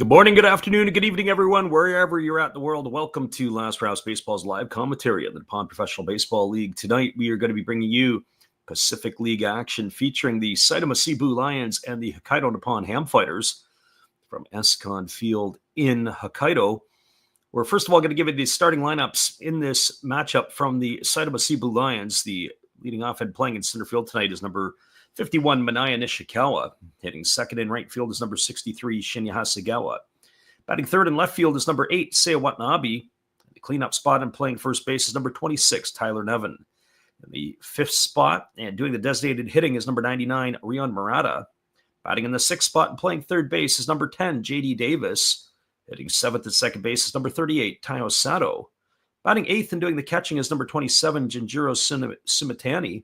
Good morning, good afternoon, and good evening, everyone, wherever you're at in the world. Welcome to Last Rouse Baseball's live commentary of the Nippon Professional Baseball League. Tonight, we are going to be bringing you Pacific League action featuring the Saitama Seibu Lions and the Hokkaido Nippon-Ham Fighters from Escon Field in Hokkaido. We're first of all going to give you the starting lineups in this matchup from the Saitama Seibu Lions. The leading off and playing in center field tonight is number 51, Manaya Nishikawa. Hitting second in right field is number 63, Shinya Hasegawa. Batting third in left field is number 8, Seiya Watanabe. The cleanup spot and playing first base is number 26, Tyler Nevin. In the fifth spot and doing the designated hitting is number 99, Rion Murata. Batting in the sixth spot and playing third base is number 10, J.D. Davis. Hitting seventh and second base is number 38, Taiyo Sato. Batting eighth and doing the catching is number 27, Jinjiro Sumitani.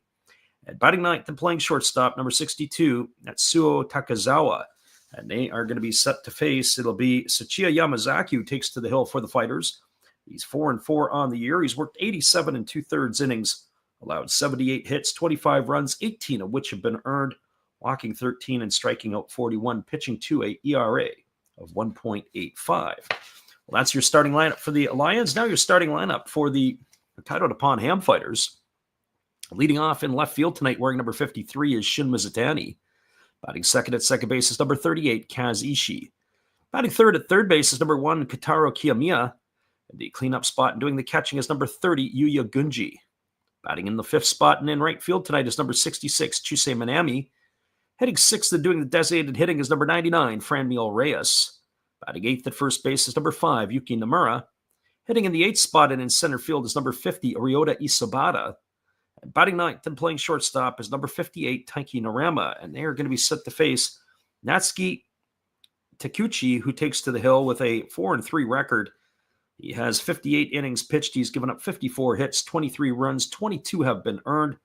And batting ninth and playing shortstop, number 62, Natsuo Takazawa. And they are going to be set to face. It'll be Sachiya Yamazaki who takes to the hill for the Fighters. He's 4-4 on the year. He's worked 87 2/3 innings, allowed 78 hits, 25 runs, 18 of which have been earned, walking 13 and striking out 41, pitching to a ERA of 1.85. Well, that's your starting lineup for the Lions. Now your starting lineup for the Hokkaido Nippon-Ham Fighters. Leading off in left field tonight, wearing number 53, is Shun Mizutani. Batting second at second base is number 38, Kaz Ishii. Batting third at third base is number 1, Kotaro Kiyomiya. And the cleanup spot and doing the catching is number 30, Yuya Gunji. Batting in the fifth spot and in right field tonight is number 66, Chusei Minami. Hitting sixth and doing the designated hitting is number 99, Franmil Reyes. Batting eighth at first base is number 5, Yuki Nomura. Hitting in the eighth spot and in center field is number 50, Ryota Isobata. And batting ninth and playing shortstop is number 58, Taiki Narama. And they are going to be set to face Natsuki Takuchi, who takes to the hill with a 4-3 record. He has 58 innings pitched. He's given up 54 hits, 23 runs, 22 have been earned.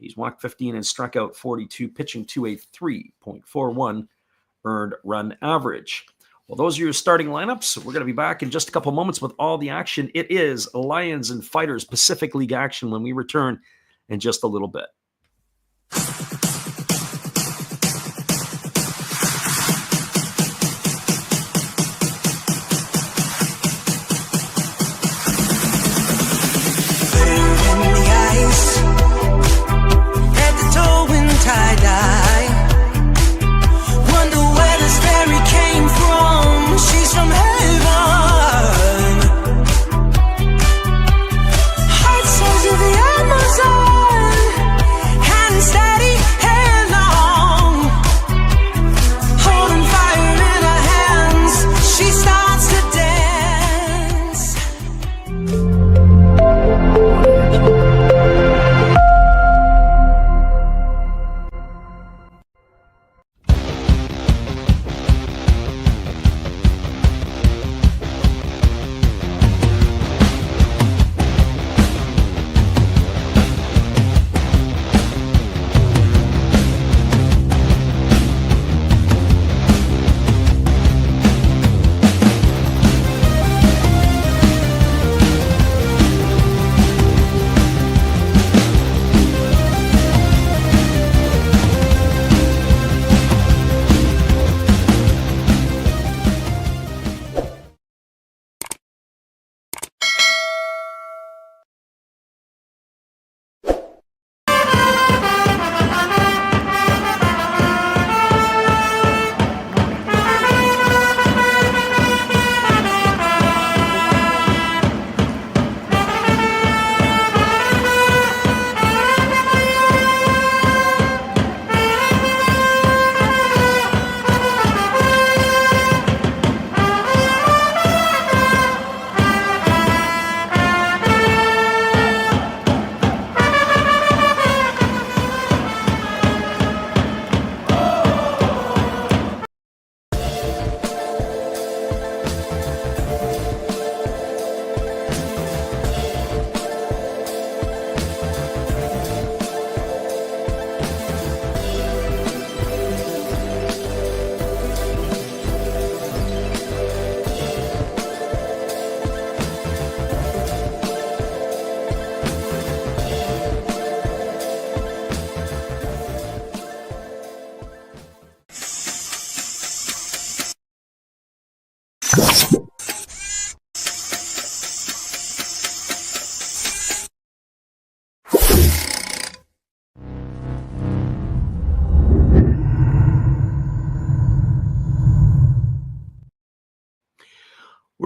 He's walked 15 and struck out 42, pitching to a 3.41 earned run average. Well, those are your starting lineups. We're going to be back in just a couple moments with all the action. It is Lions and Fighters Pacific League action when we return in just a little bit.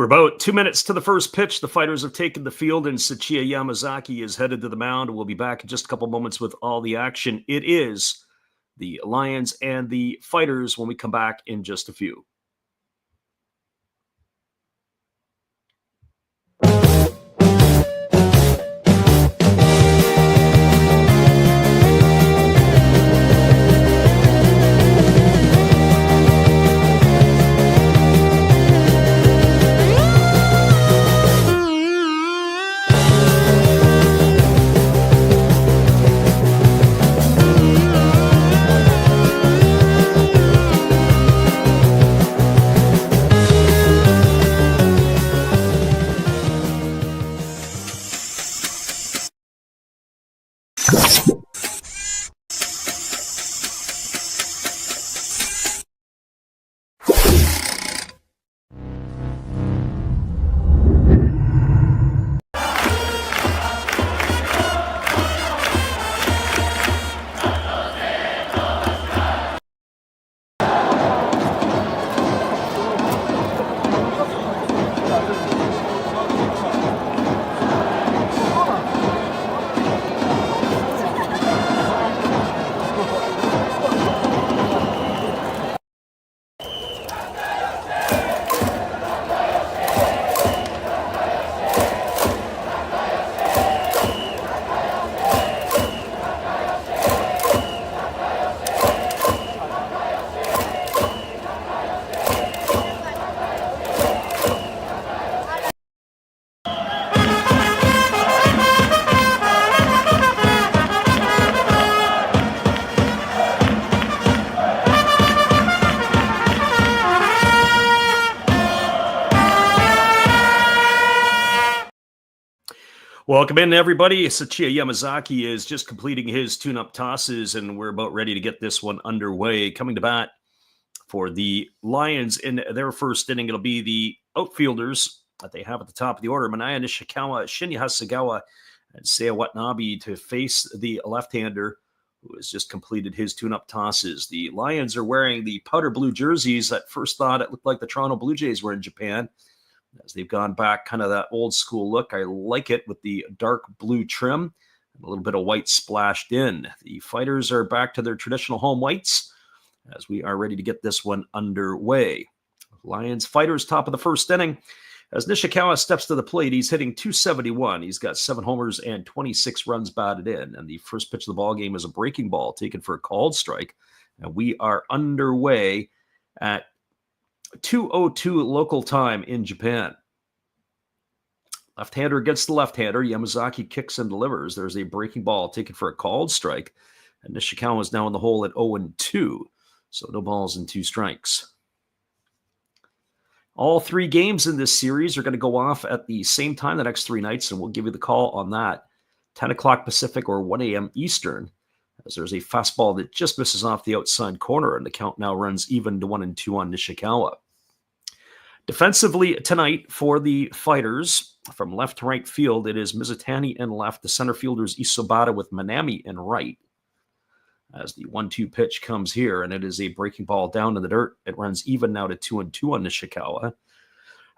about 2 minutes to the first pitch. The Fighters have taken the field, and Saitama Yamazaki is headed to the mound. We'll be back in just a couple moments with all the action. It is the Lions and the Fighters when we come back in just a few. Welcome in, everybody. Saitama Yamazaki is just completing his tune-up tosses, and we're about ready to get this one underway. Coming to bat for the Lions in their first inning, it'll be the outfielders that they have at the top of the order, Manaya Nishikawa, Shinya Hasegawa, and Seiya Watanabe to face the left-hander who has just completed his tune-up tosses. The Lions are wearing the powder blue jerseys. At first thought, it looked like the Toronto Blue Jays were in Japan, as they've gone back kind of that old school look. I like it with the dark blue trim and a little bit of white splashed in. The Fighters are back to their traditional home whites as we are ready to get this one underway. Lions Fighters top of the first inning. As Nishikawa steps to the plate, he's hitting .271. He's got 7 homers and 26 runs batted in. And the first pitch of the ball game is a breaking ball taken for a called strike. And we are underway at 2:02 local time in Japan. Left-hander against the left-hander. Yamazaki kicks and delivers. There's a breaking ball taken for a called strike. And Nishikawa is now in the hole at 0-2. So no balls and 2 strikes. All 3 games in this series are going to go off at the same time the next 3 nights, and we'll give you the call on that. 10 o'clock Pacific or 1 a.m. Eastern, as there's a fastball that just misses off the outside corner, and the count now runs even to 1-2 on Nishikawa. Defensively tonight for the Fighters, from left to right field, it is Mizutani in left, the center fielders Isobata with Manami in right. As the 1-2 pitch comes here, and it is a breaking ball down in the dirt. It runs even now to 2-2 on Nishikawa.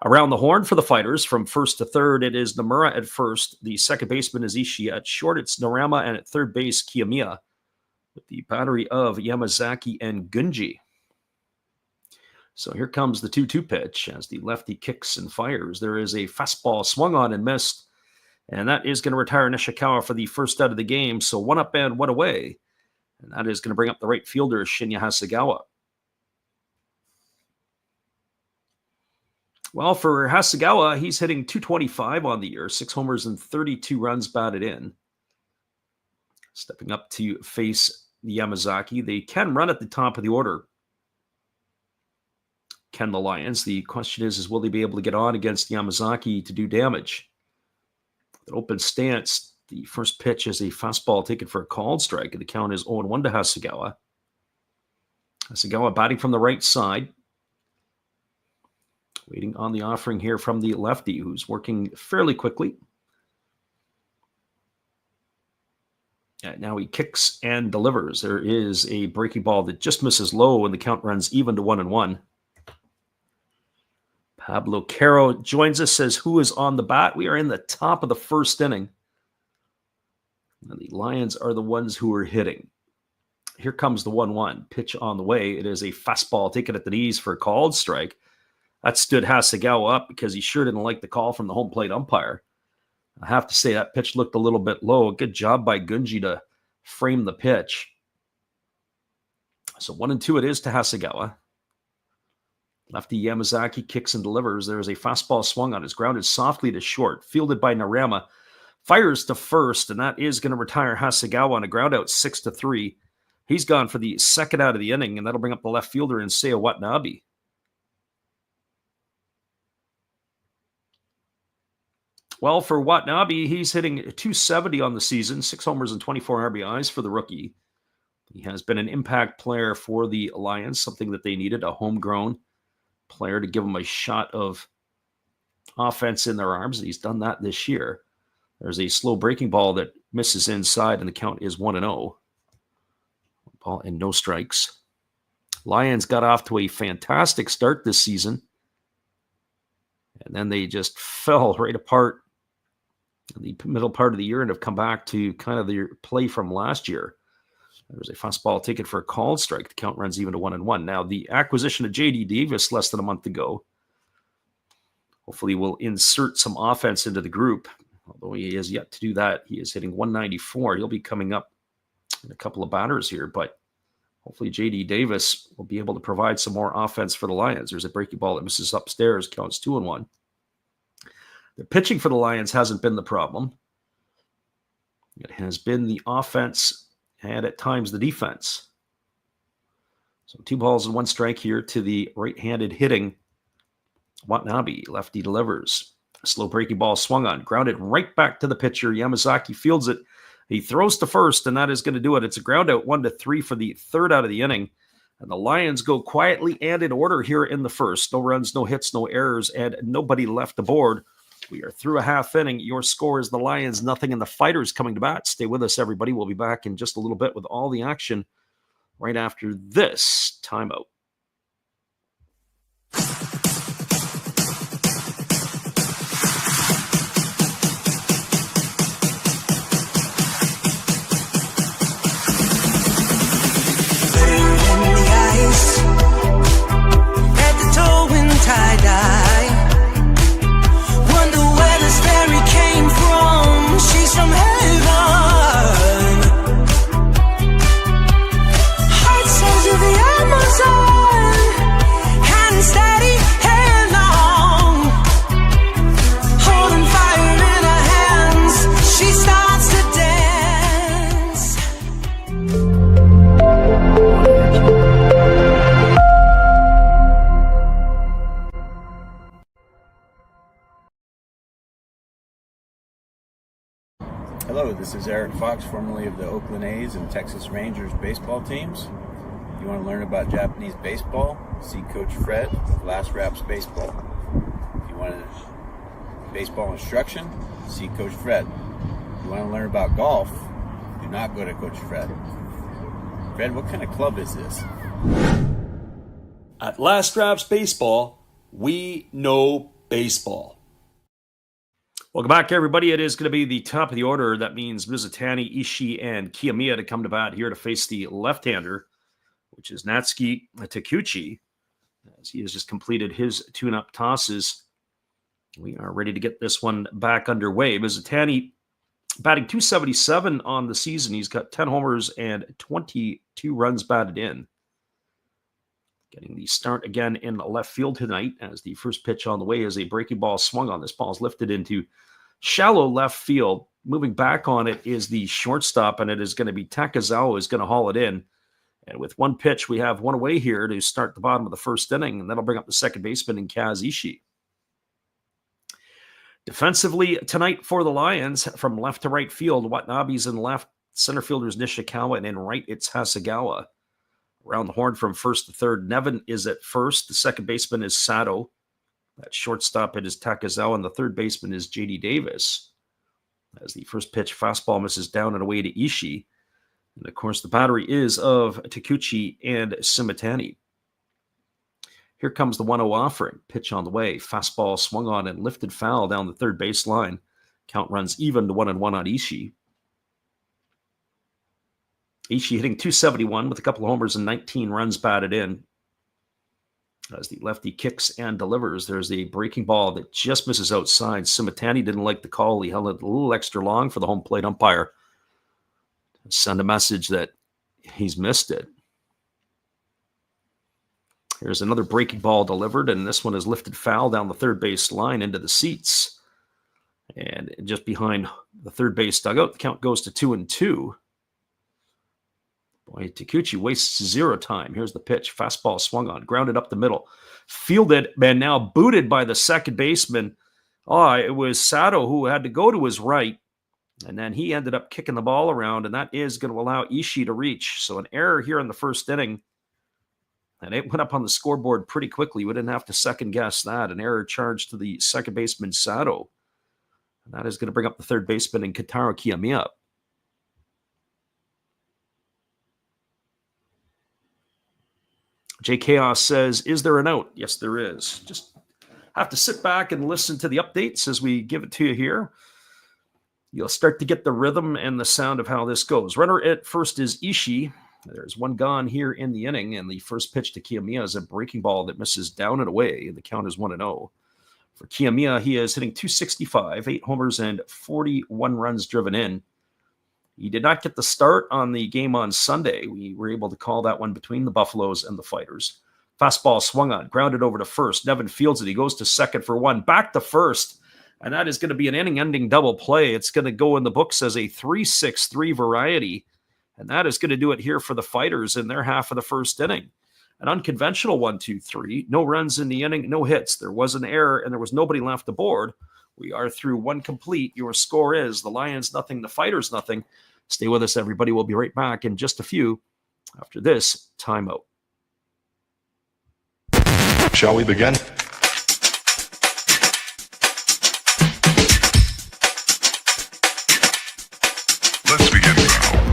Around the horn for the Fighters, from first to third, it is Nomura at first. The second baseman is Ishii. At short, it's Norama, and at third base, Kiyomiya, with the battery of Yamazaki and Gunji. So here comes the 2-2 pitch as the lefty kicks and fires. There is a fastball swung on and missed, and that is going to retire Nishikawa for the first out of the game. So 1 up and 1 away, and that is going to bring up the right fielder, Shinya Hasegawa. Well, for Hasegawa, he's hitting .225 on the year, 6 homers and 32 runs batted in. Stepping up to face Yamazaki, they can run at the top of the order. Can the Lions? The question is will they be able to get on against Yamazaki to do damage? An open stance, the first pitch is a fastball taken for a called strike, and the count is 0-1 to Hasegawa. Hasegawa batting from the right side. Waiting on the offering here from the lefty, who's working fairly quickly. And now he kicks and delivers. There is a breaking ball that just misses low, and the count runs even to 1-1. Pablo Caro joins us, says, who is on the bat? We are in the top of the first inning. And the Lions are the ones who are hitting. Here comes the 1-1 pitch on the way. It is a fastball taken at the knees for a called strike. That stood Hasegawa up because he sure didn't like the call from the home plate umpire. I have to say that pitch looked a little bit low. Good job by Gunji to frame the pitch. So 1-2 it is to Hasegawa. Lefty Yamazaki kicks and delivers. There is a fastball swung on. It's grounded softly to short. Fielded by Narama. Fires to first, and that is going to retire Hasegawa on a ground out 6-3. He's gone for the second out of the inning, and that'll bring up the left fielder in Seiya Watanabe. Well, for Watanabe, he's hitting .270 on the season, 6 homers and 24 RBIs for the rookie. He has been an impact player for the Lions, something that they needed, a homegrown player to give them a shot of offense in their arms, and he's done that this year. There's a slow breaking ball that misses inside, and the count is 1-0. Ball and no strikes. Lions got off to a fantastic start this season, and then they just fell right apart in the middle part of the year and have come back to kind of their play from last year. There's a fastball taken for a called strike. The count runs even to 1-1. Now, the acquisition of J.D. Davis less than a month ago hopefully will insert some offense into the group. Although he has yet to do that, he is hitting .194. He'll be coming up in a couple of batters here, but hopefully J.D. Davis will be able to provide some more offense for the Lions. There's a breaking ball that misses upstairs, counts 2-1. The pitching for the Lions hasn't been the problem. It has been the offense and at times the defense. So 2 balls and 1 strike here to the right-handed hitting Watanabe. Lefty delivers. A slow breaking ball swung on, grounded right back to the pitcher. Yamazaki fields it. He throws to first, and that is going to do it. It's a ground out 1-3 for the third out of the inning. And the Lions go quietly and in order here in the first. No runs, no hits, no errors, and nobody left aboard. We are through a half inning. Your score is the Lions, nothing, and the Fighters coming to bat. Stay with us, everybody. We'll be back in just a little bit with all the action right after this timeout. Hello, this is Eric Fox, formerly of the Oakland A's and Texas Rangers baseball teams. If you want to learn about Japanese baseball, see Coach Fred of Last Raps Baseball. If you want baseball instruction, see Coach Fred. If you want to learn about golf, do not go to Coach Fred. Fred, what kind of club is this? At Last Raps Baseball, we know baseball. Welcome back, everybody. It is going to be the top of the order. That means Mizutani, Ishii, and Kiyomiya to come to bat here to face the left-hander, which is Natsuki Takeuchi, as he has just completed his tune-up tosses. We are ready to get this one back underway. Mizutani batting .277 on the season. He's got 10 homers and 22 runs batted in. Getting the start again in left field tonight as the first pitch on the way is a breaking ball swung on. This ball is lifted into shallow left field. Moving back on it is the shortstop, and it is going to be Takazawa who's going to haul it in. And with one pitch, we have one away here to start the bottom of the first inning, and that'll bring up the second baseman in Kaz Ishii. Defensively tonight for the Lions, from left to right field, Watanabe's in left, center fielders Nishikawa, and in right it's Hasegawa. Around the horn from first to third, Nevin is at first. The second baseman is Sato. That shortstop, it is Takazawa, and the third baseman is J.D. Davis. As the first pitch, fastball misses down and away to Ishii. And, of course, the battery is of Takeuchi and Simitani. Here comes the 1-0 offering. Pitch on the way. Fastball swung on and lifted foul down the third base line. Count runs even to 1-1 on Ishii. Ishii hitting .271 with a couple of homers and 19 runs batted in. As the lefty kicks and delivers, there's a breaking ball that just misses outside. Simatani didn't like the call. He held it a little extra long for the home plate umpire. Send a message that he's missed it. Here's another breaking ball delivered, and this one is lifted foul down the third base line into the seats. And just behind the third base dugout, the count goes to 2-2. Boy, Takuchi wastes zero time. Here's the pitch. Fastball swung on, grounded up the middle. Fielded, and now booted by the second baseman. It was Sato who had to go to his right. And then he ended up kicking the ball around, and that is going to allow Ishii to reach. So an error here in the first inning. And it went up on the scoreboard pretty quickly. We didn't have to second guess that. An error charged to the second baseman, Sato. And that is going to bring up the third baseman in Kentaro Kiyomiya. Jay Chaos says, is there an out? Yes, there is. Just have to sit back and listen to the updates as we give it to you here. You'll start to get the rhythm and the sound of how this goes. Runner at first is Ishii. There's one gone here in the inning, and the first pitch to Kiyomiya is a breaking ball that misses down and away, and the count is 1-0. For Kiyomiya, he is hitting .265, 8 homers and 41 runs driven in. He did not get the start on the game on Sunday. We were able to call that one between the Buffaloes and the Fighters. Fastball swung on, grounded over to first. Nevin fields it. He goes to second for one, back to first. And that is going to be an inning-ending double play. It's going to go in the books as a 3-6-3 variety. And that is going to do it here for the Fighters in their half of the first inning. An unconventional 1-2-3. No runs in the inning, no hits. There was an error, and there was nobody left aboard. We are through one complete. Your score is the Lions nothing, the Fighters nothing. Stay with us, everybody. We'll be right back in just a few after this timeout. Shall we begin? Let's begin now.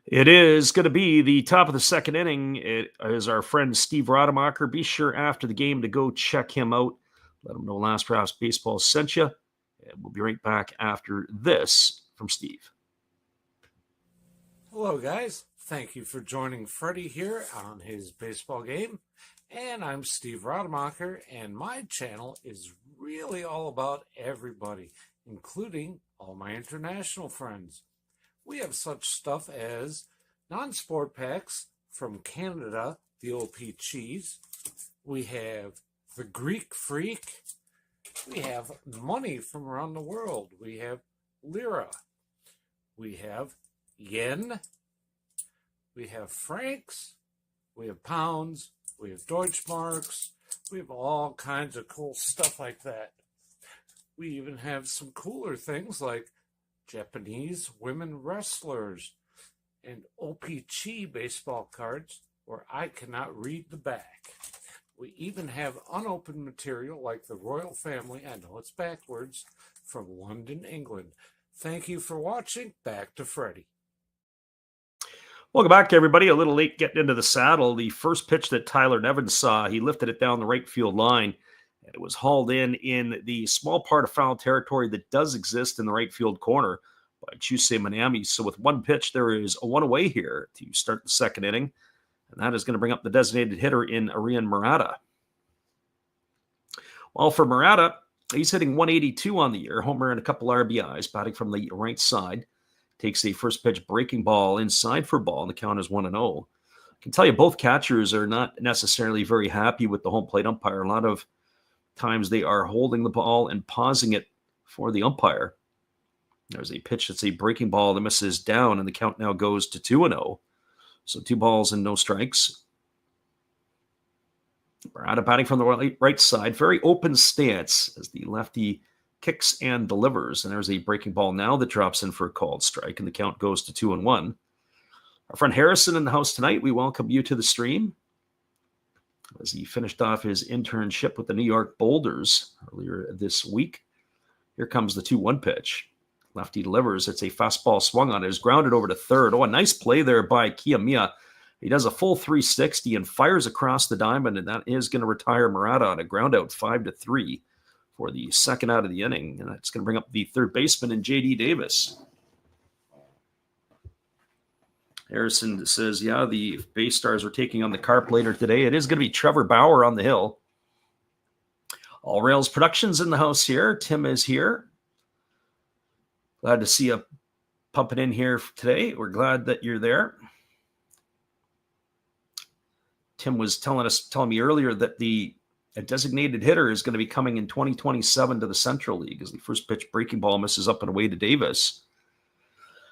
It is going to be the top of the second inning. It is our friend Steve Rademacher. Be sure after the game to go check him out. Let him know Last Drafts Baseball sent you. And we'll be right back after this from Steve. Hello, guys. Thank you for joining Freddie here on his baseball game. And I'm Steve Rademacher, and my channel is really all about everybody, including all my international friends. We have such stuff as non-sport packs from Canada, the OP Cheese. We have the Greek Freak. We have money from around the world. We have lira. We have yen. We have francs. We have pounds. We have Deutschmarks. We have all kinds of cool stuff like that. We even have some cooler things like Japanese women wrestlers and OPC baseball cards where I cannot read the back. We even have unopened material like the royal family, I know it's backwards, from London, England. Thank you for watching. Back to Freddie. Welcome back, everybody. A little late getting into the saddle. The first pitch that Tyler Nevin saw, he lifted it down the right field line. It was hauled in the small part of foul territory that does exist in the right field corner by Chusei Minami. So with one pitch, there is a one away here to start the second inning. And that is going to bring up the designated hitter in Arian Murata. Well, for Murata, he's hitting 182 on the year, homer and a couple RBIs, batting from the right side. Takes a first pitch breaking ball inside for ball, and the count is 1-0. I can tell you both catchers are not necessarily very happy with the home plate umpire. A lot of times they are holding the ball and pausing it for the umpire. There's a pitch that's a breaking ball that misses down, and the count now goes to 2-0. So 2 balls and no strikes. Murata batting from the right side. Very open stance as the lefty kicks and delivers. And there's a breaking ball now that drops in for a called strike, and the count goes to 2-1. Our friend Harrison in the house tonight. We welcome you to the stream as he finished off his internship with the New York Boulders earlier this week. Here comes the 2-1 pitch. Lefty delivers. It's a fastball swung on. It is grounded over to third. Oh, a nice play there by Kiyomiya. He does a full 360 and fires across the diamond, and that is going to retire Murata on a ground out 5-3 for the second out of the inning. And that's going to bring up the third baseman in J.D. Davis. Harrison says, yeah, the Bay Stars are taking on the Carp later today. It is going to be Trevor Bauer on the hill. All Rails Productions in the house here. Tim is here. Glad to see you pumping in here today. We're glad that you're there. Tim was telling me earlier that a designated hitter is going to be coming in 2027 to the Central League as the first pitch breaking ball misses up and away to Davis.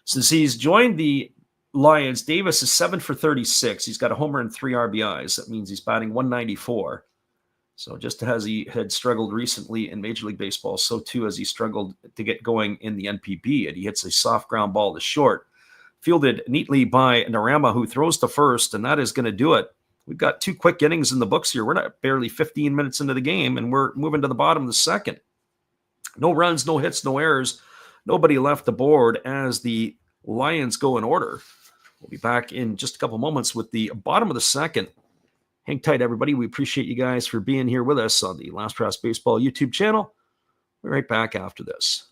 Since he's joined the Lions, Davis is 7 for 36. He's got a homer and 3 RBIs. That means he's batting 194. So just as he had struggled recently in Major League Baseball, so too as he struggled to get going in the NPB. And he hits a soft ground ball to short, fielded neatly by Narama, who throws to first, and that is going to do it. We've got 2 quick innings in the books here. We're not barely 15 minutes into the game, and we're moving to the bottom of the second. No runs, no hits, no errors. Nobody left the board as the Lions go in order. We'll be back in just a couple moments with the bottom of the second. Hang tight, everybody. We appreciate you guys for being here with us on the Last Rouse Baseball YouTube channel. We're right back after this.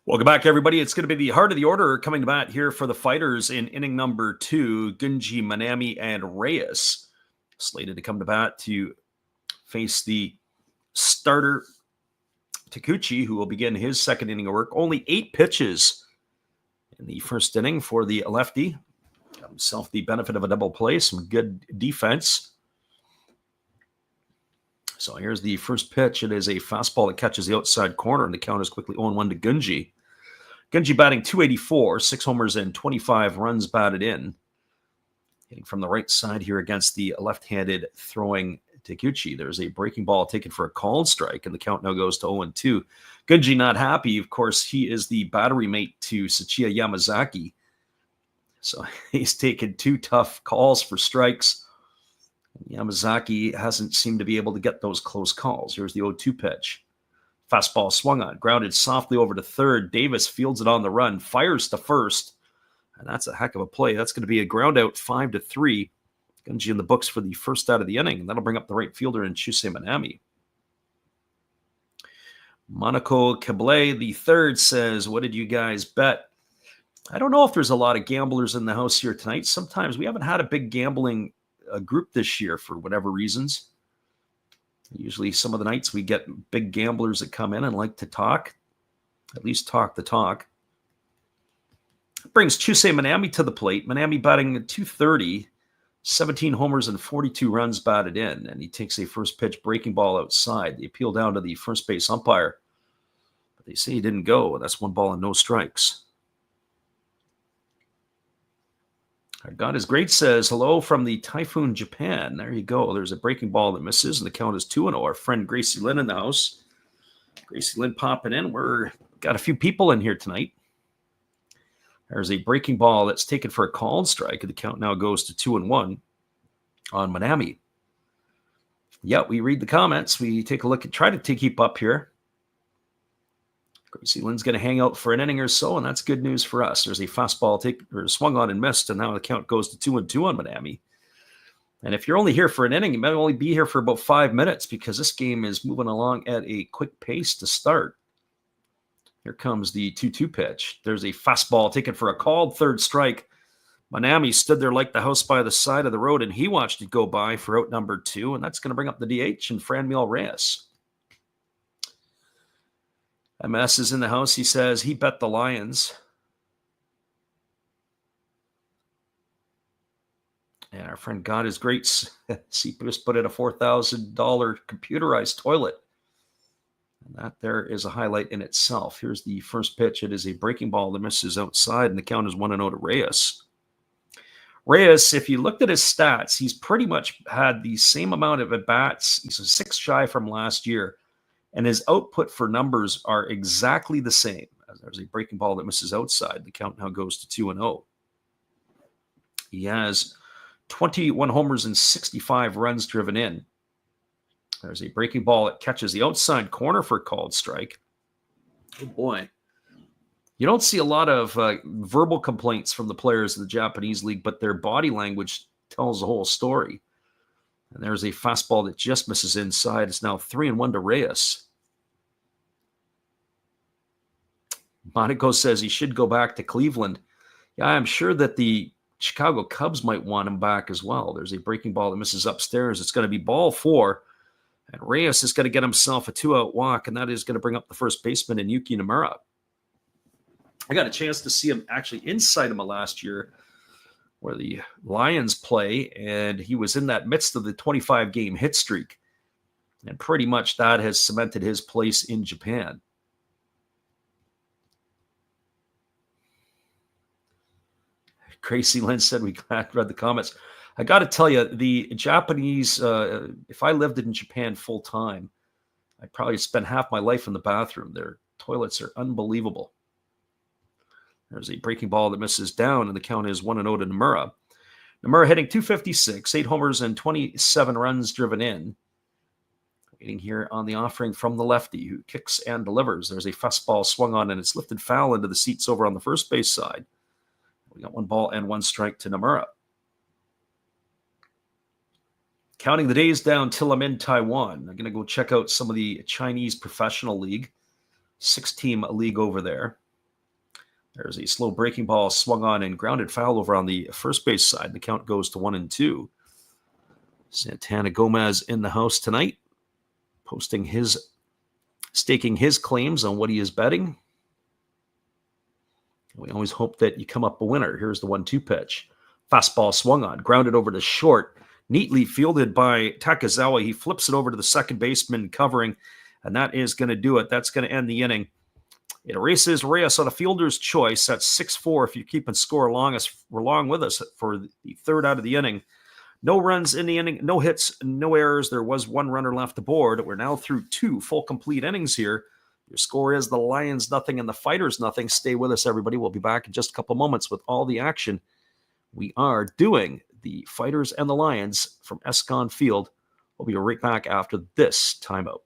Welcome back, everybody. It's going to be the heart of the order coming to bat here for the Fighters in inning number 2. Gunji, Manami, and Reyes slated to come to bat to face the starter, Takuchi, who will begin his second inning of work. Only 8 pitches in the first inning for the lefty. Got himself the benefit of a double play, some good defense. So here's the first pitch. It is a fastball that catches the outside corner, and the count is quickly 0-1 to Gunji. Gunji batting .284, 6 homers and 25 runs batted in. Hitting from the right side here against the left-handed throwing Takuchi. There's a breaking ball taken for a called strike, and the count now goes to 0-2. Gunji not happy. Of course, he is the battery mate to Sachiya Yamazaki. So he's taken 2 tough calls for strikes. Yamazaki hasn't seemed to be able to get those close calls. Here's the 0-2 pitch. Fastball swung on, grounded softly over to third. Davis fields it on the run, fires to first, and that's a heck of a play. That's going to be a ground out 5-3. Gunji in the books for the first out of the inning, and that'll bring up the right fielder in Chusei Manami. Monaco Kable, the third, says, what did you guys bet? I don't know if there's a lot of gamblers in the house here tonight. Sometimes we haven't had a big gambling group this year for whatever reasons. Usually some of the nights we get big gamblers that come in and like to talk, at least talk the talk. Brings Chusei Manami to the plate. Manami batting at .230, 17 homers and 42 runs batted in, and he takes a first pitch breaking ball outside. They appeal down to the first base umpire, but they say he didn't go. That's 1 ball and no strikes. God is Great says, hello from the Typhoon, Japan. There you go. There's a breaking ball that misses, and the count is 2-0. Our friend Gracie Lynn in the house. Gracie Lynn popping in. We're got a few people in here tonight. There's a breaking ball that's taken for a called strike, and the count now goes to 2-1 on Manami. Yeah, we read the comments. We take a look and try to keep up here. Gracie Lynn's going to hang out for an inning or so, and that's good news for us. There's a fastball swung on and missed, and now the count goes to 2-2 on Manami. And if you're only here for an inning, you might only be here for about 5 minutes because this game is moving along at a quick pace to start. Here comes the 2-2 pitch. There's a fastball taken for a called third strike. Manami stood there like the house by the side of the road, and he watched it go by for out number 2, and that's going to bring up the DH and Franmil Reyes. MS is in the house. He says he bet the Lions. And our friend God is Great. CPUS put in a $4,000 computerized toilet. And that there is a highlight in itself. Here's the first pitch. It is a breaking ball that misses outside, and the count is 1-0 to Reyes. Reyes, if you looked at his stats, he's pretty much had the same amount of at-bats. He's a 6 shy from last year. And his output for numbers are exactly the same. There's a breaking ball that misses outside. The count now goes to 2-0. He has 21 homers and 65 runs driven in. There's a breaking ball that catches the outside corner for a called strike. Oh, boy. You don't see a lot of verbal complaints from the players in the Japanese league, but their body language tells the whole story. And there's a fastball that just misses inside. It's now 3-1 to Reyes. Monaco says he should go back to Cleveland. Yeah, I'm sure that the Chicago Cubs might want him back as well. There's a breaking ball that misses upstairs. It's going to be ball 4. And Reyes is going to get himself a 2-out walk, and that is going to bring up the first baseman in Yuki Nomura. I got a chance to see him actually in Saitama last year where the Lions play, and he was in that midst of the 25-game hit streak. And pretty much that has cemented his place in Japan. Gracie Lynn said we read the comments. I got to tell you, the Japanese, if I lived in Japan full time, I'd probably spend half my life in the bathroom. Their toilets are unbelievable. There's a breaking ball that misses down, and the count is 1-0 to Nomura. Nomura hitting .256, 8 homers and 27 runs driven in. Waiting here on the offering from the lefty who kicks and delivers. There's a fastball swung on, and it's lifted foul into the seats over on the first base side. We got 1 ball and 1 strike to Nomura. Counting the days down till I'm in Taiwan. I'm going to go check out some of the Chinese professional league. 6-team league over there. There's a slow breaking ball swung on and grounded foul over on the first base side. The count goes to 1-2. Santana Gomez in the house tonight, staking his claims on what he is betting. We always hope that you come up a winner. Here's the 1-2 pitch. Fastball swung on, grounded over to short, neatly fielded by Takezawa. He flips it over to the second baseman covering, and that is going to do it. That's going to end the inning. It erases Reyes on a fielder's choice. That's 6-4 if you're keeping score along with us for the third out of the inning. No runs in the inning, no hits, no errors. There was 1 runner left aboard. We're now through 2 full complete innings here. Your score is the Lions 0 and the Fighters 0. Stay with us, everybody. We'll be back in just a couple moments with all the action. We are doing the Fighters and the Lions from Escon Field. We'll be right back after this timeout.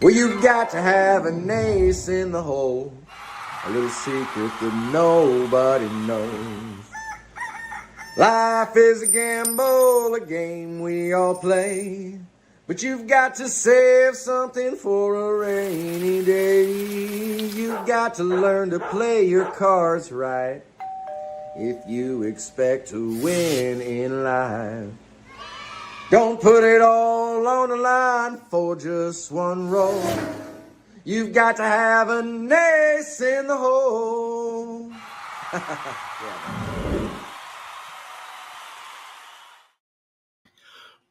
Well, you got to have an ace in the hole, a little secret that nobody knows. Life is a gamble, a game we all play. But you've got to save something for a rainy day. You've got to learn to play your cards right if you expect to win in life. Don't put it all on the line for just one roll. You've got to have an ace in the hole.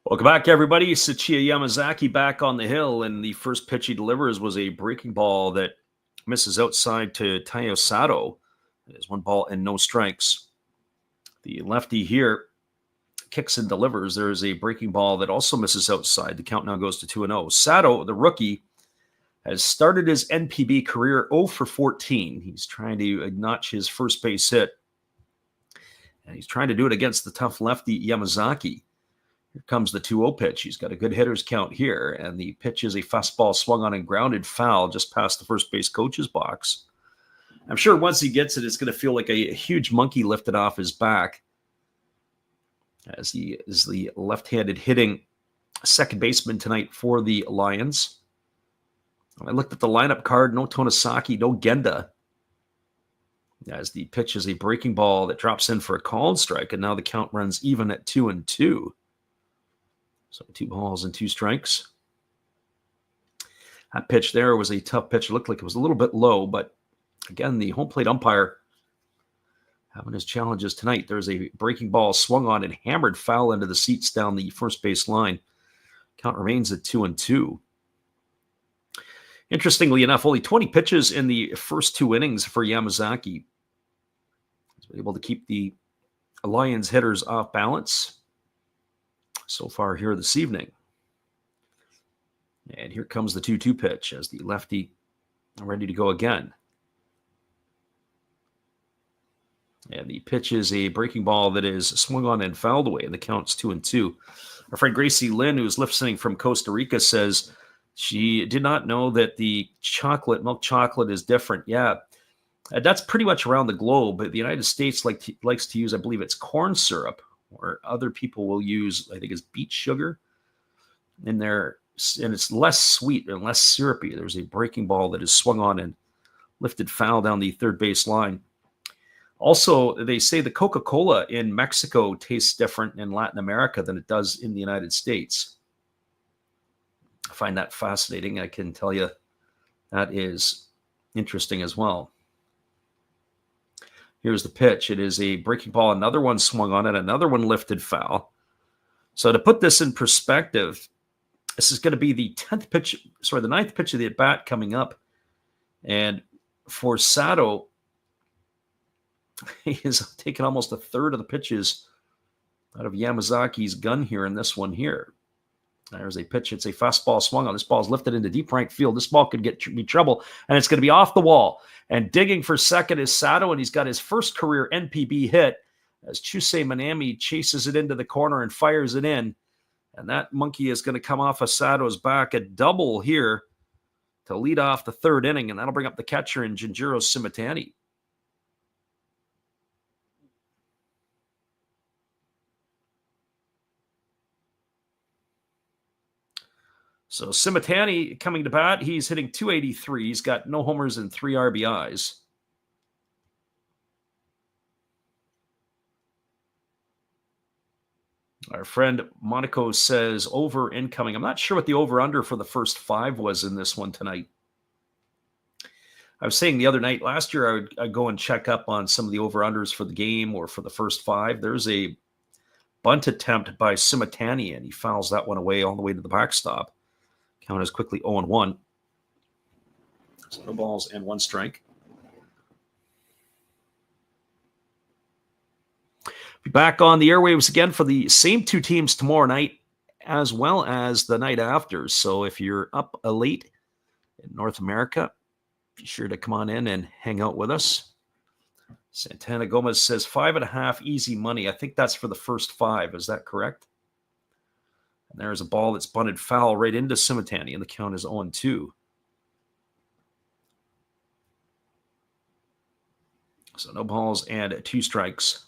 Welcome back, everybody. Sachiya Yamazaki back on the hill, and the first pitch he delivers was a breaking ball that misses outside to Taiyo Sato. There's 1 ball and no strikes. The lefty here kicks and delivers. There's a breaking ball that also misses outside. The count now goes to 2-0. Sato, the rookie, has started his NPB career 0 for 14. He's trying to notch his first base hit, and he's trying to do it against the tough lefty Yamazaki. Here comes the 2-0 pitch. He's got a good hitter's count here, and the pitch is a fastball swung on and grounded foul just past the first base coach's box. I'm sure once he gets it, it's going to feel like a huge monkey lifted off his back, as he is the left-handed hitting second baseman tonight for the Lions. I looked at the lineup card. No Tonosaki, no Genda, as the pitch is a breaking ball that drops in for a called strike, and now the count runs even at 2-2. So 2 balls and 2 strikes. That pitch there was a tough pitch. It looked like it was a little bit low, but again, the home plate umpire having his challenges tonight. There's a breaking ball swung on and hammered foul into the seats down the first base line. Count remains at 2-2. Interestingly enough, only 20 pitches in the first 2 innings for Yamazaki. He's able to keep the Lions hitters off balance so far here this evening. And here comes the 2-2 pitch as the lefty ready to go again. And the pitch is a breaking ball that is swung on and fouled away, and the count's 2-2. Our friend Gracie Lynn, who's listening from Costa Rica, says she did not know that the milk chocolate is different. Yeah, that's pretty much around the globe. But the United States likes to use, I believe it's corn syrup, or other people will use, I think it's beet sugar in there, and it's less sweet and less syrupy. There's a breaking ball that is swung on and lifted foul down the third base line. Also, they say the Coca-Cola in Mexico tastes different in Latin America than it does in the United States. I find that fascinating. I can tell you that is interesting as well. Here's the pitch. It is a breaking ball. Another one swung on it. Another one lifted foul. So to put this in perspective, this is going to be the ninth pitch of the at-bat coming up. And for Sato, he has taken almost a third of the pitches out of Yamazaki's gun here in this one here. There's a pitch. It's a fastball swung on. This ball is lifted into deep right field. This ball could be trouble, and it's going to be off the wall. And digging for second is Sato, and he's got his first career NPB hit as Chusei Manami chases it into the corner and fires it in. And that monkey is going to come off of Sato's back, a double here to lead off the third inning, and that'll bring up the catcher in Jinjiro Simitani. So Simitani coming to bat. He's hitting .283. He's got no homers and 3 RBIs. Our friend Monaco says over incoming. I'm not sure what the over-under for the first 5 was in this one tonight. I was saying the other night, last year, I'd go and check up on some of the over-unders for the game or for the first 5. There's a bunt attempt by Simitani, and he fouls that one away all the way to the backstop. Count is quickly 0-1. So no balls and 1 strike. Be back on the airwaves again for the same 2 teams tomorrow night as well as the night after. So if you're up late in North America, be sure to come on in and hang out with us. Santana Gomez says 5.5 easy money. I think that's for the first 5. Is that correct? And there's a ball that's bunted foul right into Simitani, and the count is 0-2. So no balls and 2 strikes.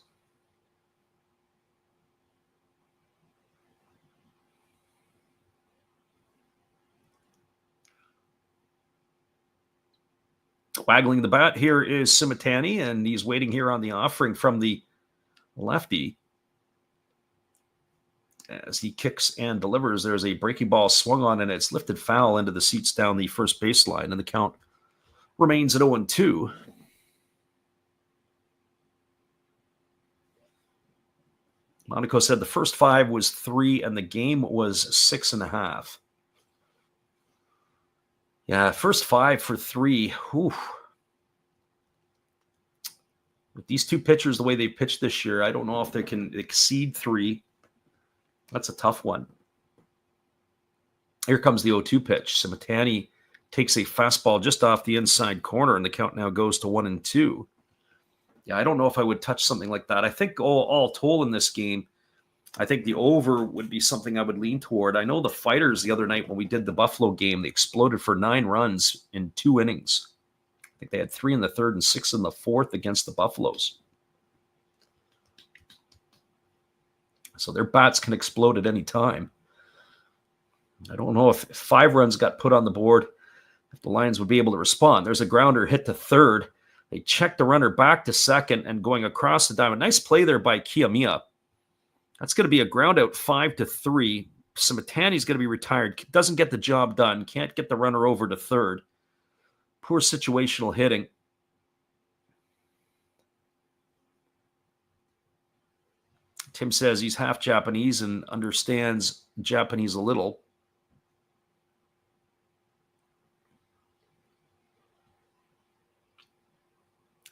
Waggling the bat here is Simitani, and he's waiting here on the offering from the lefty. As he kicks and delivers, there's a breaking ball swung on, and it's lifted foul into the seats down the first baseline, and the count remains at 0-2. Monaco said the first 5 was 3, and the game was 6.5. Yeah, first 5 for 3. Whew. With these two pitchers, the way they pitched this year, I don't know if they can exceed 3. That's a tough one. Here comes the 0-2 pitch. Simitani takes a fastball just off the inside corner, and the count now goes to 1-2. Yeah, I don't know if I would touch something like that. I think all told in this game, I think the over would be something I would lean toward. I know the Fighters the other night when we did the Buffalo game, they exploded for 9 runs in 2 innings. I think they had 3 in the third and 6 in the fourth against the Buffaloes. So their bats can explode at any time. I don't know if 5 runs got put on the board, if the Lions would be able to respond. There's a grounder hit to third. They check the runner back to second and going across the diamond. Nice play there by Kiyomiya. That's going to be a ground out 5-3. Simitani's going to be retired. Doesn't get the job done. Can't get the runner over to third. Poor situational hitting. Tim says he's half Japanese and understands Japanese a little.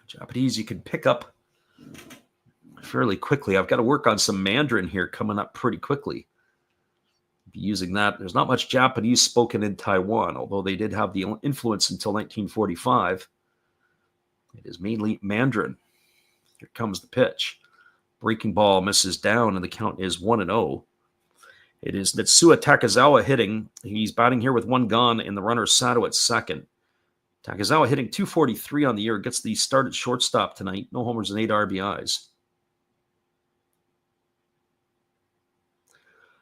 Japanese you can pick up fairly quickly. I've got to work on some Mandarin here coming up pretty quickly. Be using that. There's not much Japanese spoken in Taiwan, although they did have the influence until 1945. It is mainly Mandarin. Here comes the pitch. Breaking ball misses down, and the count is 1-0. It is Natsuya Takezawa hitting. He's batting here with 1 gone, and the runner Sato at second. Takezawa hitting .243 on the year, gets the start at shortstop tonight. No homers and 8 RBIs.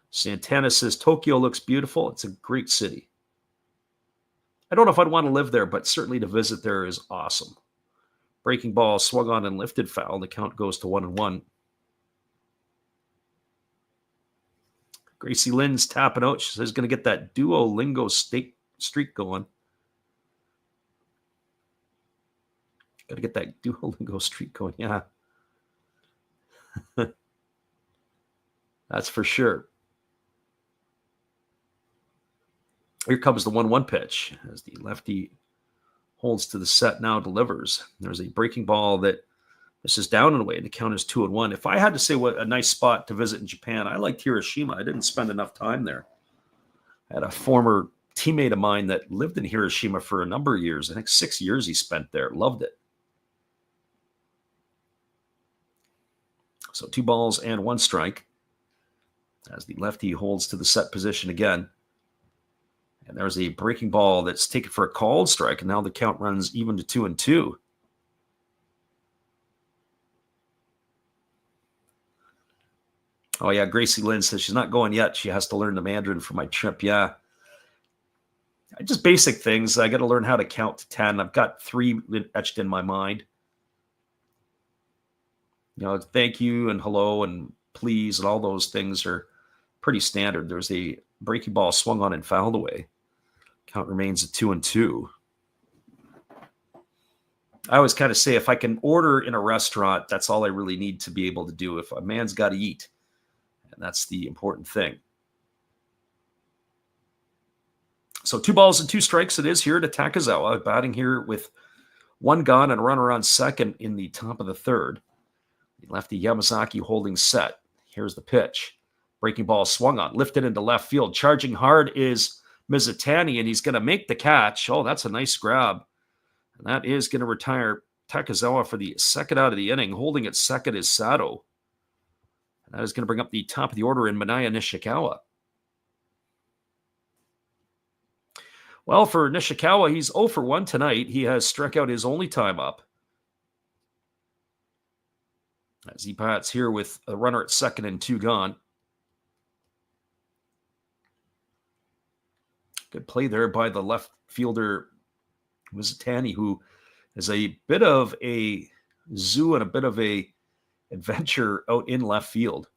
Santana says, Tokyo looks beautiful. It's a great city. I don't know if I'd want to live there, but certainly to visit there is awesome. Breaking ball swung on and lifted foul. The count goes to 1-1. Gracie Lynn's tapping out. She says going to get that Duolingo streak going. Got to get that Duolingo streak going. Yeah. That's for sure. Here comes the 1-1 pitch as the lefty holds to the set, now delivers. There's a breaking ball that misses down and away, and the count is 2-1. If I had to say what a nice spot to visit in Japan, I liked Hiroshima. I didn't spend enough time there. I had a former teammate of mine that lived in Hiroshima for a number of years. I think 6 years he spent there. Loved it. So 2 balls and 1 strike as the lefty holds to the set position again. And there's a breaking ball that's taken for a called strike, and now the count runs even to 2-2. Oh, yeah, Gracie Lynn says she's not going yet. She has to learn the Mandarin for my trip. Yeah. Just basic things. I got to learn how to count to 10. I've got 3 etched in my mind. You know, thank you and hello and please and all those things are pretty standard. There's a breaking ball swung on and fouled away. Count remains at 2-2. I always kind of say if I can order in a restaurant, that's all I really need to be able to do. If a man's got to eat, and that's the important thing. So 2 balls and 2 strikes it is here to Takezawa, batting here with 1 gone and a runner on second in the top of the third. The lefty Yamazaki holding set. Here's the pitch. Breaking ball swung on, lifted into left field. Charging hard is Mizutani, and he's going to make the catch. Oh, that's a nice grab. And that is going to retire Takezawa for the second out of the inning. Holding at second is Sato. And that is going to bring up the top of the order in Minaya Nishikawa. Well, for Nishikawa, he's 0 for 1 tonight. He has struck out his only time up. As he bats here with a runner at second and 2 gone. Good play there by the left fielder, Mizutani, who There's a bit of a zoo and a bit of a adventure out in left field.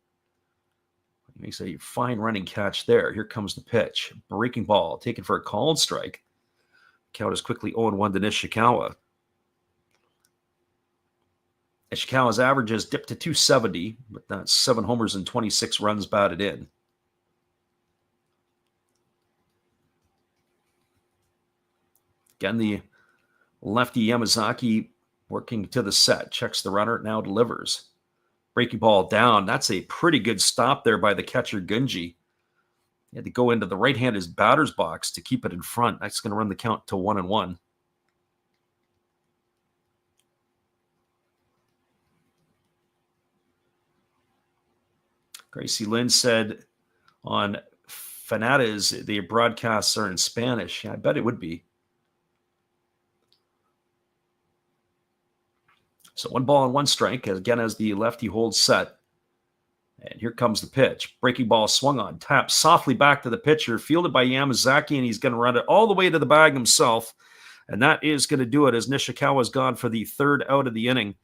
He makes a fine running catch there. Here comes the pitch. Breaking ball taken for a called strike. Count is quickly 0-1 to Nishikawa. Ishikawa's averages dipped to 270, but that's 7 homers and 26 runs batted in. Again, the lefty Yamazaki working to the set. Checks the runner, now delivers. Breaking ball down. That's a pretty good stop there by the catcher, Gunji. He had to go into the right-handed batter's box to keep it in front. That's going to run the count to 1-1. Gracie Lynn said on Fanata's, the broadcasts are in Spanish. Yeah, I bet it would be. So 1 ball and 1 strike, again, as the lefty holds set. And here comes the pitch. Breaking ball swung on, tapped softly back to the pitcher, fielded by Yamazaki, and he's going to run it all the way to the bag himself. And that is going to do it as Nishikawa's gone for the 3rd out of the inning.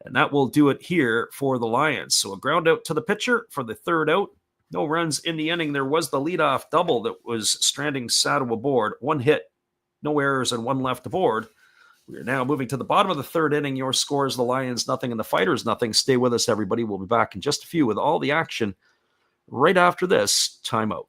And that will do it here for the Lions. So a ground out to the pitcher for the 3rd out. No runs in the inning. There was the leadoff double that was stranding Sato aboard. 1 hit, no errors, and 1 left aboard. We are now moving to the bottom of the 3rd inning. Your score is the Lions 0 and the Fighters 0. Stay with us, everybody. We'll be back in just a few with all the action right after this timeout.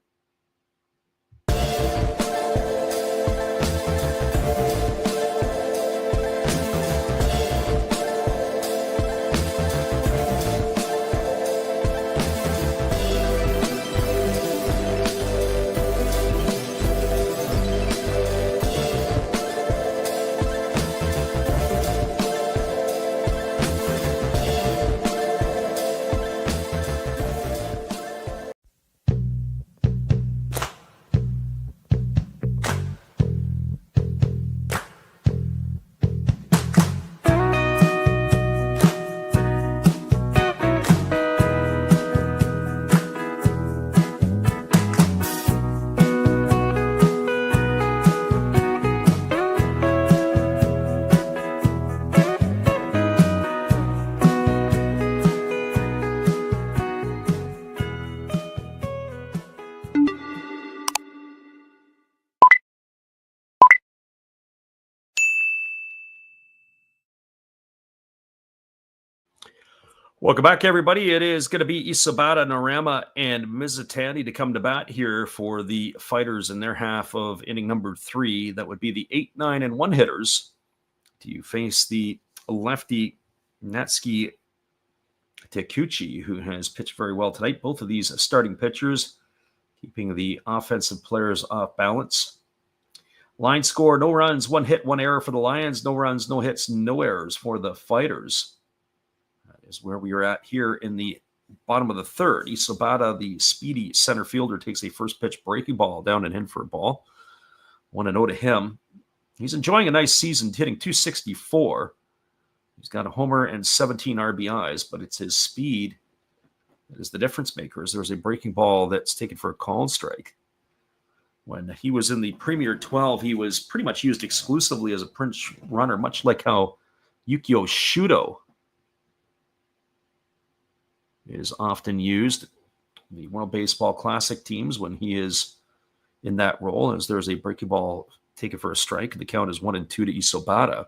Welcome back, everybody. It is going to be Isabata, Narama, and Mizutani to come to bat here for the Fighters in their half of inning number 3. That would be the 8, 9, and 1 hitters to face the lefty Natsuki Takuchi, who has pitched very well tonight. Both of these starting pitchers keeping the offensive players off balance. Line score, no runs, 1 hit, 1 error for the Lions. No runs, no hits, no errors for the Fighters. Is where we are at here in the bottom of the 3rd. Isabata, the speedy center fielder, takes a first pitch breaking ball down and in for a ball. 1-0 to him. He's enjoying a nice season, hitting .264. He's got a homer and 17 RBIs, but it's his speed that is the difference maker. As there's a breaking ball that's taken for a called strike. When he was in the Premier 12, he was pretty much used exclusively as a pinch runner, much like how Yukio Shudo is often used in the World Baseball Classic teams when he is in that role, as there's a breaking ball taken for a strike. The count is 1-2 to Isobata.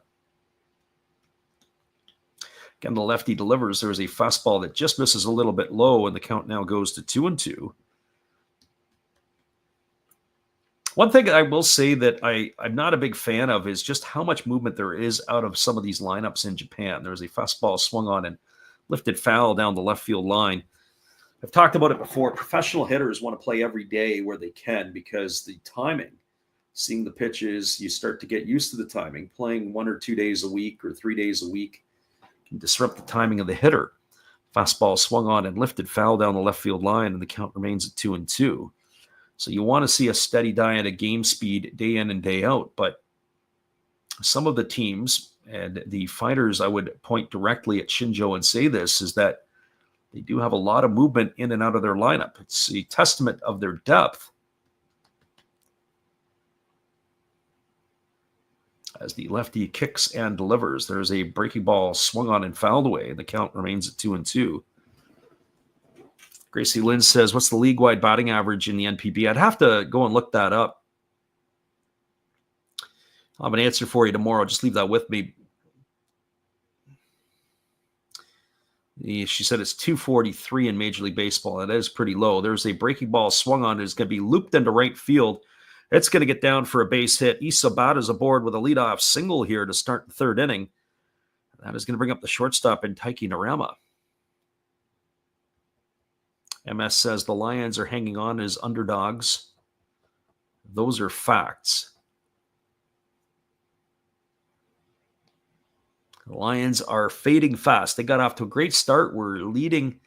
Again, the lefty delivers. There's a fastball that just misses a little bit low, and the count now goes to 2-2. One thing I will say that I'm not a big fan of is just how much movement there is out of some of these lineups in Japan. There's a fastball swung on and lifted foul down the left field line. I've talked about it before. Professional hitters want to play every day where they can because the timing, seeing the pitches, you start to get used to the timing. Playing 1 or 2 days a week or 3 days a week can disrupt the timing of the hitter. Fastball swung on and lifted foul down the left field line, and the count remains at 2-2. So you want to see a steady diet of game speed day in and day out. But some of the teams, and the Fighters, I would point directly at Shinjo and say this, is that they do have a lot of movement in and out of their lineup. It's a testament of their depth. as the lefty kicks and delivers. There's a breaking ball swung on and fouled away. The count remains at 2-2. Gracie Lynn says, what's the league-wide batting average in the NPB? I'd have to go and look that up. I'll have an answer for you tomorrow. Just leave that with me. She said it's 243 in Major League Baseball. That is pretty low. There's a breaking ball swung on. It's going to be looped into right field. It's going to get down for a base hit. Isabata's aboard with a leadoff single here to start the third inning. That is going to bring up the shortstop in Taiki Narama. MS says the Lions are hanging on as underdogs. Those are facts. The Lions are fading fast. They got off to a great start. We're leading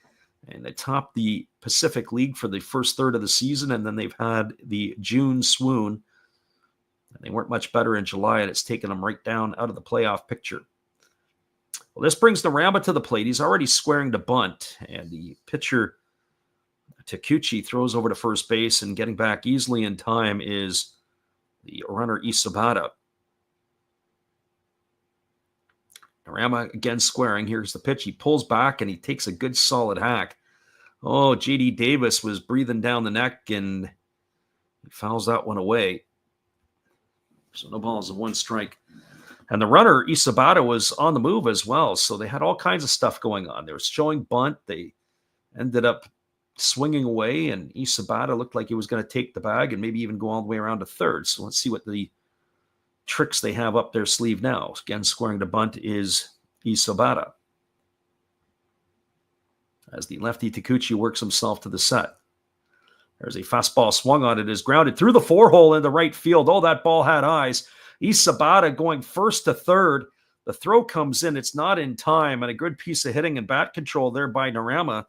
and they topped the Pacific League for the first third of the season, and then they've had the June swoon. And they weren't much better in July, and it's taken them right down out of the playoff picture. Well, this brings Narama to the plate. He's already squaring to bunt, and the pitcher Takuchi throws over to first base, and getting back easily in time is the runner Isabata. Narama again squaring. Here's the pitch. He pulls back and he takes a good solid hack. Oh, J.D. Davis was breathing down the neck and he fouls that one away. So no balls and one strike. And the runner, Isabata, was on the move as well. So they had all kinds of stuff going on. They were showing bunt. They ended up swinging away, and Isabata looked like he was going to take the bag and maybe even go all the way around to third. So let's see what the tricks they have up their sleeve now. Again, scoring to bunt is Isabata, as the lefty Takuchi works himself to the set. There's a fastball swung on. It is grounded through the four-hole in the right field. Oh, that ball had eyes. Isabata going first to third. The throw comes in. It's not in time, and a good piece of hitting and bat control there by Narama.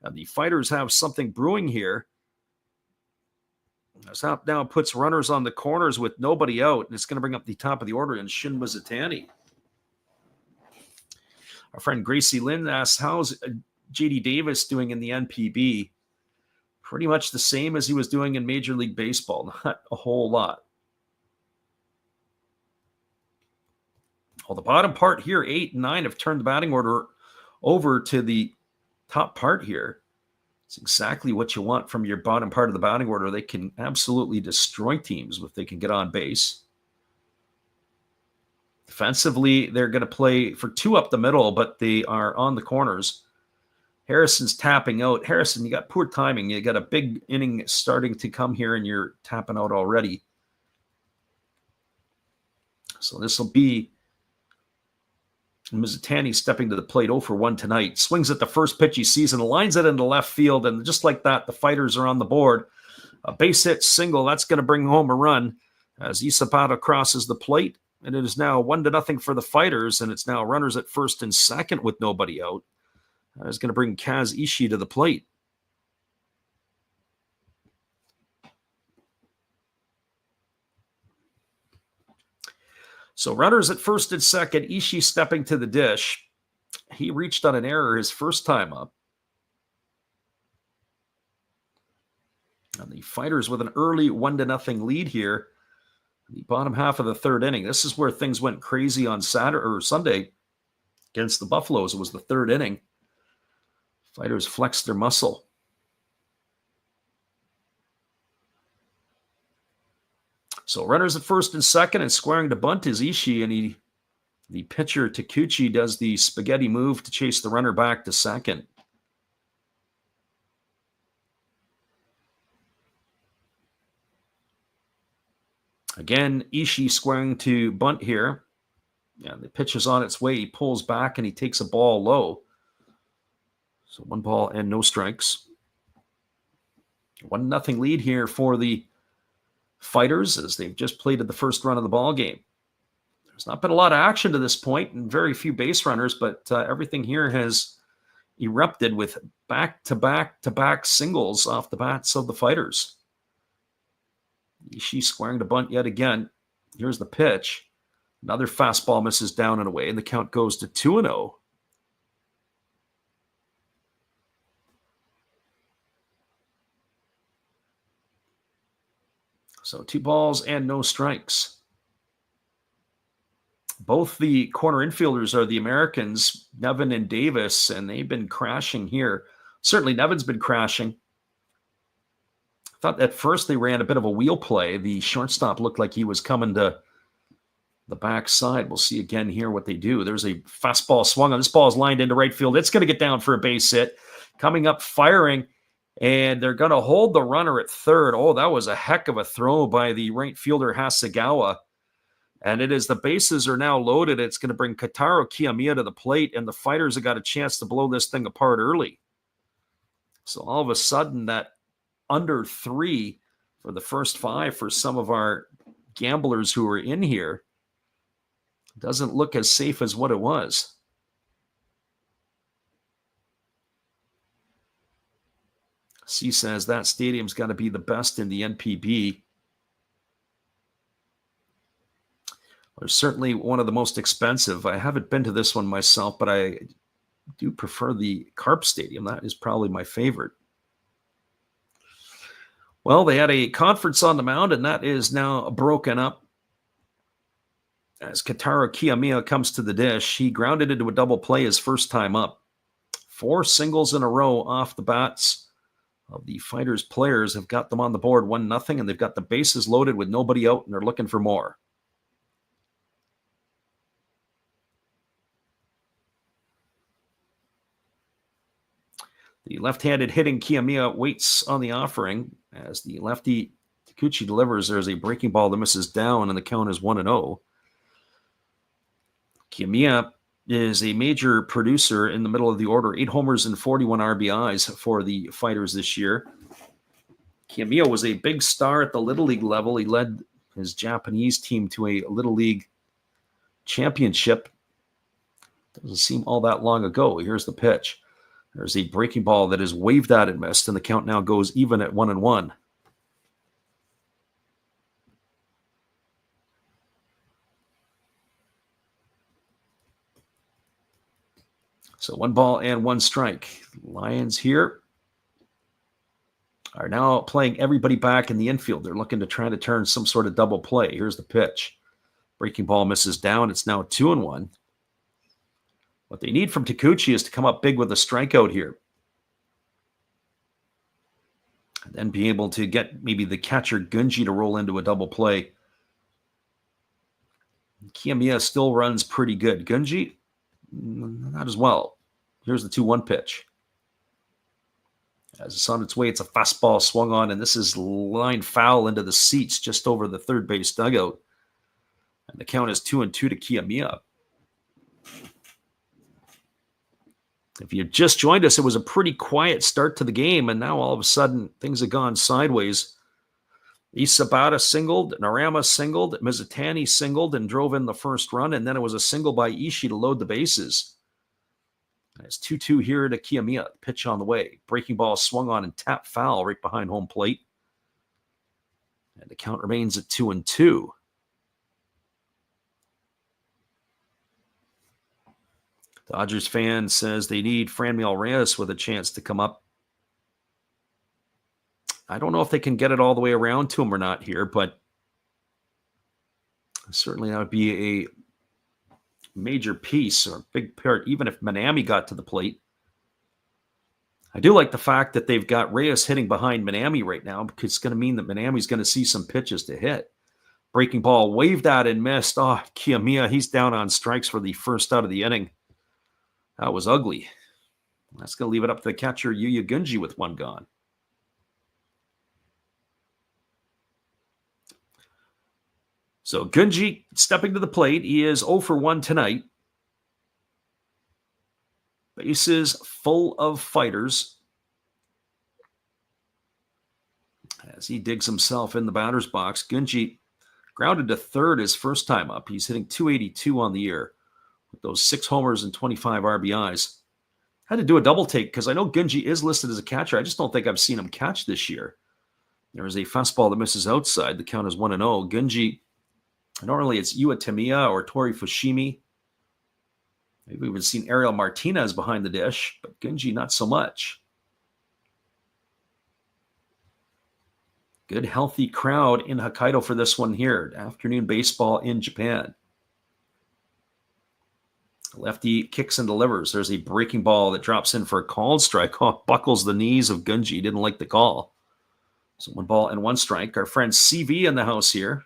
And the Fighters have something brewing here. That now puts runners on the corners with nobody out, and it's going to bring up the top of the order in Shin Mizutani. Our friend Gracie Lynn asks, how's J.D. Davis doing in the NPB? Pretty much the same as he was doing in Major League Baseball, not a whole lot. Well, the bottom part here, 8 and 9, have turned the batting order over to the top part here. It's exactly what you want from your bottom part of the batting order. They can absolutely destroy teams if they can get on base. Defensively, they're going to play for 2 up the middle, but they are on the corners. Harrison's tapping out. Harrison, you got poor timing. You got a big inning starting to come here, and you're tapping out already. So this will be Mizutani stepping to the plate 0 for 1 tonight. Swings at the first pitch he sees and lines it into left field. And just like that, the Fighters are on the board. A base hit single. That's going to bring home a run as Isabata crosses the plate. And it is now 1-0 for the Fighters. And it's now runners at first and second with nobody out. That is going to bring Kaz Ishii to the plate. So runners at first and second, Ishii stepping to the dish. He reached on an error his first time up. And the Fighters with an early 1-0 lead here. The bottom half of the third inning. This is where things went crazy on Saturday or Sunday against the Buffaloes. It was the third inning. Fighters flexed their muscle. So runners at first and second, and squaring to bunt is Ishii, and the pitcher Takuchi does the spaghetti move to chase the runner back to second. Again, Ishii squaring to bunt here. Yeah, the pitch is on its way. He pulls back and he takes a ball low. So 1 ball and no strikes. 1-0 lead here for the Fighters as they've just played at the first run of the ball game. There's not been a lot of action to this point and very few base runners, but everything here has erupted with back-to-back-to-back singles off the bats of the Fighters. Ishii squaring to bunt yet again. Here's the pitch. Another fastball misses down and away, and the count goes to 2-0. So 2 balls and no strikes. Both the corner infielders are the Americans, Nevin and Davis, and they've been crashing here. Certainly Nevin's been crashing. I thought at first they ran a bit of a wheel play. The shortstop looked like he was coming to the backside. We'll see again here what they do. There's a fastball swung on. This ball is lined into right field. It's going to get down for a base hit. Coming up, firing, and they're going to hold the runner at third. Oh, that was a heck of a throw by the right fielder, Hasegawa. And it is the bases are now loaded. It's going to bring Kotaro Kiyomiya to the plate, and the Fighters have got a chance to blow this thing apart early. So all of a sudden, that under 3 for the first 5 for some of our gamblers who are in here doesn't look as safe as what it was. C says that stadium's got to be the best in the NPB. It's certainly one of the most expensive. I haven't been to this one myself, but I do prefer the Carp Stadium. That is probably my favorite. Well, they had a conference on the mound, and that is now broken up. As Kotaro Kiyomiya comes to the dish, he grounded into a double play his first time up. 4 singles in a row off the bats of the Fighters players have got them on the board 1-0, and they've got the bases loaded with nobody out, and they're looking for more. The left-handed hitting Kiyomiya waits on the offering as the lefty Takuchi delivers. There's a breaking ball that misses down, and the count is 1-0. Kiyomiya is a major producer in the middle of the order. 8 homers and 41 RBIs for the Fighters this year. Kiyomiya was a big star at the Little League level. He led his Japanese team to a Little League championship. Doesn't seem all that long ago. Here's the pitch. There's a breaking ball that is waved at and missed, and the count now goes even at 1-1. So 1 ball and 1 strike. Lions here are now playing everybody back in the infield. They're looking to try to turn some sort of double play. Here's the pitch. Breaking ball misses down. It's now 2-1. What they need from Takuchi is to come up big with a strikeout here. And then be able to get maybe the catcher Gunji to roll into a double play. Kiyomiya still runs pretty good. Gunji, not as well. Here's the 2-1 pitch. As it's on its way, it's a fastball swung on, and this is lined foul into the seats just over the third base dugout. And the count is 2-2 to Kiyomiya. If you just joined us, it was a pretty quiet start to the game, and now all of a sudden things have gone sideways. Isabata singled, Narama singled, Mizutani singled and drove in the first run, and then it was a single by Ishii to load the bases. And it's 2-2 here to Kiyomiya. Pitch on the way. Breaking ball swung on and tapped foul right behind home plate. And the count remains at 2-2. Dodgers fan says they need Franmil Reyes with a chance to come up. I don't know if they can get it all the way around to him or not here, but certainly that would be a major piece or a big part, even if Manami got to the plate. I do like the fact that they've got Reyes hitting behind Manami right now, because it's going to mean that Manami's going to see some pitches to hit. Breaking ball waved at and missed. Oh, Kiyomiya, he's down on strikes for the first out of the inning. That was ugly. That's going to leave it up to the catcher, Yuya Gunji, with 1 gone. So Gunji stepping to the plate. He is 0 for 1 tonight. Bases full of Fighters. As he digs himself in the batter's box, Gunji grounded to third his first time up. He's hitting .282 on the year with those 6 homers and 25 RBIs. Had to do a double take because I know Gunji is listed as a catcher. I just don't think I've seen him catch this year. There is a fastball that misses outside. The count is 1-0. Gunji, normally it's Yua Tamiya or Tori Fushimi. Maybe we've even seen Ariel Martinez behind the dish, but Gunji not so much. Good, healthy crowd in Hokkaido for this one here. Afternoon baseball in Japan. Lefty kicks and delivers. There's a breaking ball that drops in for a called strike. Oh, buckles the knees of Gunji. Didn't like the call. So 1 ball and 1 strike. Our friend CV in the house here.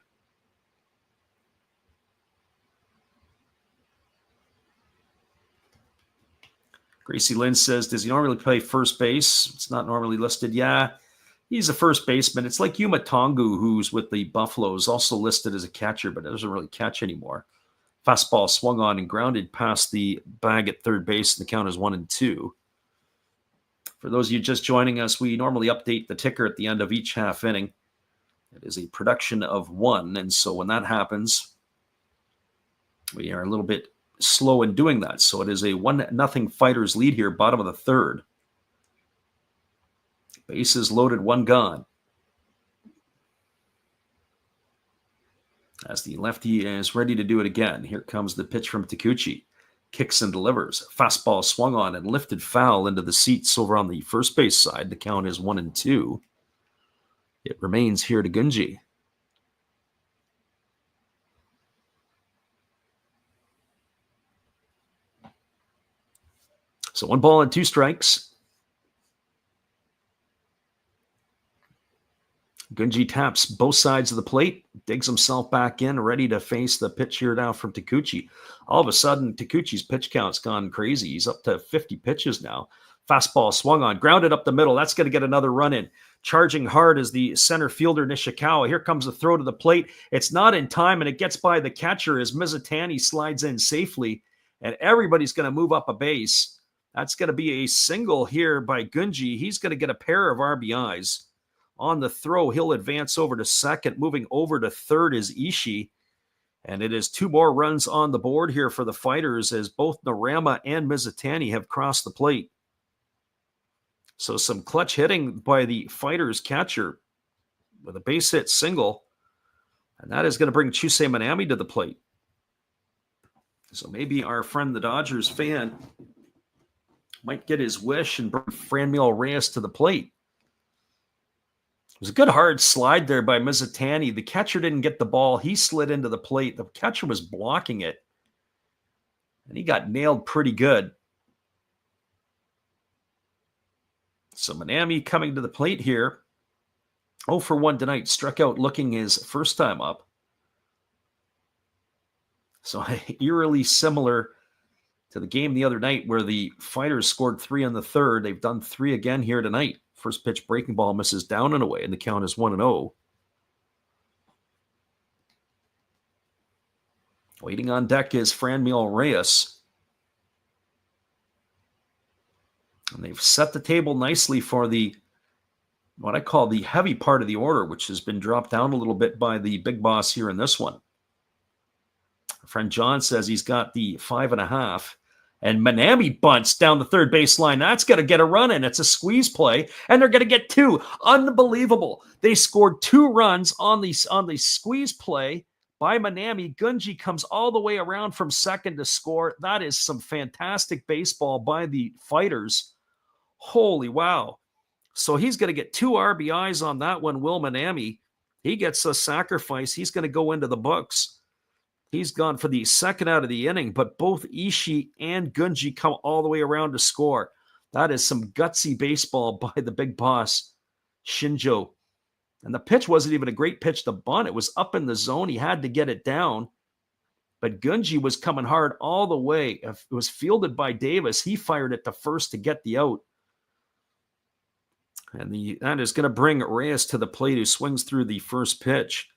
Gracie Lynn says, does he normally play first base? It's not normally listed. Yeah, he's a first baseman. It's like Yuma Tongu, who's with the Buffaloes, also listed as a catcher, but doesn't really catch anymore. Fastball swung on and grounded past the bag at third base, and the count is 1-2. For those of you just joining us, we normally update the ticker at the end of each half inning. It is a production of 1, and so when that happens, we are a little bit slow in doing that. So it is a 1-0 Fighters lead here, bottom of the third. Bases loaded, 1 gone. As the lefty is ready to do it again, here comes the pitch from Takuchi. Kicks and delivers. Fastball swung on and lifted foul into the seats over on the first base side. The count is 1-2. It remains here to Gunji. So 1 ball and 2 strikes. Gunji taps both sides of the plate, digs himself back in, ready to face the pitch here now from Takuchi. All of a sudden, Takuchi's pitch count's gone crazy. He's up to 50 pitches now. Fastball swung on, grounded up the middle. That's going to get another run in. Charging hard is the center fielder, Nishikawa. Here comes the throw to the plate. It's not in time, and it gets by the catcher as Mizutani slides in safely, and everybody's going to move up a base. That's going to be a single here by Gunji. He's going to get a pair of RBIs. On the throw, he'll advance over to second. Moving over to third is Ishii. And it is 2 more runs on the board here for the Fighters as both Narama and Mizutani have crossed the plate. So some clutch hitting by the Fighters catcher with a base hit single. And that is going to bring Chusei Minami to the plate. So maybe our friend the Dodgers fan might get his wish and bring Franmil Reyes to the plate. It was a good hard slide there by Mizutani. The catcher didn't get the ball. He slid into the plate. The catcher was blocking it. And he got nailed pretty good. So Minami coming to the plate here. 0 for 1 tonight. Struck out looking his first time up. So eerily similar to the game the other night where the Fighters scored 3 in the third. They've done 3 again here tonight. First pitch breaking ball misses down and away, and the count is 1-0. Waiting on deck is Franmil Reyes. And they've set the table nicely for the what I call the heavy part of the order, which has been dropped down a little bit by the big boss here in this one. Our friend John says he's got the 5.5. And Minami bunts down the third baseline. That's going to get a run in. It's a squeeze play, and they're going to get 2. Unbelievable. They scored 2 runs on the squeeze play by Minami. Gunji comes all the way around from second to score. That is some fantastic baseball by the Fighters. Holy wow. So he's going to get 2 RBIs on that one, Will Minami. He gets a sacrifice. He's going to go into the books. He's gone for the second out of the inning, but both Ishii and Gunji come all the way around to score. That is some gutsy baseball by the big boss, Shinjo. And the pitch wasn't even a great pitch to bunt. It was up in the zone. He had to get it down. But Gunji was coming hard all the way. It was fielded by Davis. He fired it to first to get the out. And that is going to bring Reyes to the plate, who swings through the first pitch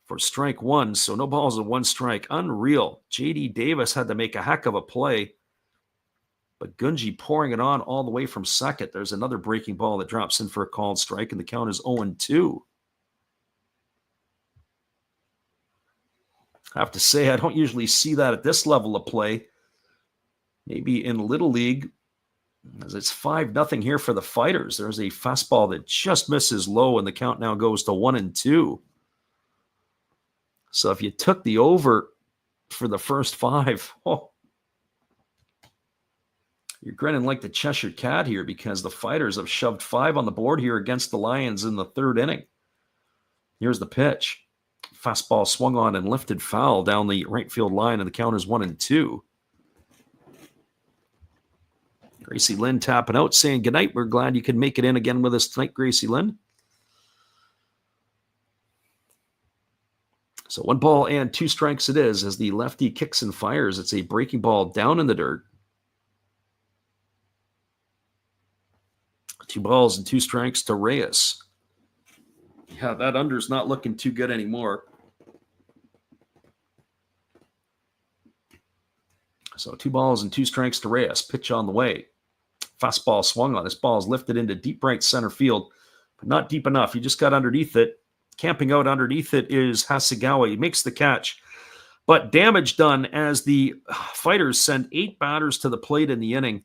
for strike 1. So no balls and 1 strike. Unreal. J.D. Davis had to make a heck of a play. But Gunji pouring it on all the way from second. There's another breaking ball that drops in for a called strike, and the count is 0-2. I have to say, I don't usually see that at this level of play. Maybe in Little League, as it's 5-0 here for the Fighters. There's a fastball that just misses low, and the count now goes to 1-2. So if you took the over for the first 5, you're grinning like the Cheshire Cat here, because the Fighters have shoved 5 on the board here against the Lions in the third inning. Here's the pitch. Fastball swung on and lifted foul down the right field line, and the count is 1-2. Gracie Lynn tapping out, saying goodnight. We're glad you could make it in again with us tonight, Gracie Lynn. So 1 ball and 2 strikes it is as the lefty kicks and fires. It's a breaking ball down in the dirt. 2 balls and 2 strikes to Reyes. Yeah, that under's not looking too good anymore. So 2 balls and 2 strikes to Reyes. Pitch on the way. Fastball swung on. This ball is lifted into deep right center field, but not deep enough. He just got underneath it. Camping out underneath it is Hasegawa. He makes the catch, but damage done as the Fighters send 8 batters to the plate in the inning,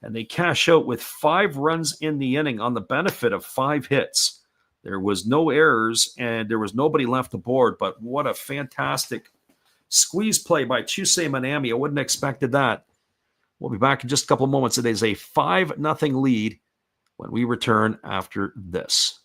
and they cash out with 5 runs in the inning on the benefit of 5 hits. There was no errors, and there was nobody left aboard, but what a fantastic squeeze play by Chusei Manami. I wouldn't have expected that. We'll be back in just a couple of moments. It is a 5-0 lead when we return after this.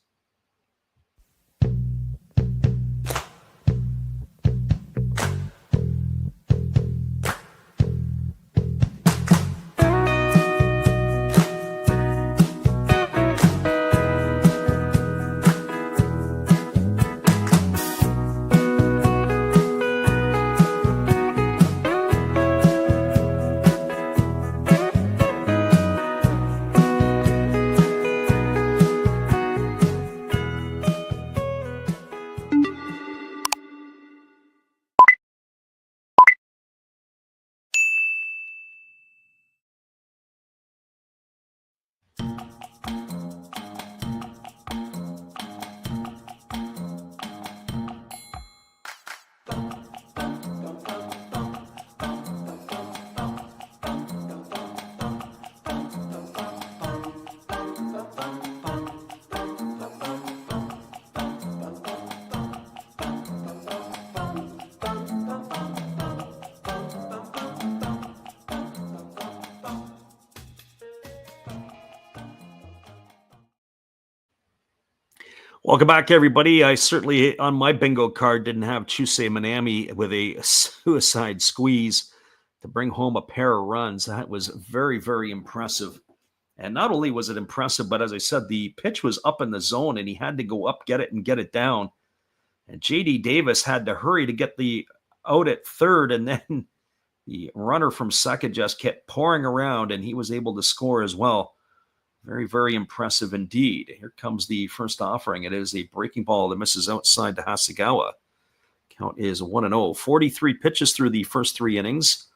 Welcome back, everybody. I certainly, on my bingo card, didn't have Chusei Manami with a suicide squeeze to bring home a pair of runs. That was very, very impressive. And not only was it impressive, but as I said, the pitch was up in the zone, and he had to go up, get it, and get it down. And J.D. Davis had to hurry to get the out at third, and then the runner from second just kept pouring around, and he was able to score as well. Very, very impressive indeed. Here comes the first offering. It is a breaking ball that misses outside to Hasegawa. Count is 1-0. 43 pitches through the first 3 innings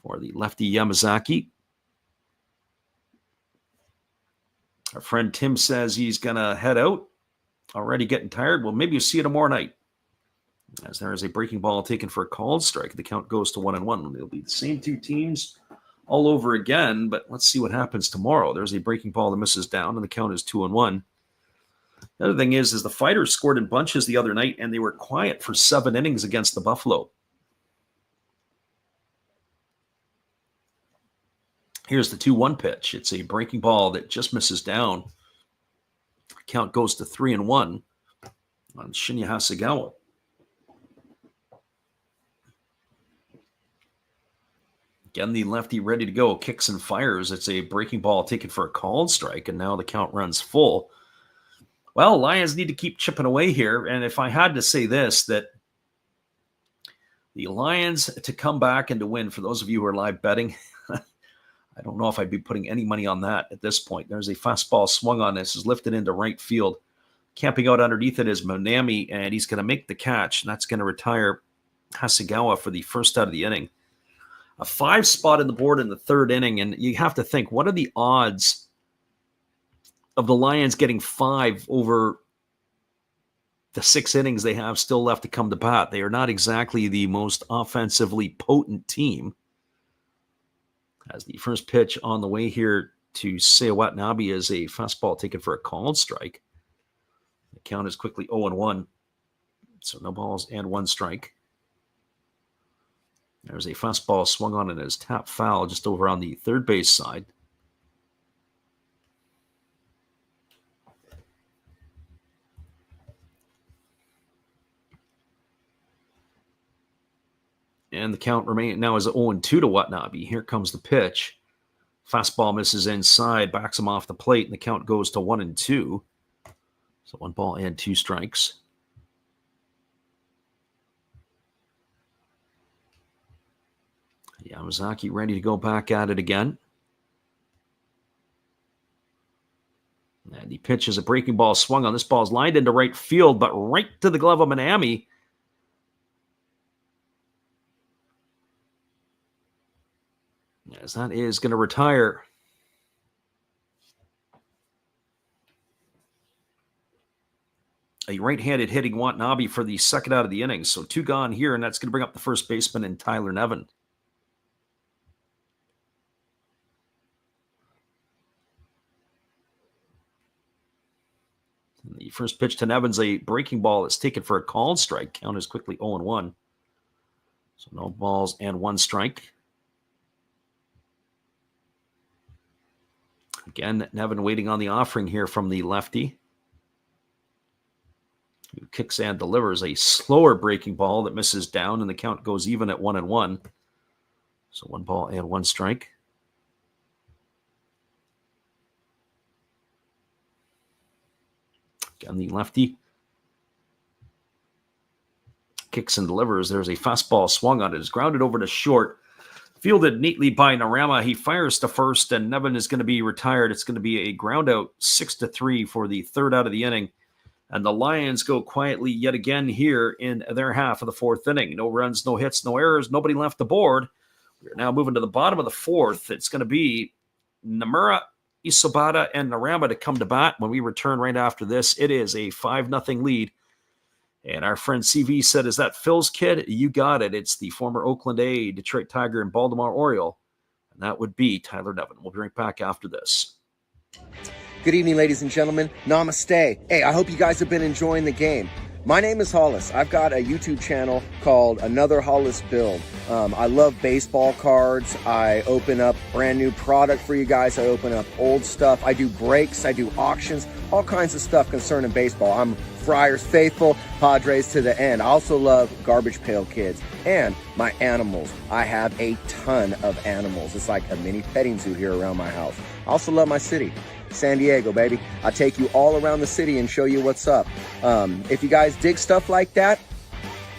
for the lefty Yamazaki. Our friend Tim says he's going to head out. Already getting tired. Well, maybe you'll see it tomorrow night. As there is a breaking ball taken for a called strike. The count goes to 1-1. It'll be the same 2 teams all over again, but let's see what happens tomorrow. There's a breaking ball that misses down, and the count is 2-1. The other thing is the Fighters scored in bunches the other night, and they were quiet for 7 innings against the Buffalo. Here's the 2-1 pitch. It's a breaking ball that just misses down. Count goes to 3-1 on Shinya Hasegawa. Again, the lefty ready to go, kicks and fires. It's a breaking ball taken for a called strike, and now the count runs full. Well, Lions need to keep chipping away here, and if I had to say this, that the Lions to come back and to win, for those of you who are live betting, I don't know if I'd be putting any money on that at this point. There's a fastball swung on. This is lifted into right field. Camping out underneath it is Manami, and he's going to make the catch, and that's going to retire Hasegawa for the first out of the inning. A 5 spot in the board in the 3rd inning, and you have to think, what are the odds of the Lions getting 5 over the 6 innings they have still left to come to bat? They are not exactly the most offensively potent team. As the first pitch on the way here to Seiya Watanabe is a fastball taken for a called strike. The count is quickly 0-1. So no balls and 1 strike. There's a fastball swung on and is tapped foul just over on the third base side. And the count now is 0-2 to Watanabe. Here comes the pitch. Fastball misses inside, backs him off the plate, and the count goes to 1-2. So 1 ball and 2 strikes. Yamazaki ready to go back at it again. And he pitches a breaking ball swung on. This ball's lined into right field, but right to the glove of Minami. As that is going to retire. A right-handed hitting Watanabe for the second out of the inning. So 2 gone here, and that's going to bring up the first baseman in Tyler Nevin. And the first pitch to Nevin's a breaking ball that's taken for a called strike. Count is quickly 0-1. So no balls and 1 strike. Again, Nevin waiting on the offering here from the lefty, who kicks and delivers a slower breaking ball that misses down, and the count goes even at 1-1. So 1 ball and 1 strike. Again, the lefty kicks and delivers. There's a fastball swung on it. It's grounded over to short. Fielded neatly by Narama. He fires to first, and Nevin is going to be retired. It's going to be a ground out 6-3 for the third out of the inning. And the Lions go quietly yet again here in their half of the 4th inning. No runs, no hits, no errors, nobody left the board. We're now moving to the bottom of the 4th. It's going to be Nomura, Isobata, and Narama to come to bat. When we return right after this, it is a 5-0 lead. And our friend CV said, is that Phil's kid? You got it. It's the former Oakland A, Detroit Tiger, and Baltimore Oriole. And that would be Tyler Nevin. We'll be right back after this. Good evening, ladies and gentlemen. Namaste. Hey, I hope you guys have been enjoying the game. My name is Hollis. I've got a YouTube channel called Another Hollis Build. I love baseball cards. I open up brand new product for you guys. I open up old stuff. I do breaks. I do auctions. All kinds of stuff concerning baseball. I'm Friars faithful, Padres to the end. I also love Garbage Pail Kids and my animals. I have a ton of animals. It's like a mini petting zoo here around my house. I also love my city. San Diego, baby. I take you all around the city and show you what's up. If you guys dig stuff like that,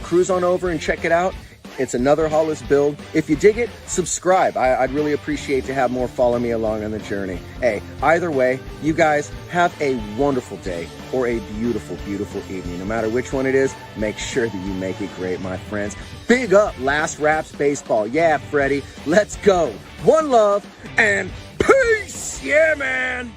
cruise on over and check it out. It's Another Hollis Build. If you dig it, subscribe. I'd really appreciate to have more follow me along on the journey. Hey, either way, you guys have a wonderful day or a beautiful, beautiful evening. No matter which one it is, make sure that you make it great, my friends. Big up Last Raps Baseball. Yeah, Freddie, let's go. One love and peace. Yeah, man.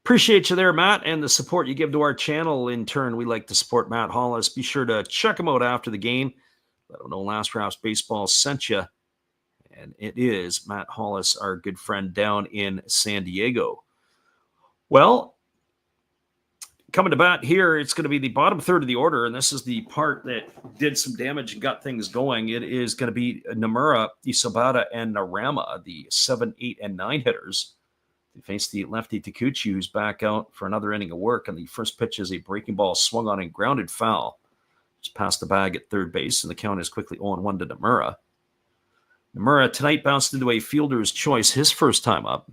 Appreciate you there, Matt, and the support you give to our channel. In turn, we like to support Matt Hollis. Be sure to check him out after the game. Let him know Last Raps Baseball sent you. And it is Matt Hollis, our good friend down in San Diego. Well, coming to bat here, it's going to be the bottom third of the order, and this is the part that did some damage and got things going. It is going to be Nomura, Isobata, and Narama, the 7, 8, and 9 hitters. They face the lefty Takuchi, who's back out for another inning of work, and the first pitch is a breaking ball swung on and grounded foul. Just past the bag at third base, and the count is quickly 0-1 to Nomura. Nomura tonight bounced into a fielder's choice his first time up.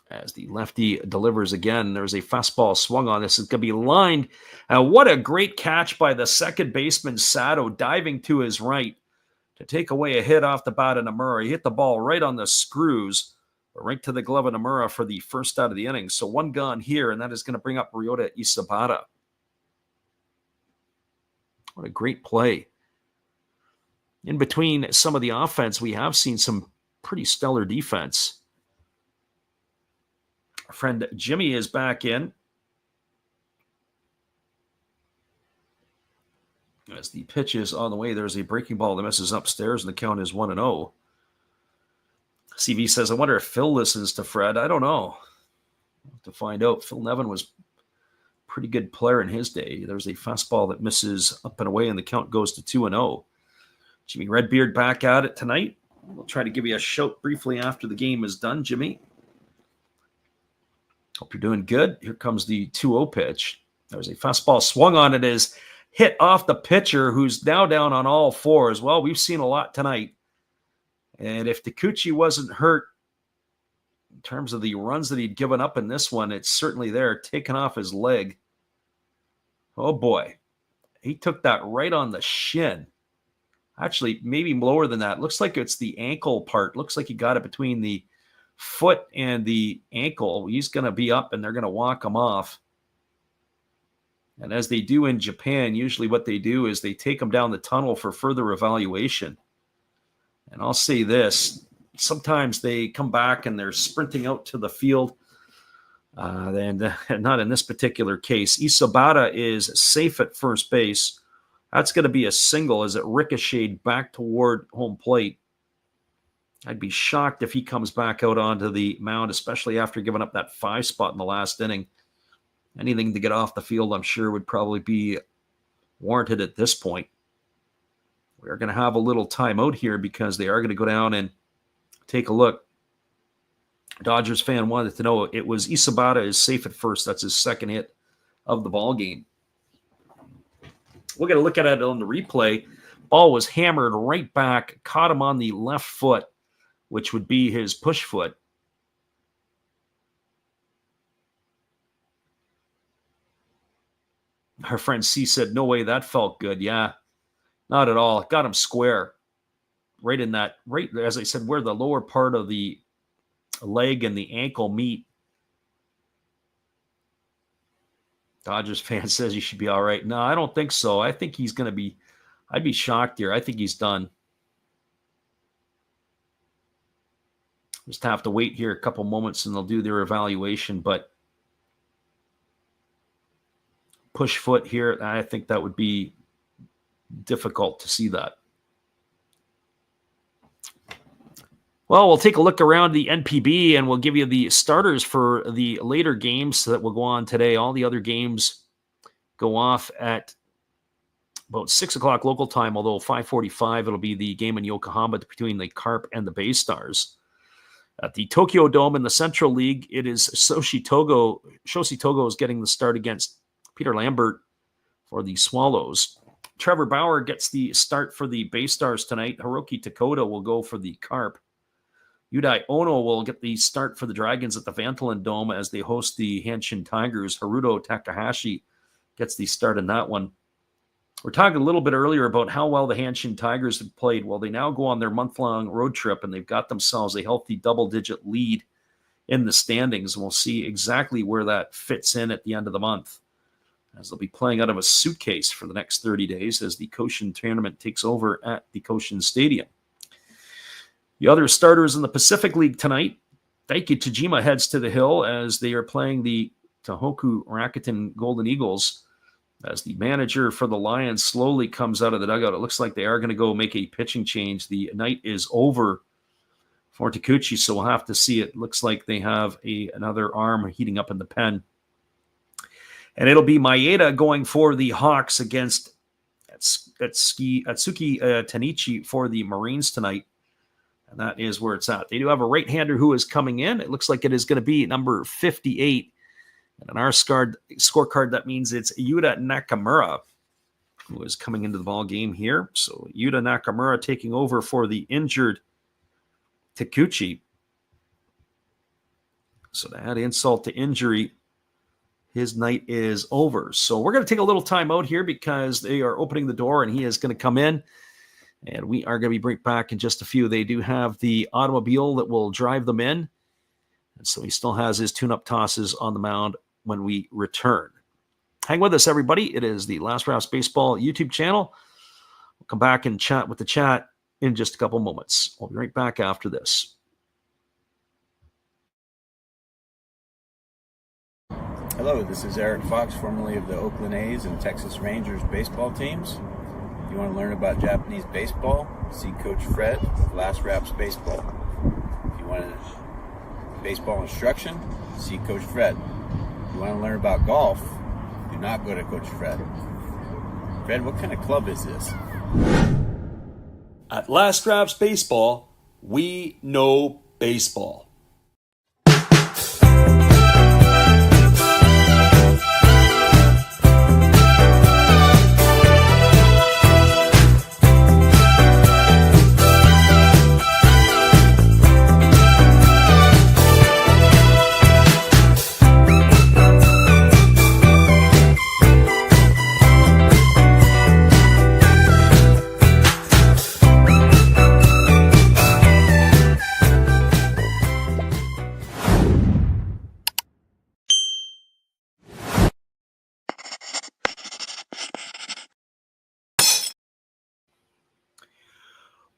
As the lefty delivers again, there's a fastball swung on. This is going to be lined. What a great catch by the second baseman, Sato, diving to his right to take away a hit off the bat of Nomura. He hit the ball right on the screws, right to the glove of Nomura for the first out of the inning. So 1 gone here, and that is going to bring up Ryota Isobata. What a great play. In between some of the offense, we have seen some pretty stellar defense. Our friend Jimmy is back in. As the pitch is on the way, there's a breaking ball that misses upstairs, and the count is 1-0. CV says, I wonder if Phil listens to Fred. I don't know. We'll have to find out. Phil Nevin was a pretty good player in his day. There's a fastball that misses up and away, and the count goes to 2-0. Jimmy Redbeard back at it tonight. We'll try to give you a shout briefly after the game is done, Jimmy. Hope you're doing good. Here comes the 2-0 pitch. There's a fastball swung on. It is hit off the pitcher, who's now down on all fours. Well, we've seen a lot tonight. And if Takuchi wasn't hurt in terms of the runs that he'd given up in this one, it's certainly there, taken off his leg. Oh, boy. He took that right on the shin. Actually, maybe lower than that. Looks like it's the ankle part. Looks like he got it between the foot and the ankle. He's going to be up, and they're going to walk him off. And as they do in Japan, usually what they do is they take him down the tunnel for further evaluation. And I'll say this, sometimes they come back and they're sprinting out to the field. And not in this particular case. Isabata is safe at first base. That's going to be a single as it ricocheted back toward home plate. I'd be shocked if he comes back out onto the mound, especially after giving up that 5 spot in the last inning. Anything to get off the field, I'm sure, would probably be warranted at this point. We're going to have a little timeout here because they are going to go down and take a look. Dodgers fan wanted to know it was Isabata is safe at first. That's his second hit of the ball game. We're going to look at it on the replay. Ball was hammered right back, caught him on the left foot, which would be his push foot. Our friend C said, no way, that felt good. Yeah, not at all. It got him square. Right in that, right, as I said, where the lower part of the leg and the ankle meet. Dodgers fan says he should be all right. No, I don't think so. I think he's going to be, I'd be shocked here. I think he's done. Just have to wait here a couple moments and they'll do their evaluation, but push foot here, I think that would be difficult to see that. Well, we'll take a look around the NPB and we'll give you the starters for the later games that will go on today. All the other games go off at about 6 o'clock local time, although 5:45 it'll be the game in Yokohama between the Carp and the Bay Stars. At the Tokyo Dome in the Central League, it is Shoshi Togo is getting the start against Peter Lambert for the Swallows. Trevor Bauer gets the start for the Bay Stars tonight. Hiroki Takota will go for the Carp. Yudai Ono will get the start for the Dragons at the Vantolin Dome as they host the Hanshin Tigers. Haruto Takahashi gets the start in that one. We're talking a little bit earlier about how well the Hanshin Tigers have played. Well, they now go on their month-long road trip, and they've got themselves a healthy double-digit lead in the standings. We'll see exactly where that fits in at the end of the month, as they'll be playing out of a suitcase for the next 30 days as the Koshin tournament takes over at the Koshin Stadium. The other starters in the Pacific League tonight, Daiki Tajima heads to the hill as they are playing the Tohoku Rakuten Golden Eagles. As the manager for the Lions slowly comes out of the dugout, it looks like they are going to go make a pitching change. The night is over for Takuchi, so we'll have to see. It looks like they have another arm heating up in the pen. And it'll be Maeda going for the Hawks against Atsuki Tanichi for the Marines tonight. And that is where it's at. They do have a right-hander who is coming in. It looks like it is going to be number 58. And on our scorecard, that means it's Yuta Nakamura who is coming into the ball game here. So Yuta Nakamura taking over for the injured Takuchi. So to add insult to injury, his night is over. So we're going to take a little time out here because they are opening the door and he is going to come in. And we are going to be bring back in just a few. They do have the automobile that will drive them in. And so he still has his tune-up tosses on the mound when we return. Hang with us, everybody. It is the Last Rouse Baseball YouTube channel. We'll come back and chat with the chat in just a couple moments. We'll be right back after this. Hello, this is Eric Fox, formerly of the Oakland A's and Texas Rangers baseball teams. If you want to learn about Japanese baseball, see Coach Fred of Last Raps Baseball. If you want baseball instruction, see Coach Fred. If you want to learn about golf, do not go to Coach Fred. Fred, what kind of club is this? At Last Raps Baseball, we know baseball.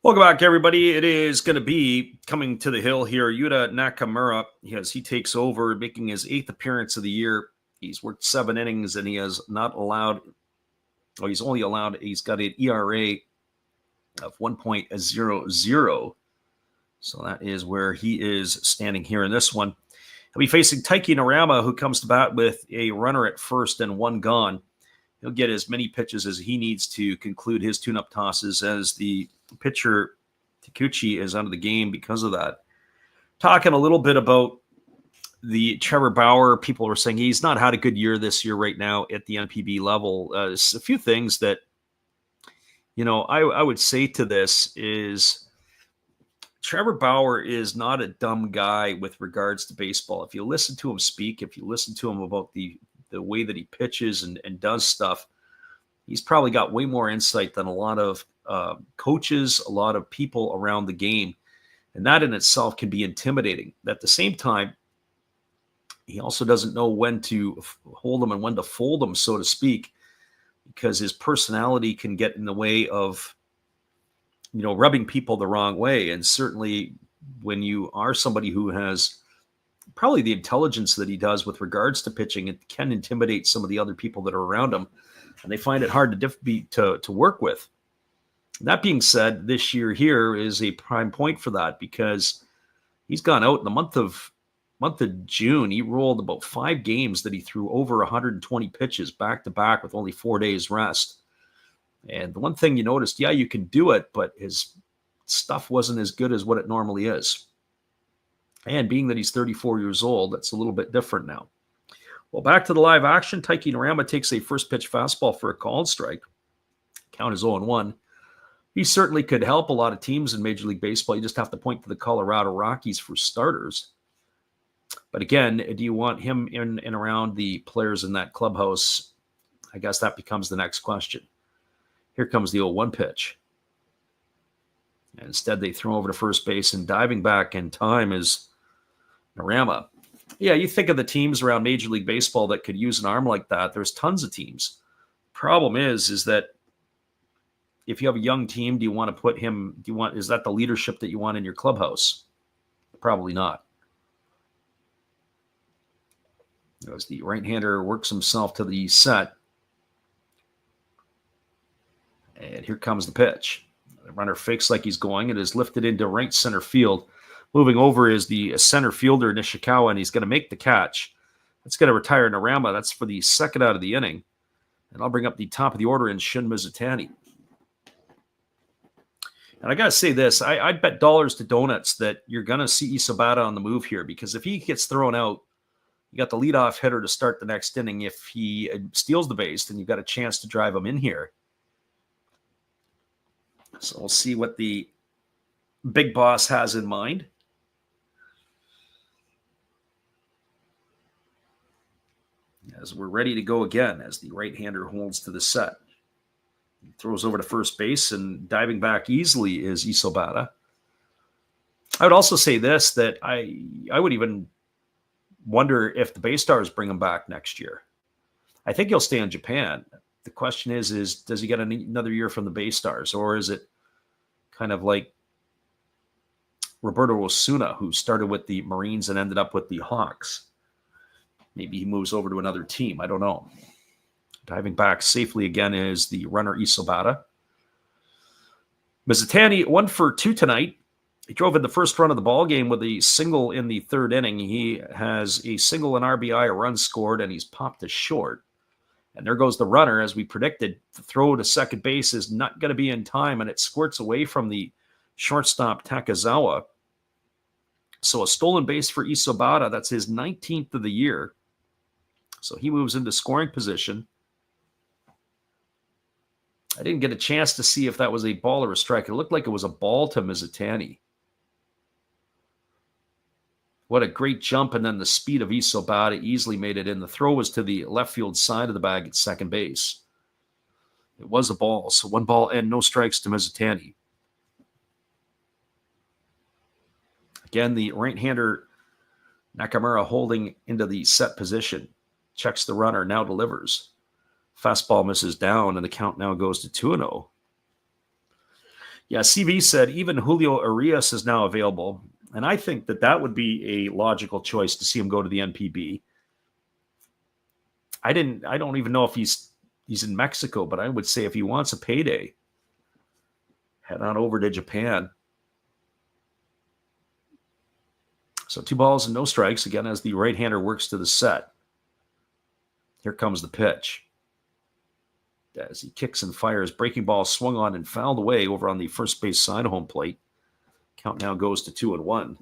Welcome back, everybody. It is going to be coming to the hill here. Yuta Nakamura, as he takes over, making his 8th appearance of the year. He's worked 7 innings, and he has not allowed, or he's only allowed, he's got an ERA of 1.00. So that is where he is standing here in this one. He'll be facing Taiki Narama, who comes to bat with a runner at first and 1 gone. He'll get as many pitches as he needs to conclude his tune-up tosses, as the pitcher Takuchi is out of the game because of that. Talking a little bit about the Trevor Bauer, people are saying he's not had a good year this year right now at the NPB level. A few things that, I would say to this is Trevor Bauer is not a dumb guy with regards to baseball. If you listen to him speak, if you listen to him about the way that he pitches and does stuff, he's probably got way more insight than a lot of coaches, a lot of people around the game. And that in itself can be intimidating. At the same time, he also doesn't know when to hold them and when to fold them, so to speak, because his personality can get in the way of, rubbing people the wrong way. And certainly when you are somebody who has probably the intelligence that he does with regards to pitching, it can intimidate some of the other people that are around him, and they find it hard to work with. That being said, this year here is a prime point for that, because he's gone out in the month of June. He rolled about 5 games that he threw over 120 pitches back to back with only 4 days rest. And the one thing you noticed, you can do it, but his stuff wasn't as good as what it normally is. And being that he's 34 years old, that's a little bit different now. Well, back to the live action. Taiki Narama takes a first pitch fastball for a called strike. Count is 0-1. He certainly could help a lot of teams in Major League Baseball. You just have to point to the Colorado Rockies for starters. But again, do you want him in and around the players in that clubhouse? I guess that becomes the next question. Here comes the 0-1 pitch. And instead, they throw over to first base, and diving back in time is Narama. Yeah, you think of the teams around Major League Baseball that could use an arm like that. There's tons of teams. Problem is that if you have a young team, do you want to put him, is that the leadership that you want in your clubhouse? Probably not. As the right-hander works himself to the set. And here comes the pitch. The runner fakes like he's going. It is lifted into right center field. Moving over is the center fielder, Nishikawa, and he's going to make the catch. That's going to retire Narama. That's for the second out of the inning. And I'll bring up the top of the order in Shun Mizutani. And I got to say this. I'd bet dollars to donuts that you're going to see Isobata on the move here, because if he gets thrown out, you got the leadoff hitter to start the next inning. If he steals the base, then you've got a chance to drive him in here. So we'll see what the big boss has in mind. As we're ready to go again, as the right-hander holds to the set. He throws over to first base, and diving back easily is Isobata. I would also say this, that I would even wonder if the Bay Stars bring him back next year. I think he'll stay in Japan. The question is does he get another year from the Bay Stars, or is it kind of like Roberto Osuna, who started with the Marines and ended up with the Hawks? Maybe he moves over to another team. I don't know. Diving back safely again is the runner Isobata. Mizutani 1 for 2 tonight. He drove in the first run of the ball game with a single in the third inning. He has a single, an RBI, a run scored, and he's popped to short. And there goes the runner. As we predicted, the throw to second base is not going to be in time, and it squirts away from the shortstop Takazawa. So a stolen base for Isobata. That's his 19th of the year. So he moves into scoring position. I didn't get a chance to see if that was a ball or a strike. It looked like it was a ball to Mizutani. What a great jump, and then the speed of Isobata easily made it in. The throw was to the left field side of the bag at second base. It was a ball, so 1 ball and no strikes to Mizutani. Again, the right-hander Nakamura holding into the set position. Checks the runner, now delivers. Fastball misses down, and the count now goes to 2-0. Yeah, CV said even Julio Arias is now available. And I think that would be a logical choice to see him go to the NPB. I don't even know if he's in Mexico, but I would say if he wants a payday, head on over to Japan. So 2 balls and no strikes again as the right-hander works to the set. Here comes the pitch. As he kicks and fires, breaking ball swung on and fouled away over on the first base side of home plate. Count now goes to 2-1.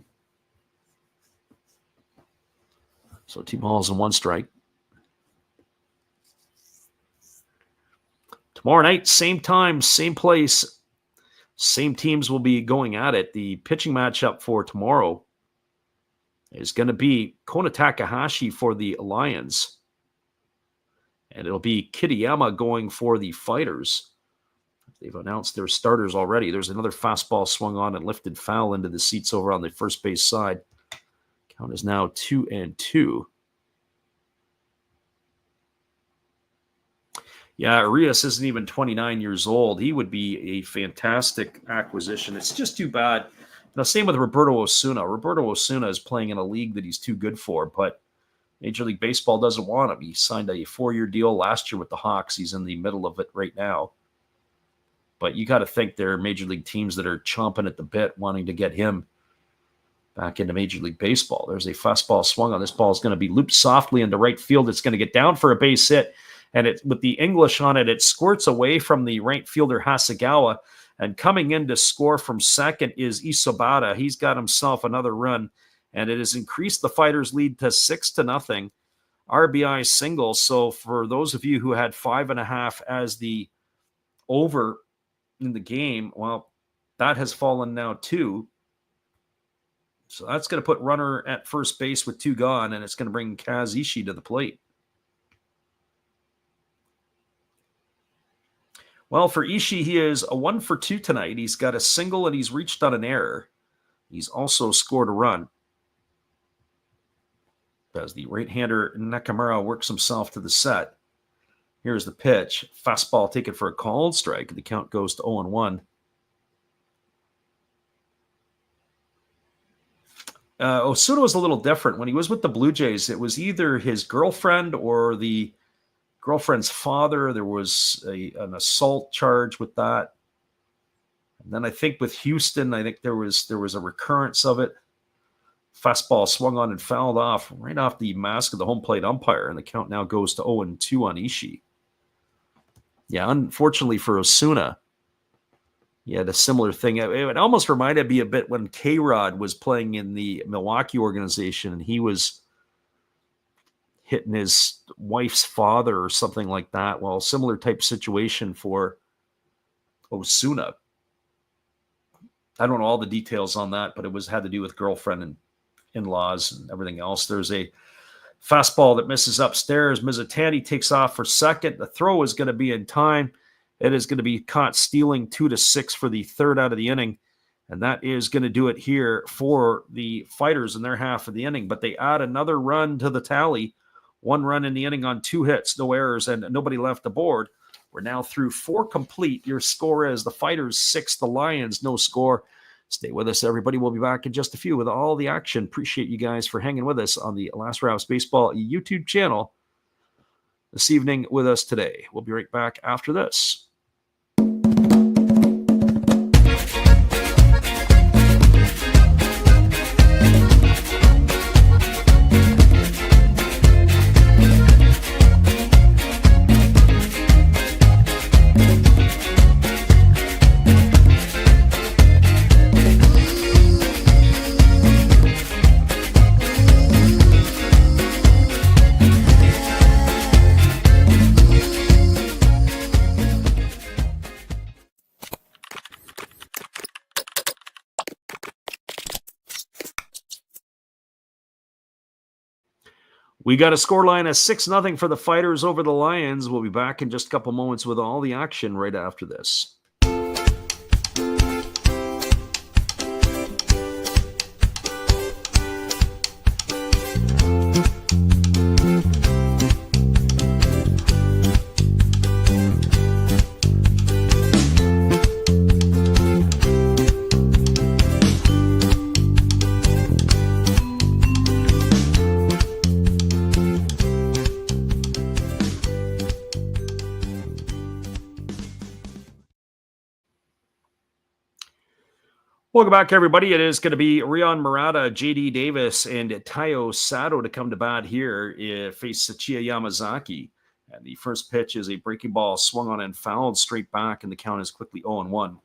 So 2 balls and 1 strike. Tomorrow night, same time, same place, same teams will be going at it. The pitching matchup for tomorrow is going to be Kona Takahashi for the Lions. And it'll be Kitayama going for the Fighters. They've announced their starters already. There's another fastball swung on and lifted foul into the seats over on the first base side. Count is now 2-2. Yeah, Arias isn't even 29 years old. He would be a fantastic acquisition. It's just too bad. Same with Roberto Osuna. Roberto Osuna is playing in a league that he's too good for, but Major League Baseball doesn't want him. He signed a 4-year deal last year with the Hawks. He's in the middle of it right now. But you got to think there are Major League teams that are chomping at the bit wanting to get him back into Major League Baseball. There's a fastball swung on. This ball is going to be looped softly into right field. It's going to get down for a base hit. And with the English on it, it squirts away from the right fielder Hasegawa. And coming in to score from second is Isobata. He's got himself another run. And it has increased the Fighters' lead to 6-0. RBI single. So for those of you who had 5.5 as the over in the game, well, that has fallen now 2. So that's going to put runner at first base with 2 gone, and it's going to bring Kaz Ishii to the plate. Well, for Ishii, he is a 1 for 2 tonight. He's got a single and he's reached on an error. He's also scored a run. As the right-hander Nakamura works himself to the set. Here's the pitch. Fastball taken for a called strike. The count goes to 0-1. Osuna was a little different. When he was with the Blue Jays, it was either his girlfriend or the girlfriend's father. There was an assault charge with that. And then I think with Houston, I think there was a recurrence of it. Fastball swung on and fouled off right off the mask of the home plate umpire, and the count now goes to 0-2 on Ishii. Yeah, unfortunately for Osuna, he had a similar thing. It almost reminded me a bit when K-Rod was playing in the Milwaukee organization, and he was hitting his wife's father or something like that. Well, similar type situation for Osuna. I don't know all the details on that, but it had to do with girlfriend and in-laws and everything else. There's a fastball that misses upstairs. Mizutani takes off for second. The throw is going to be in time. It is going to be caught stealing 2-6 for the third out of the inning. And that is going to do it here for the Fighters in their half of the inning. But they add another run to the tally. 1 run in the inning on 2 hits, no errors, and nobody left the board. We're now through 4 complete. Your score is the Fighters 6, the Lions no score. Stay with us, everybody. We'll be back in just a few with all the action. Appreciate you guys for hanging with us on the Last Rouse Baseball YouTube channel this evening with us today. We'll be right back after this. We got a scoreline of 6-0 for the Fighters over the Lions. We'll be back in just a couple moments with all the action right after this. Welcome back, everybody. It is going to be Rion Murata, JD Davis, and Taiyo Sato to come to bat here. Face Sachiya Yamazaki. And the first pitch is a breaking ball swung on and fouled straight back, and the count is quickly 0-1.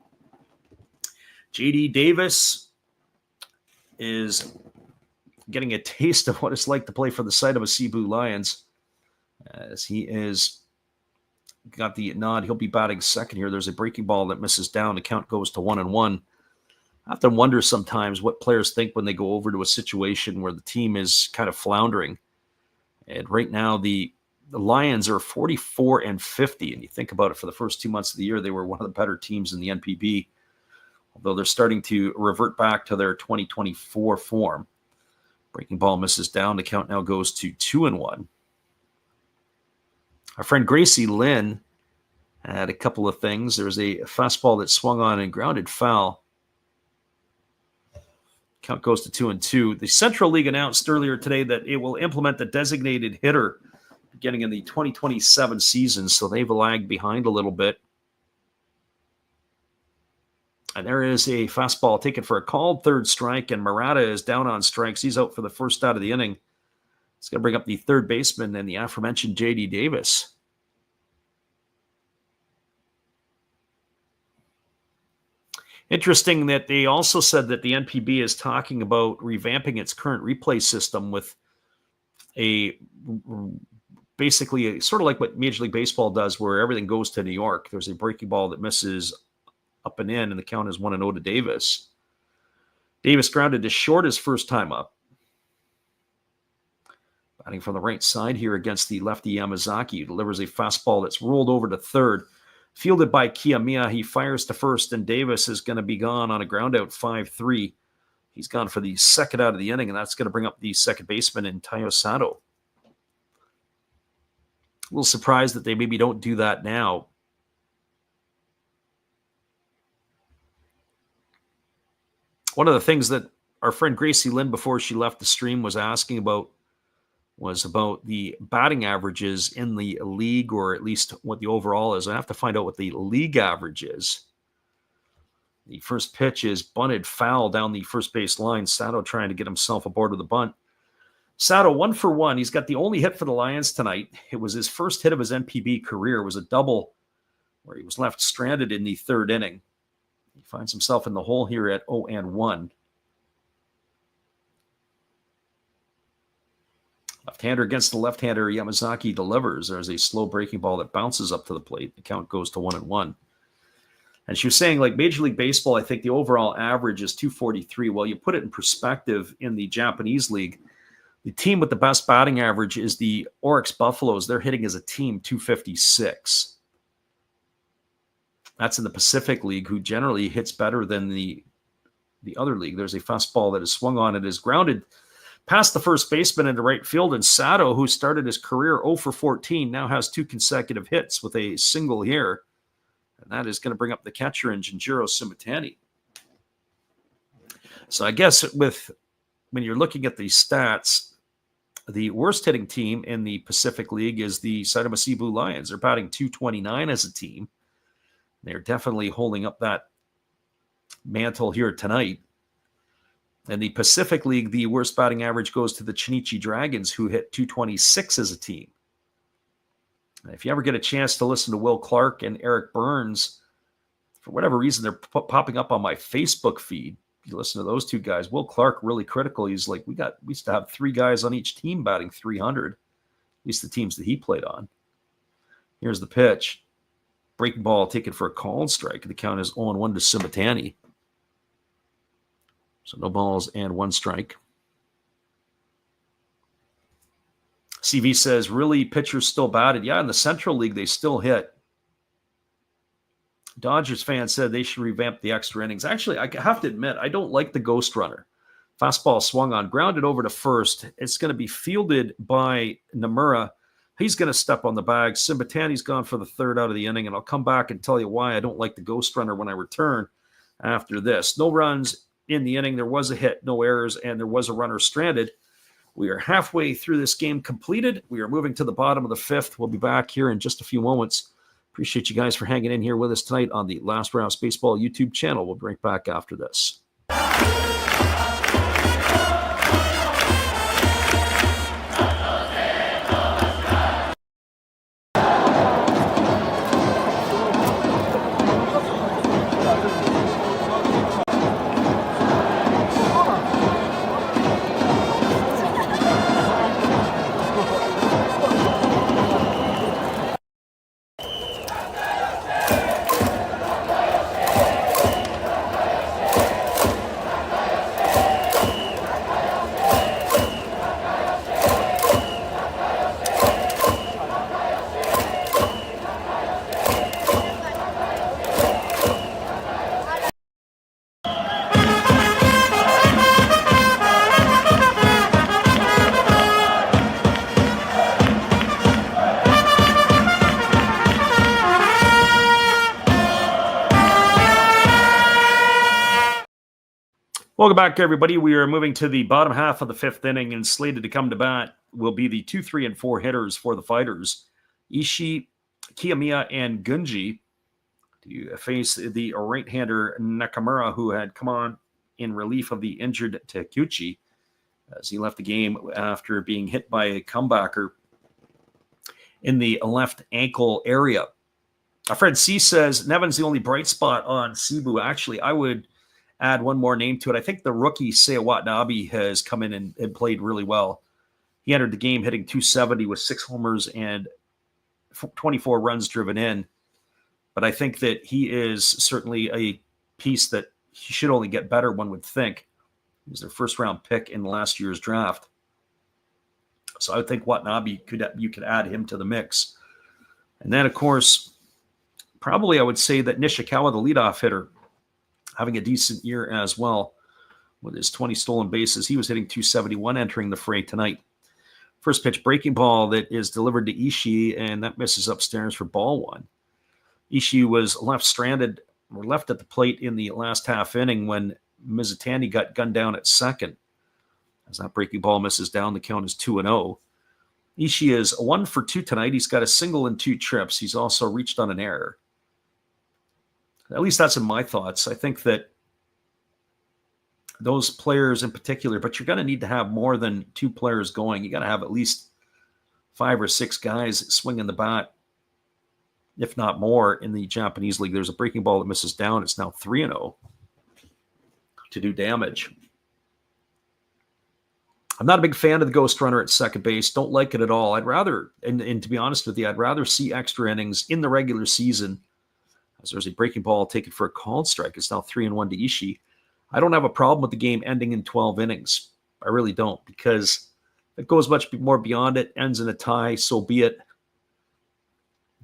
JD Davis is getting a taste of what it's like to play for the Saitama Seibu Lions, as he is got the nod. He'll be batting second here. There's a breaking ball that misses down. The count goes to 1-1. I have to wonder sometimes what players think when they go over to a situation where the team is kind of floundering. And right now, the Lions are 44-50. And you think about it, for the first 2 months of the year, they were one of the better teams in the NPB, although they're starting to revert back to their 2024 form. Breaking ball misses down. The count now goes to 2-1. Our friend Gracie Lynn had a couple of things. There was a fastball that swung on and grounded foul. Count goes to 2-2. The Central League announced earlier today that it will implement the designated hitter beginning in the 2027 season, so they've lagged behind a little bit. And there is a fastball taken for a called third strike, and Murata is down on strikes. He's out for the first out of the inning. It's going to bring up the third baseman and the aforementioned J.D. Davis. Interesting that they also said that the NPB is talking about revamping its current replay system with basically sort of like what Major League Baseball does, where everything goes to New York. There's a breaking ball that misses up and in, and the count is 1-0 to Davis. Davis grounded to short his first time up. Batting from the right side here against the lefty Yamazaki, who delivers a fastball that's rolled over to third. Fielded by Kiyomiya, he fires to first, and Davis is going to be gone on a ground out 5-3. He's gone for the second out of the inning, and that's going to bring up the second baseman in Taiyo Sato. A little surprised that they maybe don't do that now. One of the things that our friend Gracie Lynn, before she left the stream, was asking about was about the batting averages in the league, or at least what the overall is. I have to find out what the league average is. The first pitch is bunted foul down the first base line. Sato trying to get himself aboard with a bunt. Sato 1 for 1. He's got the only hit for the Lions tonight. It was his first hit of his NPB career. It was a double where he was left stranded in the third inning. He finds himself in the hole here at 0-1. Left-hander against the left-hander, Yamazaki delivers. There's a slow breaking ball that bounces up to the plate. The count goes to 1-1. And she was saying, like, Major League Baseball, I think the overall average is 243. Well, you put it in perspective, in the Japanese league, the team with the best batting average is the Oryx Buffaloes. They're hitting as a team 256. That's in the Pacific League, who generally hits better than the other league. There's a fastball that is swung on. It is grounded past the first baseman into right field, and Sato, who started his career 0 for 14, now has 2 consecutive hits with a single here. And that is going to bring up the catcher in Jinjiro Sumitani. So I guess when you're looking at the stats, the worst hitting team in the Pacific League is the Saitama Seibu Lions. They're batting .229 as a team. They're definitely holding up that mantle here tonight. In the Pacific League, the worst batting average goes to the Chinichi Dragons, who hit .226 as a team. And if you ever get a chance to listen to Will Clark and Eric Burns, for whatever reason, they're popping up on my Facebook feed. You listen to those two guys. Will Clark, really critical. He's like, we used to have 3 guys on each team batting .300, at least the teams that he played on. Here's the pitch. Breaking ball taken for a called strike. The count is 0-1 to Sumitani. So no balls and 1 strike. CV says, really, pitchers still batted? Yeah, in the Central League, they still hit. Dodgers fan said they should revamp the extra innings. Actually, I have to admit, I don't like the ghost runner. Fastball swung on, grounded over to first. It's going to be fielded by Nomura. He's going to step on the bag. Sumitani's gone for the third out of the inning, and I'll come back and tell you why I don't like the ghost runner when I return after this. No runs in the inning. There was a hit, no errors, and there was a runner stranded. We are halfway through this game completed. We are moving to the bottom of the 5th. We'll be back here in just a few moments. Appreciate you guys for hanging in here with us tonight on the Last Rouse Baseball YouTube channel. We'll be right back after this. Welcome back, everybody. We are moving to the bottom half of the fifth inning, and slated to come to bat will be the 2, 3, and 4 hitters for the Fighters. Ishii, Kiyomiya, and Gunji to face the right-hander Nakamura, who had come on in relief of the injured Takeuchi as he left the game after being hit by a comebacker in the left ankle area. Fred C says, Nevin's the only bright spot on Seibu. Actually, I would add one more name to it. I think the rookie Seiya Watanabe has come in and played really well. He entered the game hitting 270 with 6 homers and 24 runs driven in. But I think that he is certainly a piece that he should only get better, one would think. He was their first-round pick in last year's draft. So I would think Watanabe, you could add him to the mix. And then, of course, probably I would say that Nishikawa, the leadoff hitter, having a decent year as well with his 20 stolen bases. He was hitting 271 entering the fray tonight. First pitch breaking ball that is delivered to Ishii, and that misses upstairs for ball one. Ishii was left at the plate in the last half inning when Mizutani got gunned down at second. As that breaking ball misses down, the count is 2-0. Ishii is 1 for 2 tonight. He's got a single and 2 trips. He's also reached on an error. At least that's in my thoughts. I think that those players in particular, but you're going to need to have more than 2 players going. You got to have at least 5 or 6 guys swinging the bat, if not more, in the Japanese league. There's a breaking ball that misses down. It's now 3-0 to do damage. I'm not a big fan of the ghost runner at second base. Don't like it at all. I'd rather, and to be honest with you, I'd rather see extra innings in the regular season. As there's a breaking ball taken for a called strike. It's now 3-1 to Ishii. I don't have a problem with the game ending in 12 innings. I really don't, because it goes much more beyond it, ends in a tie, so be it.